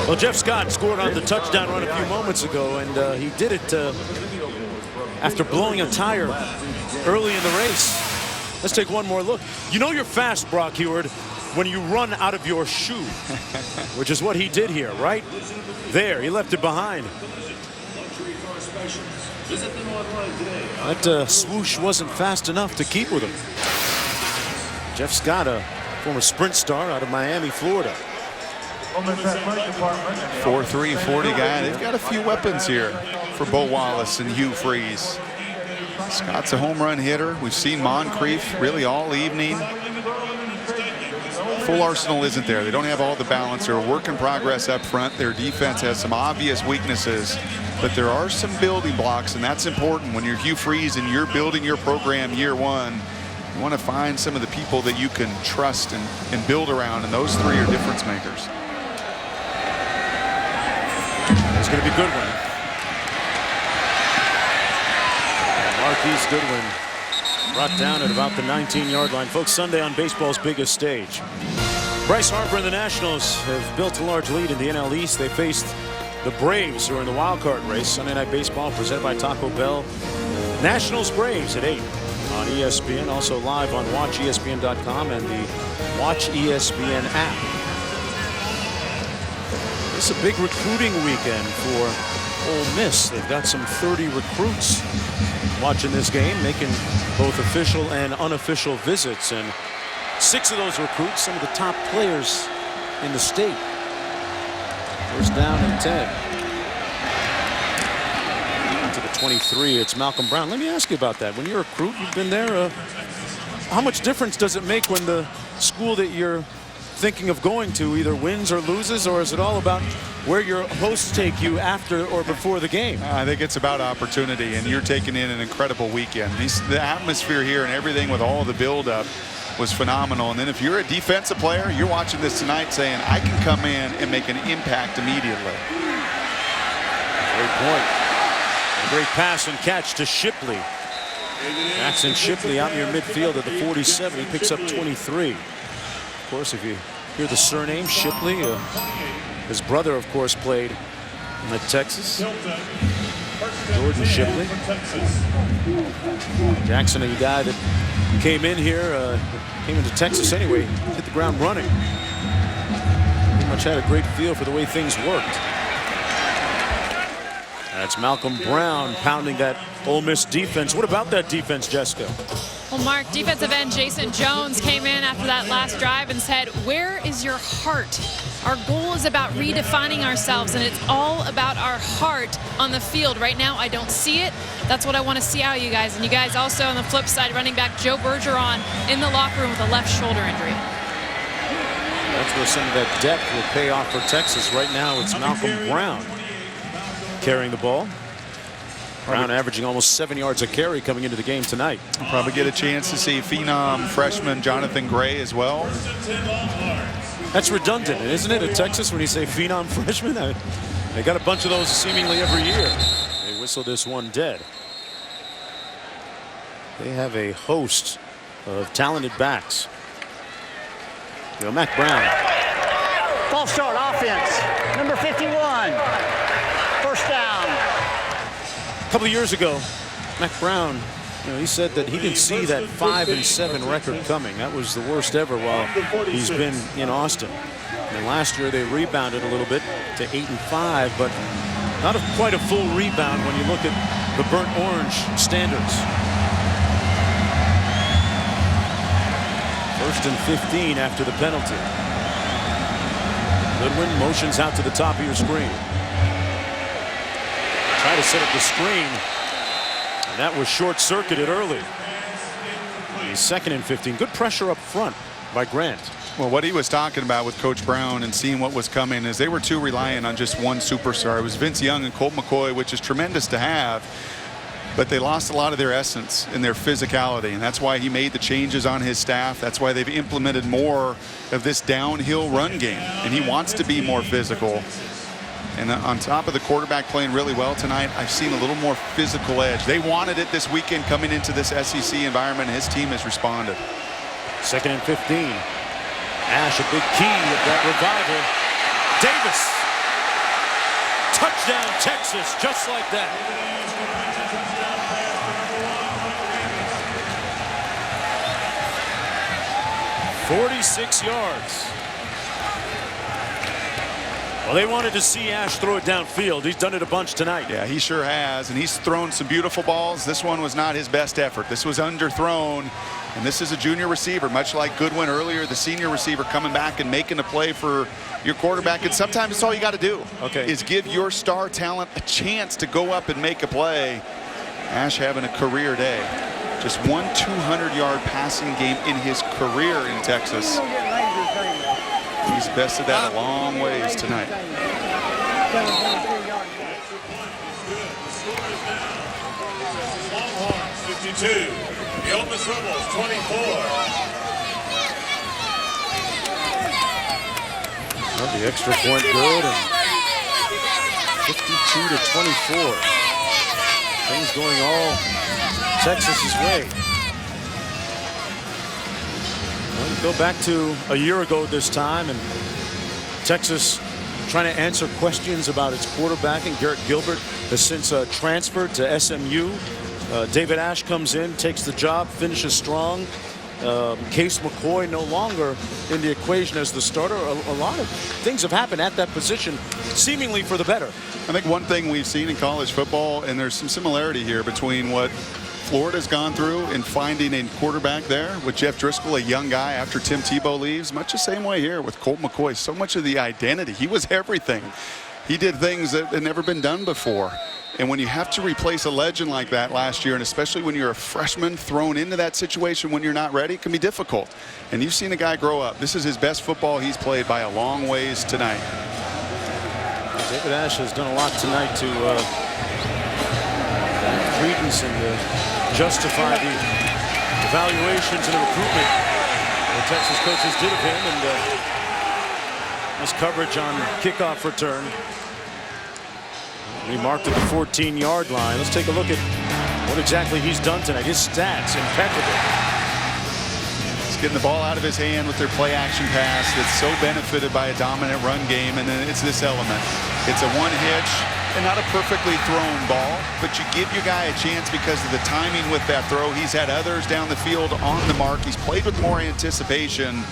[SPEAKER 1] Well, Jeff Scott scored on the touchdown run a few moments ago, and he did it after blowing a tire early in the race. Let's take one more look. You know you're fast, Brock Heward, when you run out of your shoe, which is what he did here, right? There, he left it behind. That swoosh wasn't fast enough to keep with him. Jeff Scott, a former sprint star out of Miami, Florida.
[SPEAKER 2] 4'3", 40 guy. They've got a few weapons here for Bo Wallace and Hugh Freeze. Scott's a home run hitter. We've seen Moncrief really all evening. Full arsenal isn't there. They don't have all the balance. They're a work in progress up front. Their defense has some obvious weaknesses, but there are some building blocks, and that's important when you're Hugh Freeze and you're building your program year one. You want to find some of the people that you can trust and build around, and those 3 are difference makers.
[SPEAKER 1] It's going to be Goodwin. Marquise Goodwin brought down at about the 19-yard line. Folks, Sunday on baseball's biggest stage. Bryce Harper and the Nationals have built a large lead in the NL East. They faced the Braves, who are in the wild card race. Sunday Night Baseball presented by Taco Bell. Nationals Braves at 8 on ESPN. Also live on WatchESPN.com and the Watch ESPN app. This is a big recruiting weekend for Ole Miss. They've got some 30 recruits watching this game, making both official and unofficial visits, and 6 of those recruits, some of the top players in the state. First down and 10. To the 23, it's Malcolm Brown. Let me ask you about that. When you're a recruit, you've been there. How much difference does it make when the school that you're thinking of going to either wins or loses, or is it all about where your hosts take you after or before the game?
[SPEAKER 2] I think it's about opportunity, and you're taking in an incredible weekend. The atmosphere here and everything with all the buildup was phenomenal. And then if you're a defensive player, you're watching this tonight saying, I can come in and make an impact immediately.
[SPEAKER 1] Great point. A great pass and catch to Shipley. Jackson Shipley out near midfield at the 47. He picks up 23. Of course, if you hear the surname Shipley, his brother, of course, played at Texas. Jordan Shipley. Jackson, a guy that came in here, came into Texas anyway, hit the ground running. Pretty much had a great feel for the way things worked. That's Malcolm Brown pounding that Ole Miss defense. What about that defense, Jessica?
[SPEAKER 3] Well, Mark, defensive end Jason Jones came in after that last drive and said, where is your heart? Our goal is about redefining ourselves, and it's all about our heart on the field. Right now, I don't see it. That's what I want to see out of you guys. And you guys also, on the flip side, running back Joe Bergeron in the locker room with a left shoulder injury.
[SPEAKER 1] That's where some of that depth will pay off for Texas. Right now, it's Malcolm Brown carrying the ball. Brown averaging almost 7 yards a carry coming into the game tonight.
[SPEAKER 2] Probably get a chance to see phenom freshman Jonathan Gray as well.
[SPEAKER 1] That's redundant, isn't it, at Texas, when you say phenom freshman? They got a bunch of those seemingly every year. They whistle this one dead. They have a host of talented backs. You know, Mack Brown.
[SPEAKER 5] False start offense. Number 51. First down.
[SPEAKER 1] A couple of years ago, Mack Brown, he said that he didn't see that 5-7 record coming. That was the worst ever while he's been in Austin. And last year they rebounded a little bit to 8-5, but not quite a full rebound when you look at the burnt orange standards. First and 15 after the penalty. Goodwin motions out to the top of your screen. Try to set up the screen.
[SPEAKER 14] And that was short-circuited early. He's 2nd and 15. Good pressure up front by Grant.
[SPEAKER 2] Well, what he was talking about with Coach Brown and seeing what was coming is they were too reliant on just one superstar. It was Vince Young and Colt McCoy, which is tremendous to have, but they lost a lot of their essence and their physicality, and that's why he made the changes on his staff. That's why they've implemented more of this downhill run game, and he wants to be more physical. And on top of the quarterback playing really well tonight, I've seen a little more physical edge. They wanted it this weekend coming into this SEC environment, and his team has responded.
[SPEAKER 14] 2nd and 15. Ash, a big key of that revival. Davis. Touchdown, Texas, just like that. "46 yards. Well, they wanted to see Ash throw it downfield. He's done it a bunch tonight.
[SPEAKER 2] Yeah, he sure has, and he's thrown some beautiful balls. This one was not his best effort. This was underthrown, and this is a junior receiver, much like Goodwin earlier, the senior receiver coming back and making a play for your quarterback. And sometimes it's all you got to do is give your star talent a chance to go up and make a play. Ash having a career day. Just one 200-yard passing game in his career in Texas. He's bested that a long ways tonight.
[SPEAKER 8] Longhorns 52, the Ole Miss Rebels 24.
[SPEAKER 14] Well, the extra point good, and 52-24. Things going all Texas's way. Well, you go back to a year ago this time, and Texas trying to answer questions about its quarterback, and Garrett Gilbert has since transferred to SMU. David Ash comes in, takes the job, finishes strong. Case McCoy no longer in the equation as the starter. A lot of things have happened at that position, seemingly for the better.
[SPEAKER 2] I think one thing we've seen in college football, and there's some similarity here between what Florida's gone through in finding a quarterback there with Jeff Driscoll, a young guy after Tim Tebow leaves. Much the same way here with Colt McCoy. So much of the identity. He was everything. He did things that had never been done before. And when you have to replace a legend like that last year, and especially when you're a freshman thrown into that situation when you're not ready, it can be difficult. And you've seen a guy grow up. This is his best football he's played by a long ways tonight.
[SPEAKER 14] David Ash has done a lot tonight to add credence and justify the evaluations and the recruitment the Texas coaches did of him, and this coverage on kickoff return. He marked at the 14-yard line. Let's take a look at what exactly he's done tonight. His stats impeccable.
[SPEAKER 2] He's getting the ball out of his hand with their play-action pass that's so benefited by a dominant run game, and then it's this element. It's a one hitch and not a perfectly thrown ball, but you give your guy a chance because of the timing with that throw. He's had others down the field on the mark. He's played with more anticipation.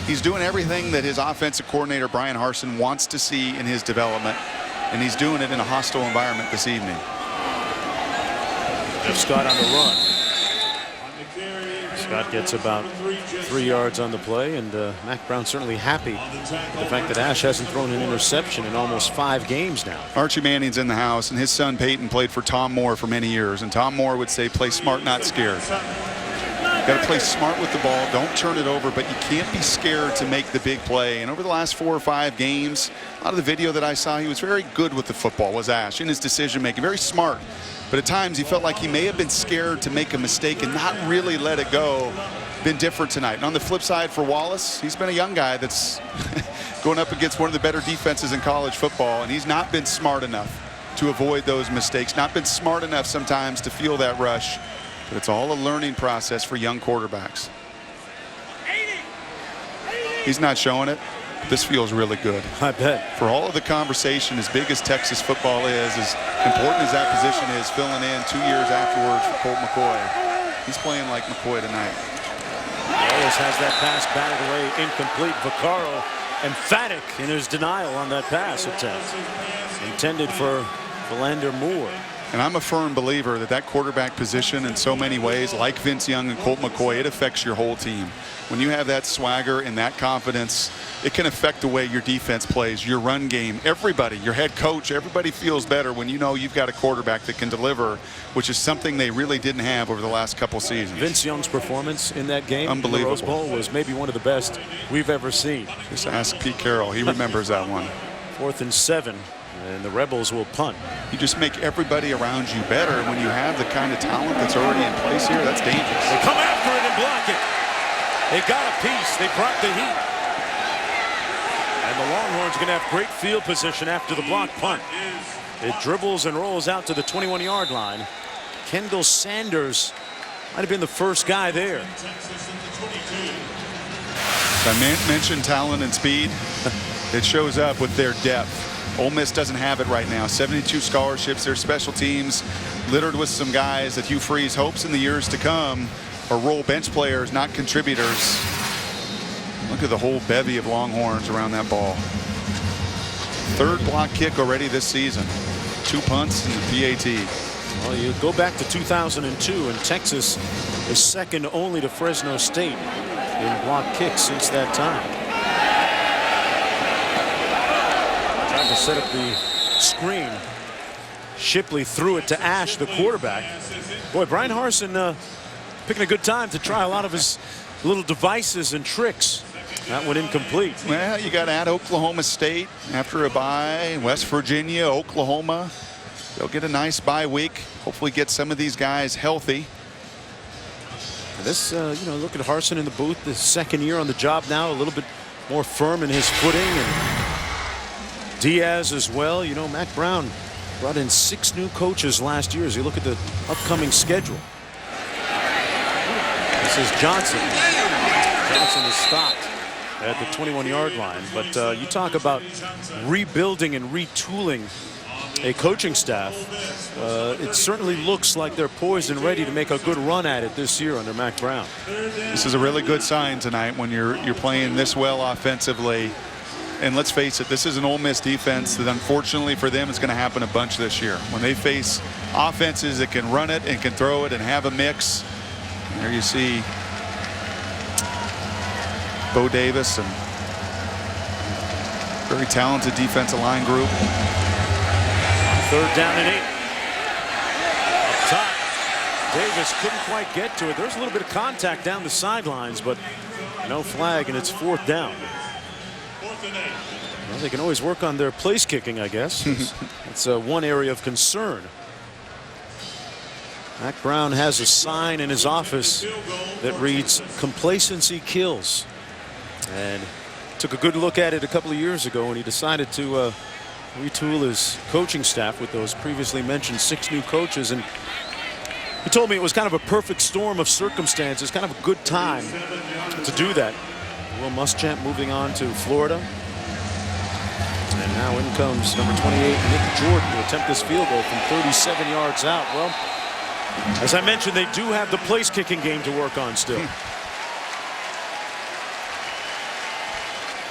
[SPEAKER 2] He's doing everything that his offensive coordinator, Brian Harsin, wants to see in his development. And he's doing it in a hostile environment this evening.
[SPEAKER 14] Scott on the run. Scott gets about 3 yards on the play, and Mac Brown certainly happy with the fact that Ash hasn't thrown an interception in almost 5 games now.
[SPEAKER 2] Archie Manning's in the house, and his son Peyton played for Tom Moore for many years, and Tom Moore would say, play smart, not scared. Got to play smart with the ball. Don't turn it over, but you can't be scared to make the big play. And over the last 4 or 5 games, a lot of the video that I saw, he was very good with the football, was Ash, in his decision making. Very smart. But at times he felt like he may have been scared to make a mistake and not really let it go. Been different tonight. And on the flip side for Wallace, he's been a young guy that's going up against one of the better defenses in college football, and he's not been smart enough to avoid those mistakes. Not been smart enough sometimes to feel that rush. But it's all a learning process for young quarterbacks. He's not showing it. This feels really good.
[SPEAKER 14] I bet.
[SPEAKER 2] For all of the conversation, as big as Texas football is, as important as that position is, filling in 2 years afterwards for Colt McCoy, he's playing like McCoy tonight.
[SPEAKER 14] Wallace has that pass batted away, incomplete. Vaccaro emphatic in his denial on that pass attempt. Intended for Philander Moore.
[SPEAKER 2] And I'm a firm believer that that quarterback position in so many ways, like Vince Young and Colt McCoy, it affects your whole team. When you have that swagger and that confidence, it can affect the way your defense plays, your run game. Everybody, your head coach, everybody feels better when you know you've got a quarterback that can deliver, which is something they really didn't have over the last couple seasons.
[SPEAKER 14] Vince Young's performance in that game,
[SPEAKER 2] unbelievable.
[SPEAKER 14] The Rose Bowl, was maybe one of the best we've ever seen.
[SPEAKER 2] Just ask Pete Carroll. He remembers that one.
[SPEAKER 14] 4th and 7. And the Rebels will punt.
[SPEAKER 2] You just make everybody around you better when you have the kind of talent that's already in place here. That's dangerous.
[SPEAKER 14] They come after it and block it. They got a piece. They brought the heat. And the Longhorns are going to have great field position after the block punt. It dribbles and rolls out to the 21-yard line. Kendall Sanders might have been the first guy there.
[SPEAKER 2] I mentioned talent and speed. It shows up with their depth. Ole Miss doesn't have it right now. 72 scholarships. Their special teams littered with some guys that Hugh Freeze hopes in the years to come are role bench players, not contributors. Look at the whole bevy of Longhorns around that ball. 3rd block kick already this season. 2 punts and the PAT.
[SPEAKER 14] Well, you go back to 2002, and Texas is second only to Fresno State in block kicks since that time. Trying to set up the screen. Shipley threw it to Ash, the quarterback. Boy, Brian Harsin picking a good time to try a lot of his little devices and tricks. That one incomplete.
[SPEAKER 2] Well, you got at Oklahoma State after a bye, West Virginia, Oklahoma. They'll get a nice bye week. Hopefully get some of these guys healthy.
[SPEAKER 14] And this, you know, look at Harsin in the booth, the 2nd year on the job now, a little bit more firm in his footing. And Diaz as well. You know, Mac Brown brought in 6 new coaches last year as you look at the upcoming schedule. This is Johnson. Johnson is stopped at the 21-yard line. But you talk about rebuilding and retooling a coaching staff. It certainly looks like they're poised and ready to make a good run at it this year under Mac Brown.
[SPEAKER 2] This is a really good sign tonight when you're playing this well offensively. And let's face it, this is an Ole Miss defense that unfortunately for them is going to happen a bunch this year. When they face offenses that can run it and can throw it and have a mix. And there you see Bo Davis and very talented defensive line group.
[SPEAKER 14] 3rd down and 8. Up top, Davis couldn't quite get to it. There's a little bit of contact down the sidelines, but no flag, and it's 4th down. Well, they can always work on their place kicking, I guess. It's one area of concern. Mac Brown has a sign in his office that reads "Complacency kills," and took a good look at it a couple of years ago when he decided to retool his coaching staff with those previously mentioned 6 new coaches. And he told me it was kind of a perfect storm of circumstances, kind of a good time to do that. Will Muschamp moving on to Florida. And now in comes number 28, Nick Jordan, to attempt this field goal from 37 yards out. Well, as I mentioned, they do have the place kicking game to work on still.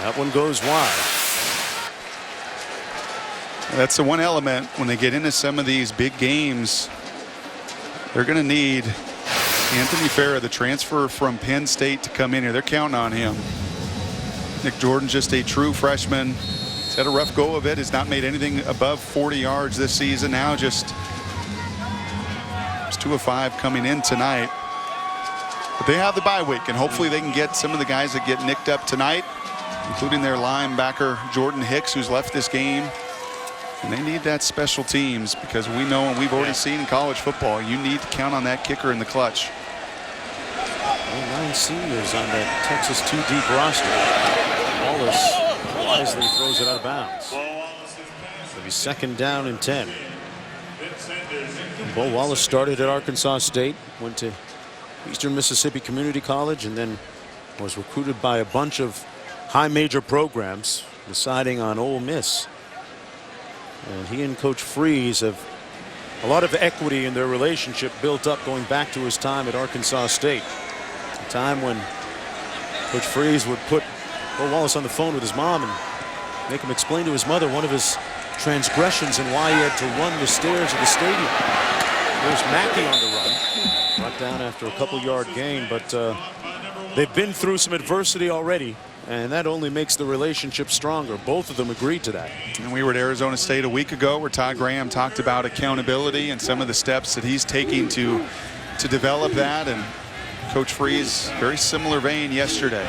[SPEAKER 14] That one goes wide.
[SPEAKER 2] That's the one element when they get into some of these big games. They're going to need Anthony Farrah, the transfer from Penn State, to come in here. They're counting on him. Nick Jordan, just a true freshman. He's had a rough go of it. Has not made anything above 40 yards this season. Now just 2 of 5 coming in tonight. But they have the bye week, and hopefully they can get some of the guys that get nicked up tonight, including their linebacker Jordan Hicks, who's left this game. And they need that special teams, because we know, and we've already seen in college football, you need to count on that kicker in the clutch.
[SPEAKER 14] 9 seniors on that Texas 2 deep roster. Wallace wisely throws it out of bounds. It'll be 2nd down and 10. Bo Wallace started at Arkansas State, went to Eastern Mississippi Community College, and then was recruited by a bunch of high major programs, deciding on Ole Miss. And he and Coach Freeze have a lot of equity in their relationship built up going back to his time at Arkansas State. A time when Coach Freeze would put Bo Wallace on the phone with his mom and make him explain to his mother one of his transgressions and why he had to run the stairs of the stadium. There's Mackey on the run. Brought down after a couple-yard gain, but they've been through some adversity already, and that only makes the relationship stronger. Both of them agreed to that.
[SPEAKER 2] And we were at Arizona State a week ago where Todd Graham talked about accountability and some of the steps that he's taking to develop that. And Coach Freeze, very similar vein yesterday.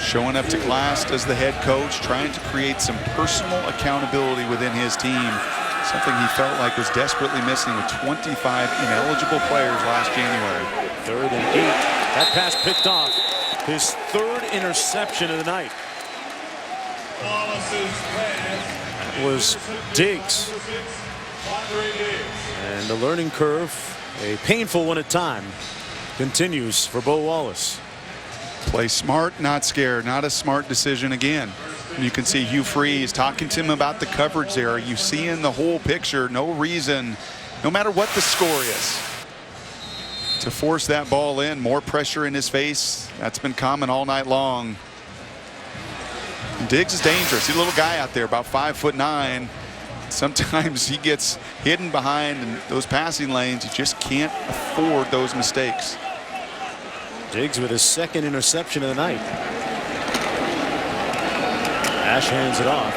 [SPEAKER 2] Showing up to class as the head coach, trying to create some personal accountability within his team. Something he felt like was desperately missing with 25 ineligible players last January.
[SPEAKER 14] 3rd and 8. That pass picked off. His 3rd interception of the night. That was Diggs. And the learning curve, a painful one at time, continues for Bo Wallace.
[SPEAKER 2] Play smart, not scared. Not a smart decision again. You can see Hugh Freeze talking to him about the coverage there. You see in the whole picture, no reason, no matter what the score is, to force that ball in. More pressure in his face. That's been common all night long. And Diggs is dangerous. He's a little guy out there, about 5'9". Sometimes he gets hidden behind in those passing lanes. You just can't afford those mistakes.
[SPEAKER 14] Diggs with his 2nd interception of the night. Ash hands it off.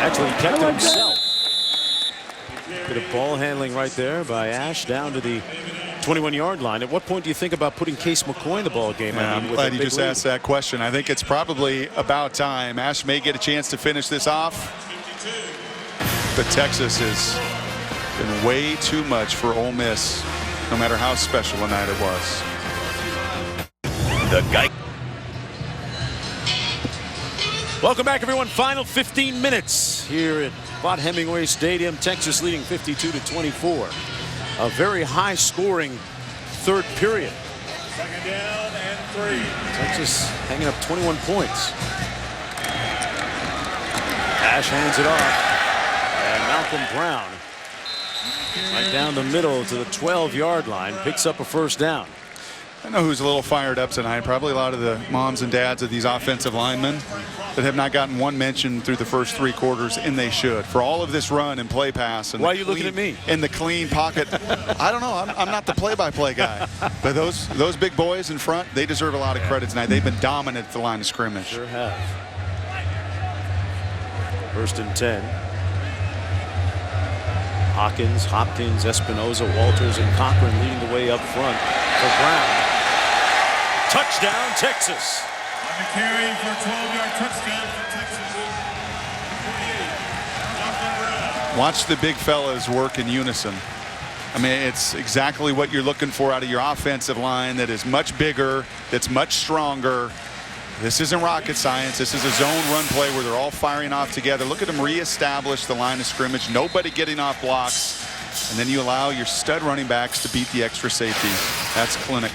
[SPEAKER 14] Actually, he kept it himself. Bit of ball handling right there by Ash down to the 21-yard line. At what point do you think about putting Case McCoy in the ball game?
[SPEAKER 2] Yeah, I'm glad you just asked that question. I think it's probably about time. Ash may get a chance to finish this off, but Texas has been way too much for Ole Miss, no matter how special a night it was.
[SPEAKER 6] The guy.
[SPEAKER 14] Welcome back, everyone. Final 15 minutes here at Vaught Hemingway Stadium. Texas leading 52-24. A very high-scoring 3rd period.
[SPEAKER 8] 2nd down and 3.
[SPEAKER 14] Texas hanging up 21 points. Ash hands it off, and Malcolm Brown, right down the middle to the 12-yard line, picks up a 1st down.
[SPEAKER 2] I know who's a little fired up tonight. Probably a lot of the moms and dads of these offensive linemen that have not gotten one mention through the first 3 quarters, and they should. For all of this run and play pass. And
[SPEAKER 14] why are you looking at me?
[SPEAKER 2] In the clean pocket. I don't know. I'm not the play-by-play guy. But those big boys in front, they deserve a lot of credit tonight. They've been dominant at the line of scrimmage.
[SPEAKER 14] Sure have. 1st and 10. Hawkins, Espinoza, Walters, and Cochran leading the way up front for Brown. Touchdown, Texas.
[SPEAKER 8] On the carry for a 12-yard touchdown for Texas. 48.
[SPEAKER 2] Watch the big fellas work in unison. I mean, it's exactly what you're looking for out of your offensive line that is much bigger, that's much stronger. This isn't rocket science. This is a zone run play where they're all firing off together. Look at them reestablish the line of scrimmage. Nobody getting off blocks. And then you allow your stud running backs to beat the extra safety. That's clinic.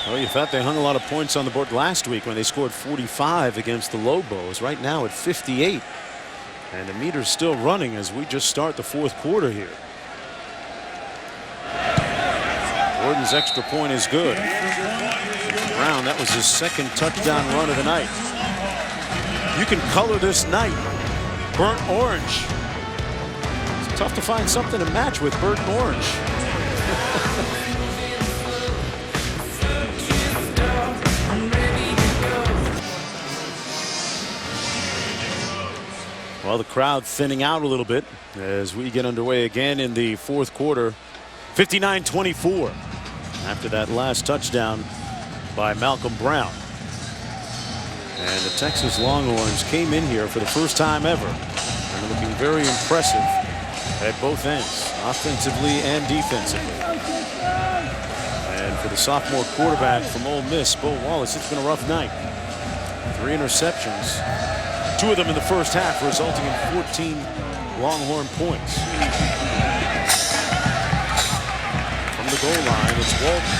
[SPEAKER 14] Well, you thought they hung a lot of points on the board last week when they scored 45 against the Lobos. Right now at 58. And the meter's still running as we just start the 4th quarter here. Gordon's extra point is good. Brown, that was his 2nd touchdown run of the night. You can color this night burnt orange. It's tough to find something to match with burnt orange. Well, the crowd thinning out a little bit as we get underway again in the 4th quarter. 59-24 after that last touchdown by Malcolm Brown. And the Texas Longhorns came in here for the first time ever and looking very impressive at both ends, offensively and defensively. And for the sophomore quarterback from Ole Miss, Bo Wallace, it's been a rough night. 3 interceptions. 2 of them in the first half, resulting in 14 Longhorn points. From the goal line, it's Walton.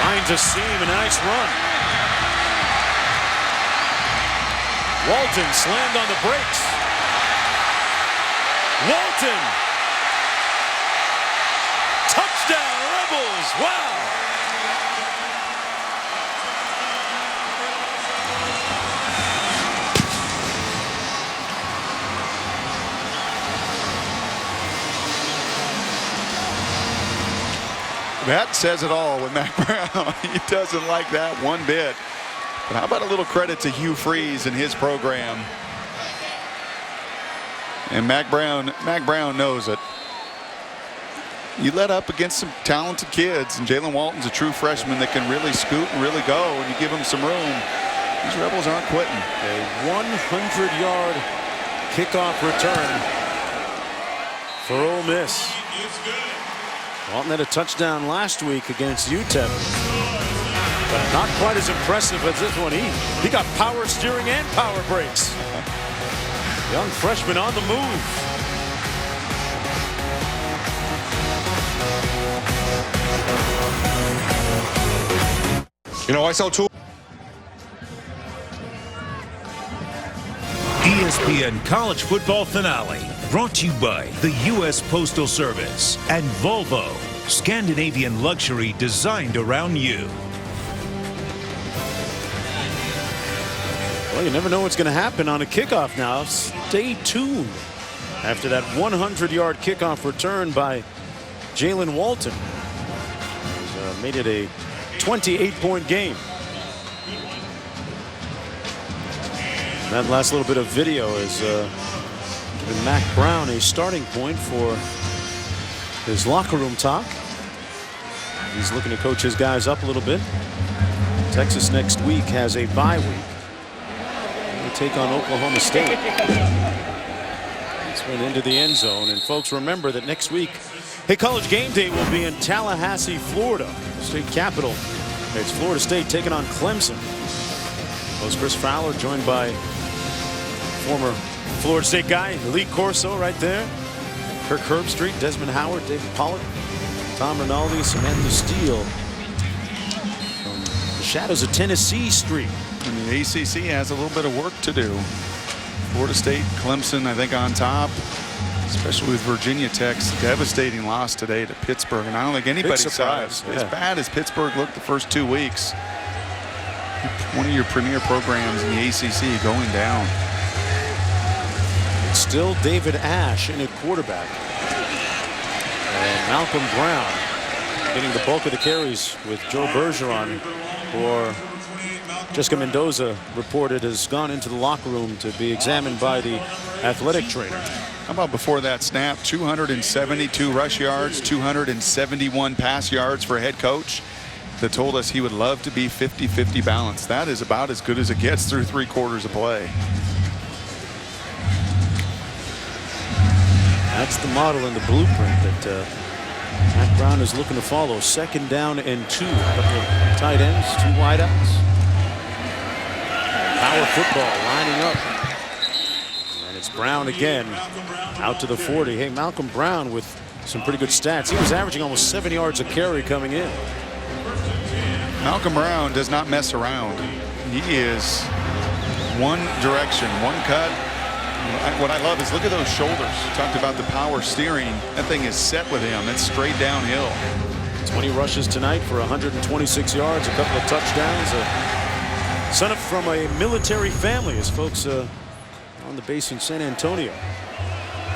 [SPEAKER 14] Finds a seam, and a nice run. Walton slammed on the brakes. Walton! Touchdown, Rebels! Wow!
[SPEAKER 2] That says it all with Mac Brown. He doesn't like that one bit. But how about a little credit to Hugh Freeze and his program? And Mac Brown knows it. You let up against some talented kids, and Jalen Walton's a true freshman that can really scoot and really go, and you give him some room. These Rebels aren't quitting.
[SPEAKER 14] A 100-yard kickoff return for Ole Miss. Walton had a touchdown last week against UTEP, but not quite as impressive as this one. He got power steering and power brakes. Young freshman on the move.
[SPEAKER 15] You know, I sell tools.
[SPEAKER 6] ESPN College Football Finale, brought to you by the U.S. Postal Service and Volvo, Scandinavian luxury designed around you.
[SPEAKER 14] Well, you never know what's going to happen on a kickoff now. Stay tuned after that 100-yard kickoff return by Jalen Walton. He's, made it a 28-point game. And that last little bit of video is giving Mac Brown a starting point for his locker room talk. He's looking to coach his guys up a little bit. Texas next week has a bye week. They take on Oklahoma State. This went into the end zone. And folks, remember that next week, hey, College Game Day will be in Tallahassee, Florida, state capital. It's Florida State taking on Clemson. Host Chris Fowler, joined by former Florida State guy Lee Corso right there. Kirk Herbstreit, Desmond Howard, David Pollack, Tom Rinaldi, Samantha Steele from the shadows of Tennessee Street.
[SPEAKER 2] And the ACC has a little bit of work to do. Florida State, Clemson, I think on top, especially with Virginia Tech's devastating loss today to Pittsburgh. And I don't think anybody saw it. As bad as Pittsburgh looked the first 2 weeks. One of your premier programs in the ACC going down.
[SPEAKER 14] It's still David Ash in at quarterback. And Malcolm Brown getting the bulk of the carries with Joe Bergeron, or Jessica Mendoza reported has gone into the locker room to be examined by the athletic trainer.
[SPEAKER 2] How about before that snap? 272 rush yards, 271 pass yards for a head coach that told us he would love to be 50-50 balanced. That is about as good as it gets through 3 quarters of play.
[SPEAKER 14] That's the model and the blueprint that Mac Brown is looking to follow. 2nd down and 2. A couple of tight ends, 2 wideouts. Power football lining up. And it's Brown again out to the 40. Hey, Malcolm Brown with some pretty good stats. He was averaging almost 7 yards a carry coming in.
[SPEAKER 2] Malcolm Brown does not mess around. He is one direction, one cut. What I love is look at those shoulders. You talked about the power steering. That thing is set with him. It's straight downhill.
[SPEAKER 14] 20 rushes tonight for 126 yards, a couple of touchdowns. Son from a military family, as folks on the base in San Antonio.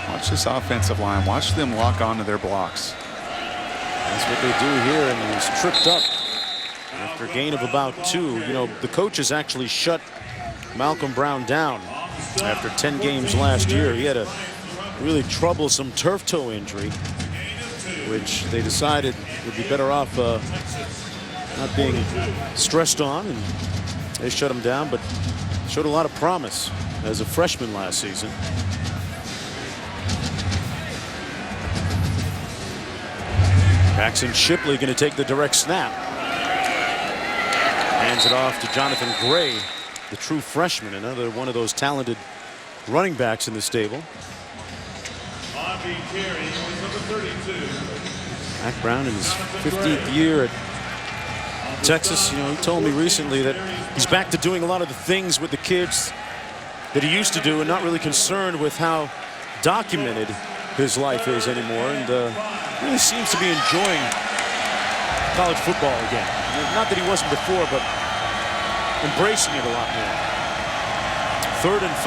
[SPEAKER 2] Watch this offensive line. Watch them lock onto their blocks.
[SPEAKER 14] That's what they do here, and he's tripped up after a gain of about 2. You know, the coaches actually shut Malcolm Brown down after 10 games last year. He had a really troublesome turf toe injury, which they decided would be better off not being stressed on, and they shut him down, but showed a lot of promise as a freshman last season. Maxon Shipley going to take the direct snap. Hands it off to Jonathan Gray, the true freshman, another one of those talented running backs in the stable. Mac Brown in his 15th year at Texas. You know, he told me recently that he's back to doing a lot of the things with the kids that he used to do and not really concerned with how documented his life is anymore, and really seems to be enjoying college football again. Not that he wasn't before, but embracing it a lot more. 3rd and 5.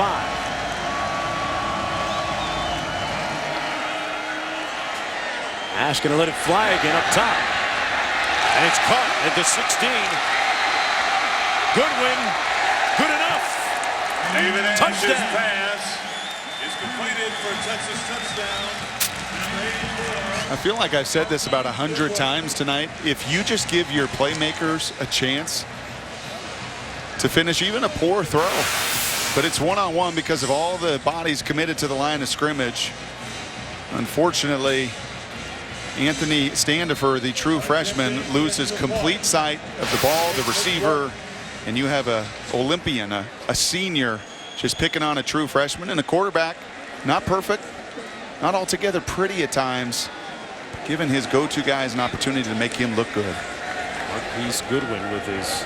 [SPEAKER 14] Ash going to let it fly again up top.
[SPEAKER 1] And it's caught at the 16. Goodwin, good enough.
[SPEAKER 8] David
[SPEAKER 1] Touchdown.
[SPEAKER 8] pass is completed for a Texas touchdown.
[SPEAKER 2] I feel like I've said this about 100 times tonight. If you just give your playmakers a chance to finish even a poor throw, but it's one-on-one because of all the bodies committed to the line of scrimmage. Unfortunately, Anthony Standifer, the true freshman, loses complete sight of the ball, the receiver, and you have a Olympian, a senior, just picking on a true freshman, and a quarterback, not perfect, not altogether pretty at times, giving his go-to guys an opportunity to make him look good.
[SPEAKER 14] Marquise Goodwin with his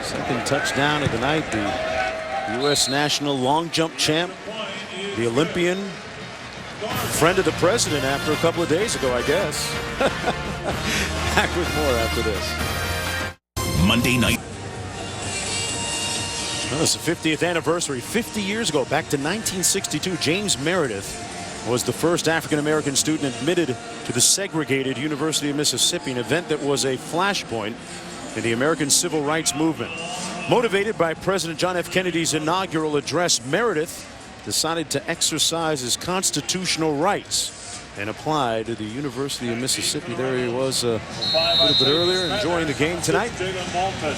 [SPEAKER 14] second touchdown of the night, the U.S. national long jump champ, the Olympian, friend of the president after a couple of days ago, I guess. Back with more after this.
[SPEAKER 6] Monday night.
[SPEAKER 14] Well, it's the 50th anniversary. 50 years ago, back to 1962, James Meredith was the first African-American student admitted to the segregated University of Mississippi, an event that was a flashpoint in the American civil rights movement. Motivated by President John F. Kennedy's inaugural address, Meredith decided to exercise his constitutional rights and apply to the University of Mississippi. There he was a little bit earlier, enjoying the game tonight. An important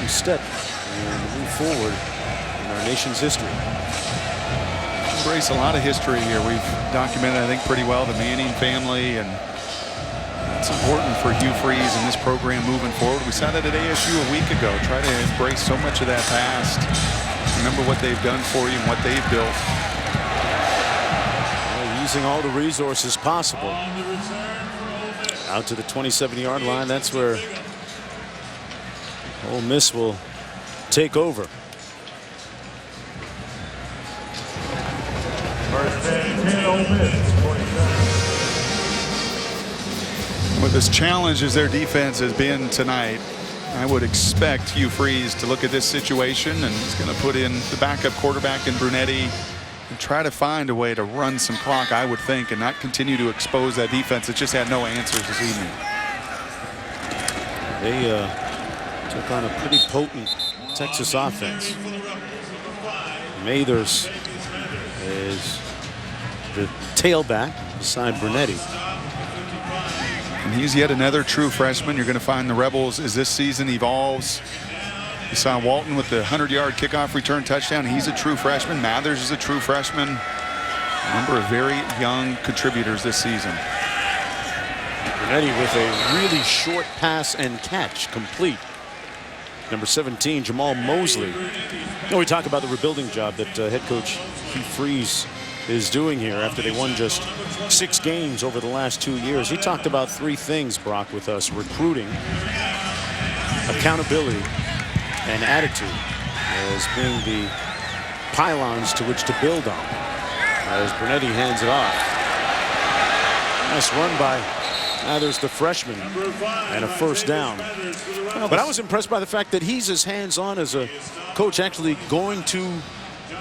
[SPEAKER 14] step and move forward in our nation's history.
[SPEAKER 2] Embrace a lot of history here. We've documented, I think, pretty well the Manning family, and it's important for Hugh Freeze and this program moving forward. We saw that at ASU a week ago. Try to embrace so much of that past. Remember what they've done for you and what they've built.
[SPEAKER 14] Well, using all the resources possible. Out to the 27-yard line. That's where Ole Miss will take over.
[SPEAKER 2] With as challenged as their defense has been tonight, I would expect Hugh Freeze to look at this situation, and he's going to put in the backup quarterback in Brunetti and try to find a way to run some clock, I would think, and not continue to expose that defense that just had no answers this evening.
[SPEAKER 14] They took on a pretty potent Texas offense. Mathers is the tailback beside Brunetti.
[SPEAKER 2] And he's yet another true freshman. You're going to find the Rebels as this season evolves. You saw Walton with the 100-yard kickoff return touchdown. He's a true freshman. Mathers is a true freshman. A number of very young contributors this season.
[SPEAKER 14] Brunetti with a really short pass and catch complete. Number 17, Jamal Mosley. You know, we talk about the rebuilding job that head coach Hugh Freeze is doing here after they won just 6 games over the last 2 years. He talked about 3 things, Brock, with us: recruiting, accountability, and attitude as being the pylons to which to build on. As Brunetti hands it off. Nice run by Mathers, the freshman, and a first down. But I was impressed by the fact that he's as hands-on as a coach, actually going to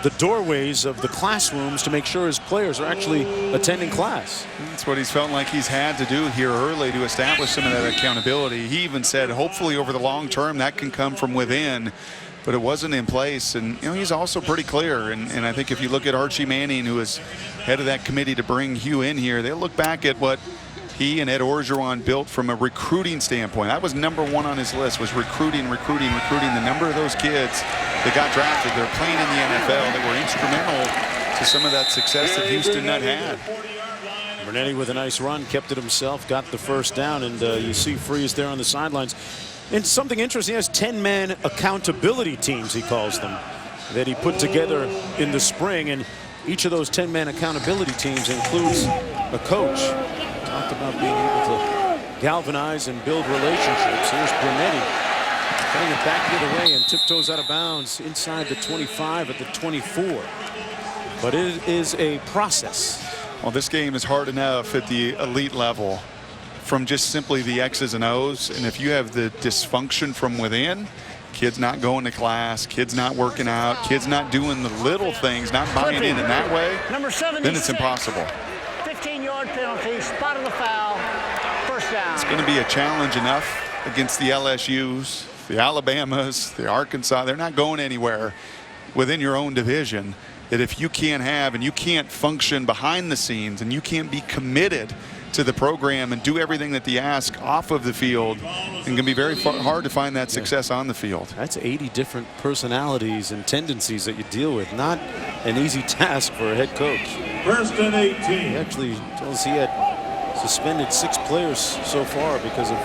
[SPEAKER 14] the doorways of the classrooms to make sure his players are actually attending class.
[SPEAKER 2] That's what he's felt like he's had to do here early to establish some of that accountability. He even said hopefully over the long term that can come from within, but it wasn't in place. And you know, he's also pretty clear, and I think if you look at Archie Manning, who is head of that committee to bring Hugh in here, they'll look back at what he and Ed Orgeron built from a recruiting standpoint. That was number 1 on his list, was recruiting. The number of those kids that got drafted, they're playing in the NFL, that were instrumental to some of that success that Houston Nutt had.
[SPEAKER 14] Brunetti with a nice run, kept it himself, got the first down, and you see Freeze there on the sidelines. And something interesting, he has 10-man accountability teams, he calls them, that he put together in the spring, and each of those 10-man accountability teams includes a coach. Talked about being able to galvanize and build relationships. Here's Brunetti cutting it back the other way and tiptoes out of bounds inside the 25 at the 24. But it is a process.
[SPEAKER 2] Well, this game is hard enough at the elite level from just simply the X's and O's. And if you have the dysfunction from within, kids not going to class, kids not working out, kids not doing the little things, not buying in that way,
[SPEAKER 5] Number 76,
[SPEAKER 2] then it's impossible.
[SPEAKER 5] 15-yard penalty, spot of the foul, first touchdown.
[SPEAKER 2] It's going to be a challenge enough against the LSUs, the Alabamas, the Arkansas. They're not going anywhere within your own division. That if you can't have and you can't function behind the scenes and you can't be committed to the program and do everything that they ask off of the field, it can be very hard to find that success on the field.
[SPEAKER 14] That's 80 different personalities and tendencies that you deal with. Not an easy task for a head coach.
[SPEAKER 8] First and 18.
[SPEAKER 14] He actually told us he had suspended 6 players so far because of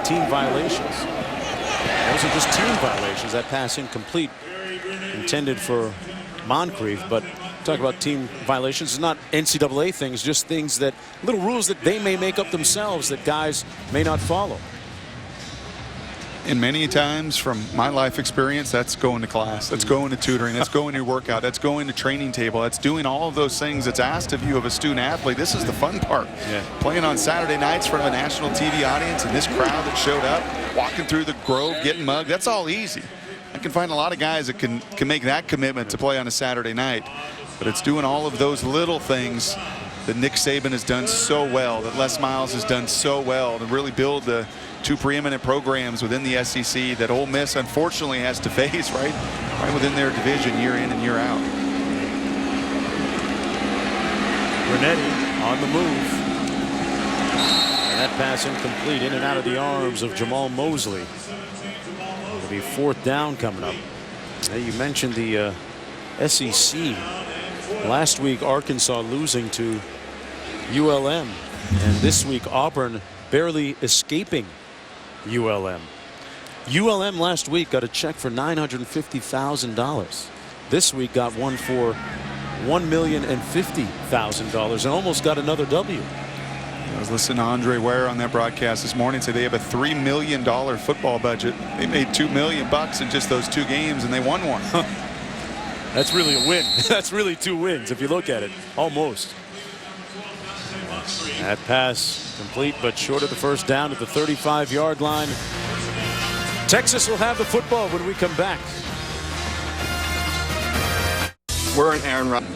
[SPEAKER 14] team violations. Those are just team violations. That pass incomplete, intended for Moncrief, but talk about team violations. It's not NCAA things, just things that, little rules that they may make up themselves that guys may not follow.
[SPEAKER 2] And many times from my life experience, that's going to class, that's going to tutoring, that's going to your workout, that's going to training table, that's doing all of those things that's asked of you of a student athlete. This is the fun part.
[SPEAKER 14] Yeah.
[SPEAKER 2] Playing on Saturday nights in front of a national TV audience and this crowd that showed up, walking through the Grove, getting mugged, that's all easy. I can find a lot of guys that can make that commitment to play on a Saturday night. But it's doing all of those little things that Nick Saban has done so well, that Les Miles has done so well to really build the 2 preeminent programs within the SEC that Ole Miss unfortunately has to face right within their division year in and year out.
[SPEAKER 14] Bernetti on the move. And that pass incomplete, in and out of the arms of Jamal Mosley. It'll be 4th down coming up. Now you mentioned the SEC. Last week Arkansas losing to ULM, and this week Auburn barely escaping ULM. ULM last week got a check for $950,000. This week got one for $1,050,000 and almost got another W.
[SPEAKER 2] I was listening to Andre Ware on that broadcast this morning. Say they have a $3 million football budget. They made $2 million in just those 2 games, and they won one.
[SPEAKER 14] That's really a win. That's really 2 wins if you look at it. Almost. That pass complete, but short of the 1st down at the 35-yard line. Texas will have the football when we come back.
[SPEAKER 15] We're in Aaron Rodgers.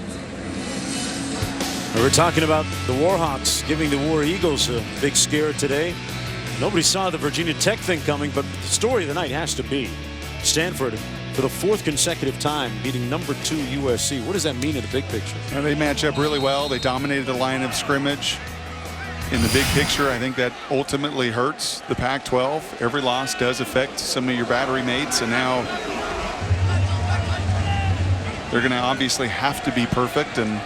[SPEAKER 14] We're talking about the Warhawks giving the War Eagles a big scare today. Nobody saw the Virginia Tech thing coming, but the story of the night has to be Stanford for the 4th consecutive time beating number 2 USC. What does that mean in the big picture?
[SPEAKER 2] They match up really well. They dominated the line of scrimmage. In the big picture, I think that ultimately hurts the Pac-12. Every loss does affect some of your battery mates, and now they're going to obviously have to be perfect. And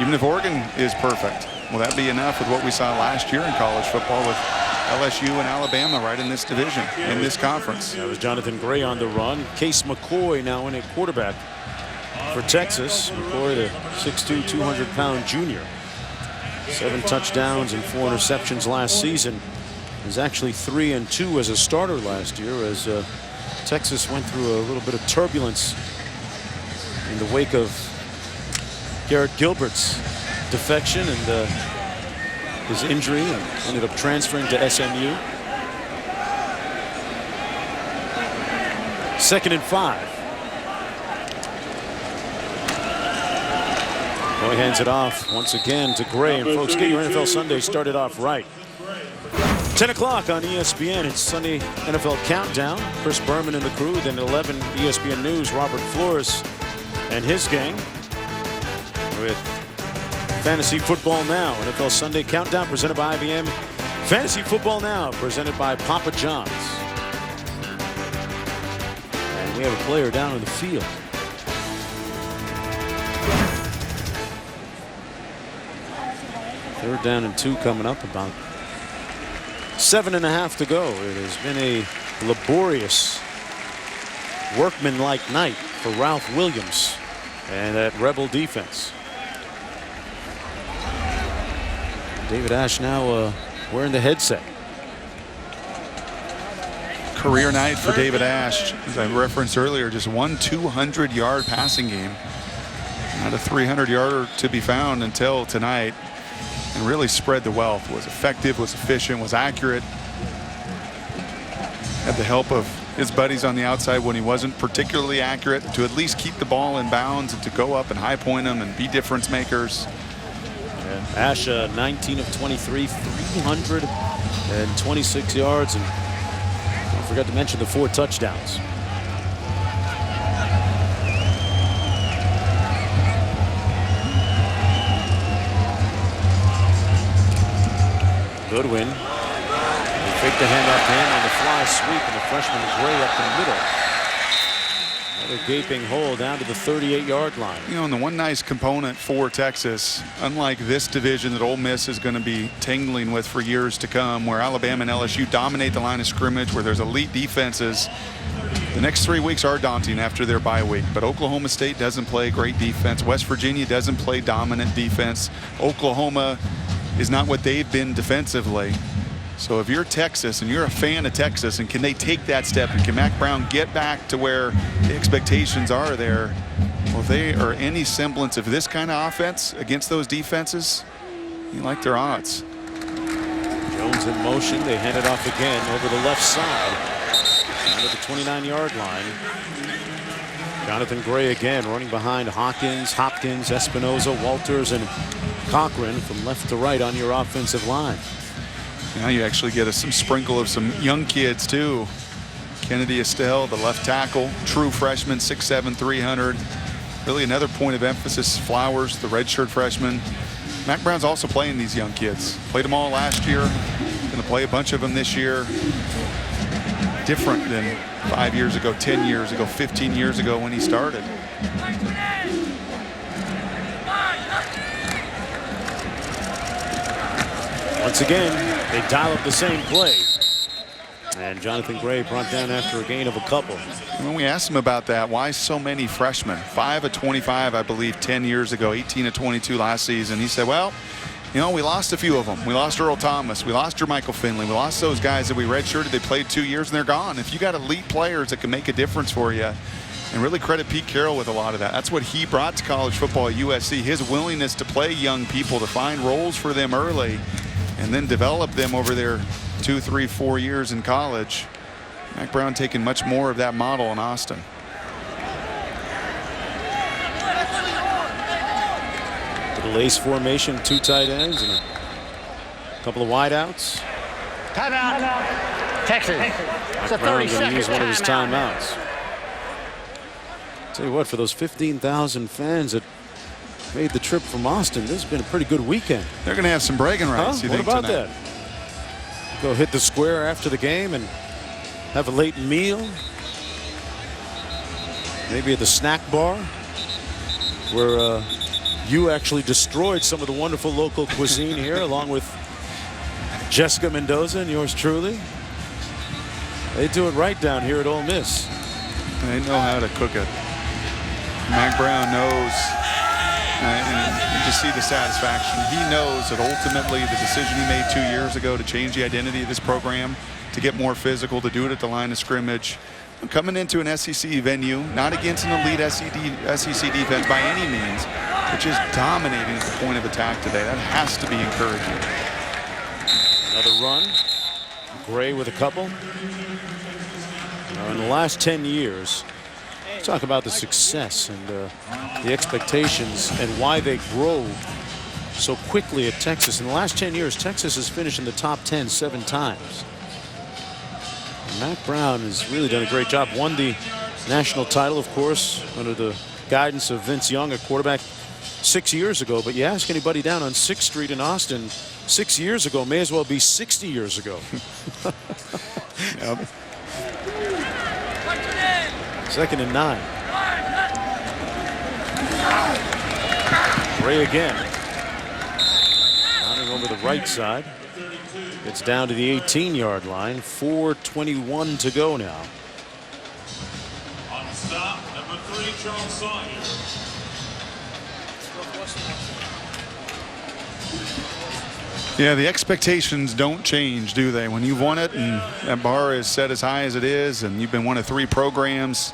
[SPEAKER 2] even if Oregon is perfect, will that be enough with what we saw last year in college football with LSU and Alabama right in this division, in this conference?
[SPEAKER 14] That was Jonathan Gray on the run. Case McCoy now in at quarterback for Texas. McCoy, the 6'2", 200-pound junior. 7 touchdowns and 4 interceptions last season. He was actually 3-2 as a starter last year as Texas went through a little bit of turbulence in the wake of Garrett Gilbert's defection and his injury, and ended up transferring to SMU. 2nd and 5. Boy hands it off once again to Gray. And folks, get your NFL Sunday started off right. 10 o'clock on ESPN. It's Sunday NFL Countdown. Chris Berman and the crew. Then at 11, ESPN News, Robert Flores and his gang with Fantasy Football Now. NFL Sunday Countdown presented by IBM. Fantasy Football Now presented by Papa John's. And we have a player down on the field. Third down and 2 coming up, about 7.5 to go. It has been a laborious, workman-like night for Ralph Williams and that Rebel defense. David Ash now wearing the headset.
[SPEAKER 2] Career night for David Ash. As I referenced earlier, just one 200-yard passing game. Not a 300-yarder to be found until tonight. And really spread the wealth. Was effective, was efficient, was accurate. Had the help of his buddies on the outside when he wasn't particularly accurate to at least keep the ball in bounds and to go up and high point them and be difference makers.
[SPEAKER 14] Yeah. Asha 19 of 23, 326 yards, and I forgot to mention the 4 touchdowns. Goodwin. They fake the handoff to him on the fly sweep, and the freshman Gray up the middle. Another gaping hole down to the 38-yard line.
[SPEAKER 2] You know, and the one nice component for Texas, unlike this division that Ole Miss is going to be tingling with for years to come, where Alabama and LSU dominate the line of scrimmage, where there's elite defenses, the next 3 weeks are daunting after their bye week. But Oklahoma State doesn't play great defense. West Virginia doesn't play dominant defense. Oklahoma is not what they've been defensively. So if you're Texas and you're a fan of Texas, and can they take that step, and can Mack Brown get back to where the expectations are there? Well, if they are any semblance of this kind of offense against those defenses, you like their odds.
[SPEAKER 14] Jones in motion. They hand it off again over the left side. Down to the 29-yard line. Jonathan Gray again running behind Hopkins, Espinoza, Walters, and Cochran from left to right on your offensive line.
[SPEAKER 2] Now you actually get some sprinkle of some young kids too. Kennedy Estelle, the left tackle, true freshman, 6'7", 300. Really another point of emphasis. Flowers, the redshirt freshman. Mack Brown's also playing these young kids. Played them all last year. Going to play a bunch of them this year. Different than 5 years ago, 10 years ago, 15 years ago when he started.
[SPEAKER 14] Once again, they dial up the same play. And Jonathan Gray brought down after a gain of a couple.
[SPEAKER 2] When we asked him about that, why so many freshmen? 5 of 25, I believe, 10 years ago, 18 of 22 last season. He said, well, you know, we lost a few of them. We lost Earl Thomas. We lost Jermichael Finley. We lost those guys that we redshirted. They played 2 years and they're gone. If you got elite players that can make a difference for you, and really credit Pete Carroll with a lot of that. That's what he brought to college football at USC, his willingness to play young people, to find roles for them early, and then develop them over their 2, 3, 4 years in college. Mack Brown taking much more of that model in Austin.
[SPEAKER 14] Little ace formation, 2 tight ends and a couple of wideouts.
[SPEAKER 5] Timeout. Texas. It's a
[SPEAKER 14] Brown going to use
[SPEAKER 5] 30-second
[SPEAKER 14] one of his
[SPEAKER 5] timeout.
[SPEAKER 14] timeouts. Tell you what, for those 15,000 fans that made the trip from Austin, this has been a pretty good weekend.
[SPEAKER 2] They're going to have some bragging rights, you
[SPEAKER 14] what
[SPEAKER 2] think,
[SPEAKER 14] about
[SPEAKER 2] tonight?
[SPEAKER 14] that? Go hit the square after the game and have a late meal. Maybe at the snack bar where you actually destroyed some of the wonderful local cuisine here along with Jessica Mendoza and yours truly. They do it right down here at Ole Miss.
[SPEAKER 2] They know how to cook it. Mack Brown knows, and you just see the satisfaction. He knows that ultimately the decision he made 2 years ago to change the identity of this program, to get more physical, to do it at the line of scrimmage, coming into an SEC venue, not against an elite SEC defense by any means, but just dominating at the point of attack today. That has to be encouraging.
[SPEAKER 14] Another run. Gray with a couple. In the last 10 years, talk about the success and the expectations and why they grow so quickly at Texas. In the last 10 years, Texas has finished in the top 10 7 times. And Mack Brown has really done a great job. Won the national title, of course, under the guidance of Vince Young, a quarterback 6 years ago. But you ask anybody down on 6th Street in Austin 6 years ago, may as well be 60 years ago.
[SPEAKER 2] Yep.
[SPEAKER 14] 2nd and 9. Gray again. Running over the right side. It's down to the 18-yard line. 4:21 to go now.
[SPEAKER 8] On stop, number 3, Charles Sawyer.
[SPEAKER 2] Yeah, the expectations don't change, do they? When you've won it and that bar is set as high as it is, and you've been one of 3 programs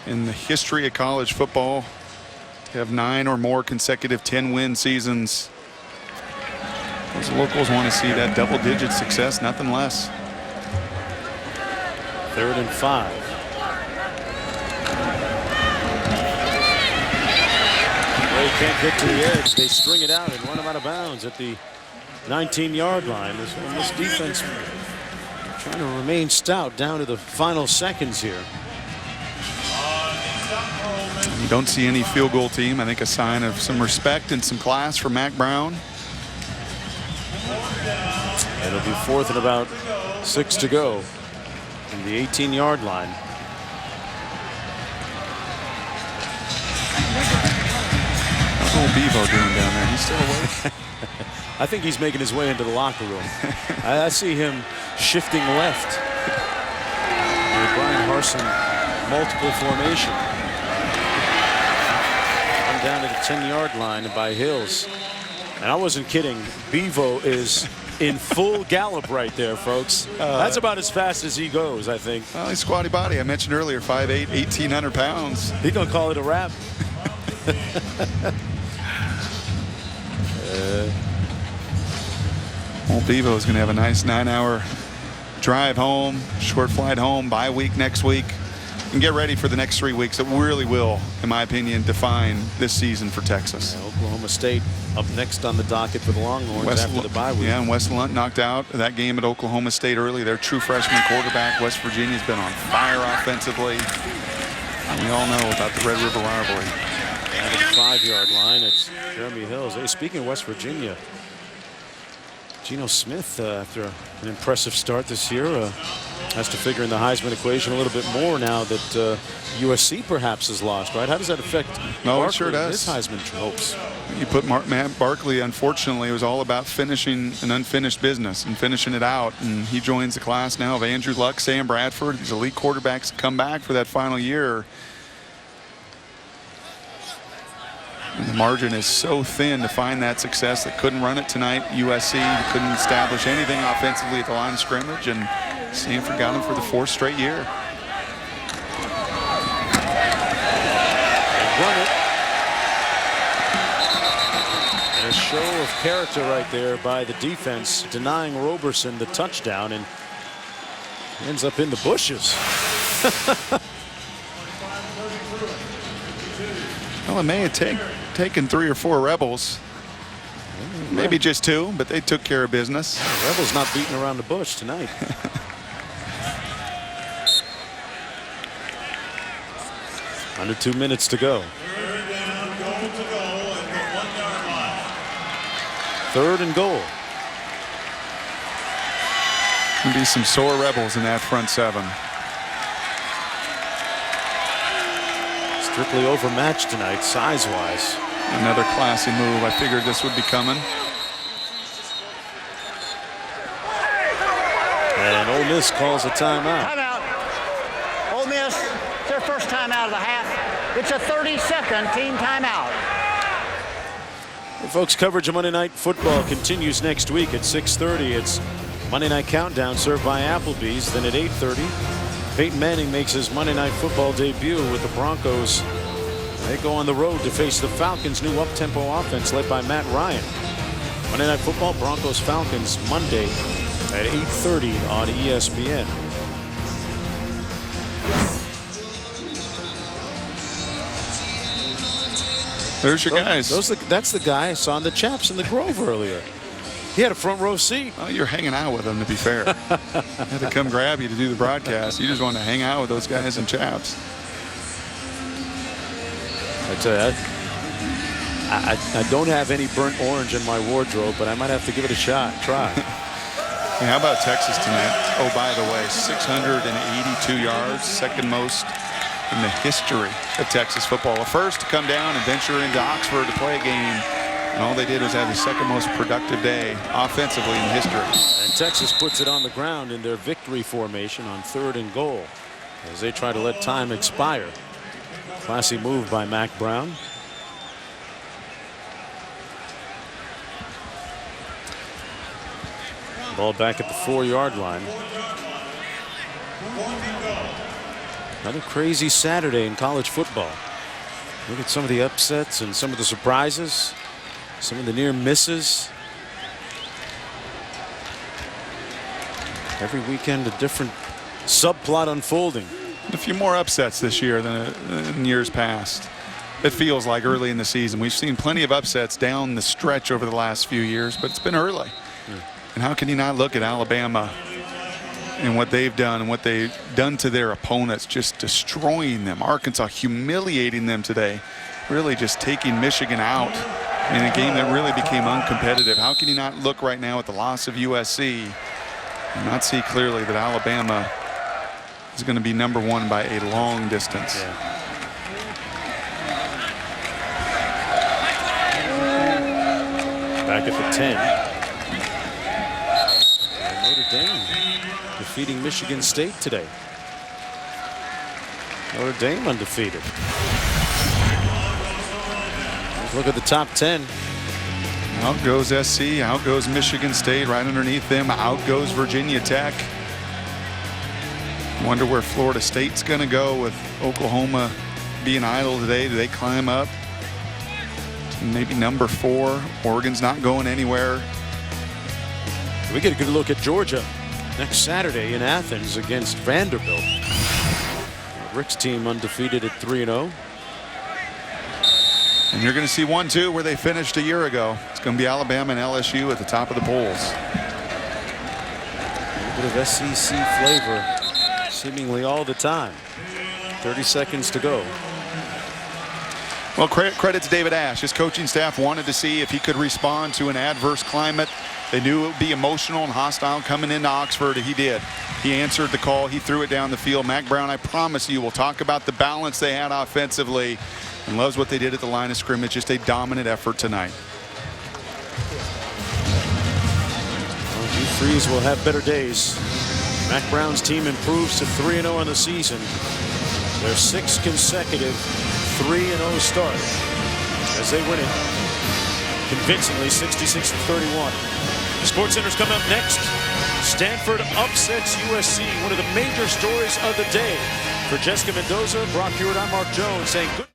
[SPEAKER 2] in the history of college football to have 9 or more consecutive 10-win seasons. Those locals want to see that double-digit success, nothing less.
[SPEAKER 14] 3rd and 5. Gray they can't get to the edge. They string it out and run him out of bounds at the 19-yard line. This defense trying to remain stout down to the final seconds here.
[SPEAKER 2] You don't see any field goal team. I think a sign of some respect and some class for Mac Brown.
[SPEAKER 14] It'll be 4th and about 6 to go from the 18-yard line.
[SPEAKER 2] How's old Bevo doing down there? He's still awake?
[SPEAKER 14] I think he's making his way into the locker room. I see him shifting left. The Brian Harsin multiple formation. I'm down to the 10-yard line by Hills. And I wasn't kidding. Bevo is in full gallop right there, folks. That's about as fast as he goes, I think.
[SPEAKER 2] Well, he's squatty body. I mentioned earlier, 5'8", 1,800 pounds.
[SPEAKER 14] He's going to call it a wrap.
[SPEAKER 2] Old Bevo is going to have a nice 9-hour drive home, short flight home, bye week next week, and get ready for the next 3 weeks that really will, in my opinion, define this season for Texas.
[SPEAKER 14] Yeah, Oklahoma State up next on the docket for the Longhorns after the bye week.
[SPEAKER 2] Yeah, and Wes Lunt knocked out that game at Oklahoma State early. Their true freshman quarterback. West Virginia's been on fire offensively. We all know about the Red River rivalry.
[SPEAKER 14] At the 5-yard line, it's Jeremy Hills. Hey, speaking of West Virginia, Geno Smith, after an impressive start this year, has to figure in the Heisman equation a little bit more now that USC perhaps has lost, right? How does that affect
[SPEAKER 2] it sure does.
[SPEAKER 14] his Heisman hopes?
[SPEAKER 2] You put Matt Barkley, unfortunately, it was all about finishing an unfinished business and finishing it out. And he joins the class now of Andrew Luck, Sam Bradford. These elite quarterbacks come back for that final year. And the margin is so thin to find that success. They couldn't run it tonight. USC couldn't establish anything offensively at the line of scrimmage, and Stanford got them for the 4th straight year.
[SPEAKER 14] Run it. And a show of character right there by the defense, denying Roberson the touchdown, and ends up in the bushes.
[SPEAKER 2] Well, it may have taken 3 or 4 Rebels. Maybe just 2, but they took care of business.
[SPEAKER 14] Rebels not beating around the bush tonight. Under 2 minutes to go. 3rd and goal.
[SPEAKER 2] There'll be some sore Rebels in that front 7.
[SPEAKER 14] Strictly overmatched tonight, size-wise.
[SPEAKER 2] Another classy move. I figured this would be coming.
[SPEAKER 14] And Ole Miss calls a timeout.
[SPEAKER 5] Timeout. Ole Miss, their first timeout of the half. It's a 30-second team timeout.
[SPEAKER 14] Hey, folks, coverage of Monday Night Football continues next week at 6:30. It's Monday Night Countdown served by Applebee's. Then at 8:30, Peyton Manning makes his Monday Night Football debut with the Broncos. They go on the road to face the Falcons' new up-tempo offense led by Matt Ryan. Monday Night Football, Broncos-Falcons, Monday at 8:30 on ESPN.
[SPEAKER 2] There's your guys.
[SPEAKER 14] That's the guy I saw in the Chaps in the Grove earlier. He had a front row seat.
[SPEAKER 2] Well, you're hanging out with them, to be fair. I had to come grab you to do the broadcast. You just wanted to hang out with those guys in Chaps.
[SPEAKER 14] I tell you, I don't have any burnt orange in my wardrobe, but I might have to give it a shot. Try.
[SPEAKER 2] Hey, how about Texas tonight? Oh, by the way, 682 yards, second most in the history of Texas football. A first to come down and venture into Oxford to play a game. And all they did was have the second most productive day offensively in history.
[SPEAKER 14] And Texas puts it on the ground in their victory formation on 3rd and goal as they try to let time expire. Classy move by Mac Brown. Ball back at the 4-yard line. Another crazy Saturday in college football. Look at some of the upsets and some of the surprises. Some of the near misses. Every weekend a different subplot unfolding.
[SPEAKER 2] A few more upsets this year than in years past. it feels like early in the season. We've seen plenty of upsets down the stretch over the last few years, but it's been early. And how can you not look at Alabama and what they've done and what they've done to their opponents, just destroying them. Arkansas humiliating them today, really just taking Michigan out in a game that really became uncompetitive. How can you not look right now at the loss of USC and not see clearly that Alabama is going to be #1 by a long distance?
[SPEAKER 14] Back at the 10. And Notre Dame defeating Michigan State today. Notre Dame undefeated. Let's look at the top 10.
[SPEAKER 2] Out goes SC, out goes Michigan State, right underneath them, out goes Virginia Tech. Wonder where Florida State's going to go with Oklahoma being idle today. Do they climb up? Maybe #4. Oregon's not going anywhere.
[SPEAKER 14] We get a good look at Georgia next Saturday in Athens against Vanderbilt. Rick's team undefeated at 3-0.
[SPEAKER 2] And you're going to see 1-2 where they finished a year ago. It's going to be Alabama and LSU at the top of the polls.
[SPEAKER 14] A bit of SEC flavor seemingly all the time. 30 seconds to go.
[SPEAKER 2] Well, credit to David Ash. His coaching staff wanted to see if he could respond to an adverse climate. They knew it would be emotional and hostile coming into Oxford, and he did. He answered the call. He threw it down the field. Mack Brown, I promise you, we'll talk about the balance they had offensively and loves what they did at the line of scrimmage. Just a dominant effort tonight.
[SPEAKER 14] Well, Hugh Freeze will have better days. Mack Brown's team improves to 3-0 on the season. Their 6th consecutive 3-0 start as they win it convincingly 66-31.
[SPEAKER 1] SportsCenter's coming up next. Stanford upsets USC, one of the major stories of the day.
[SPEAKER 14] For Jessica Mendoza, Brock Hewitt, I'm Mark Jones saying good.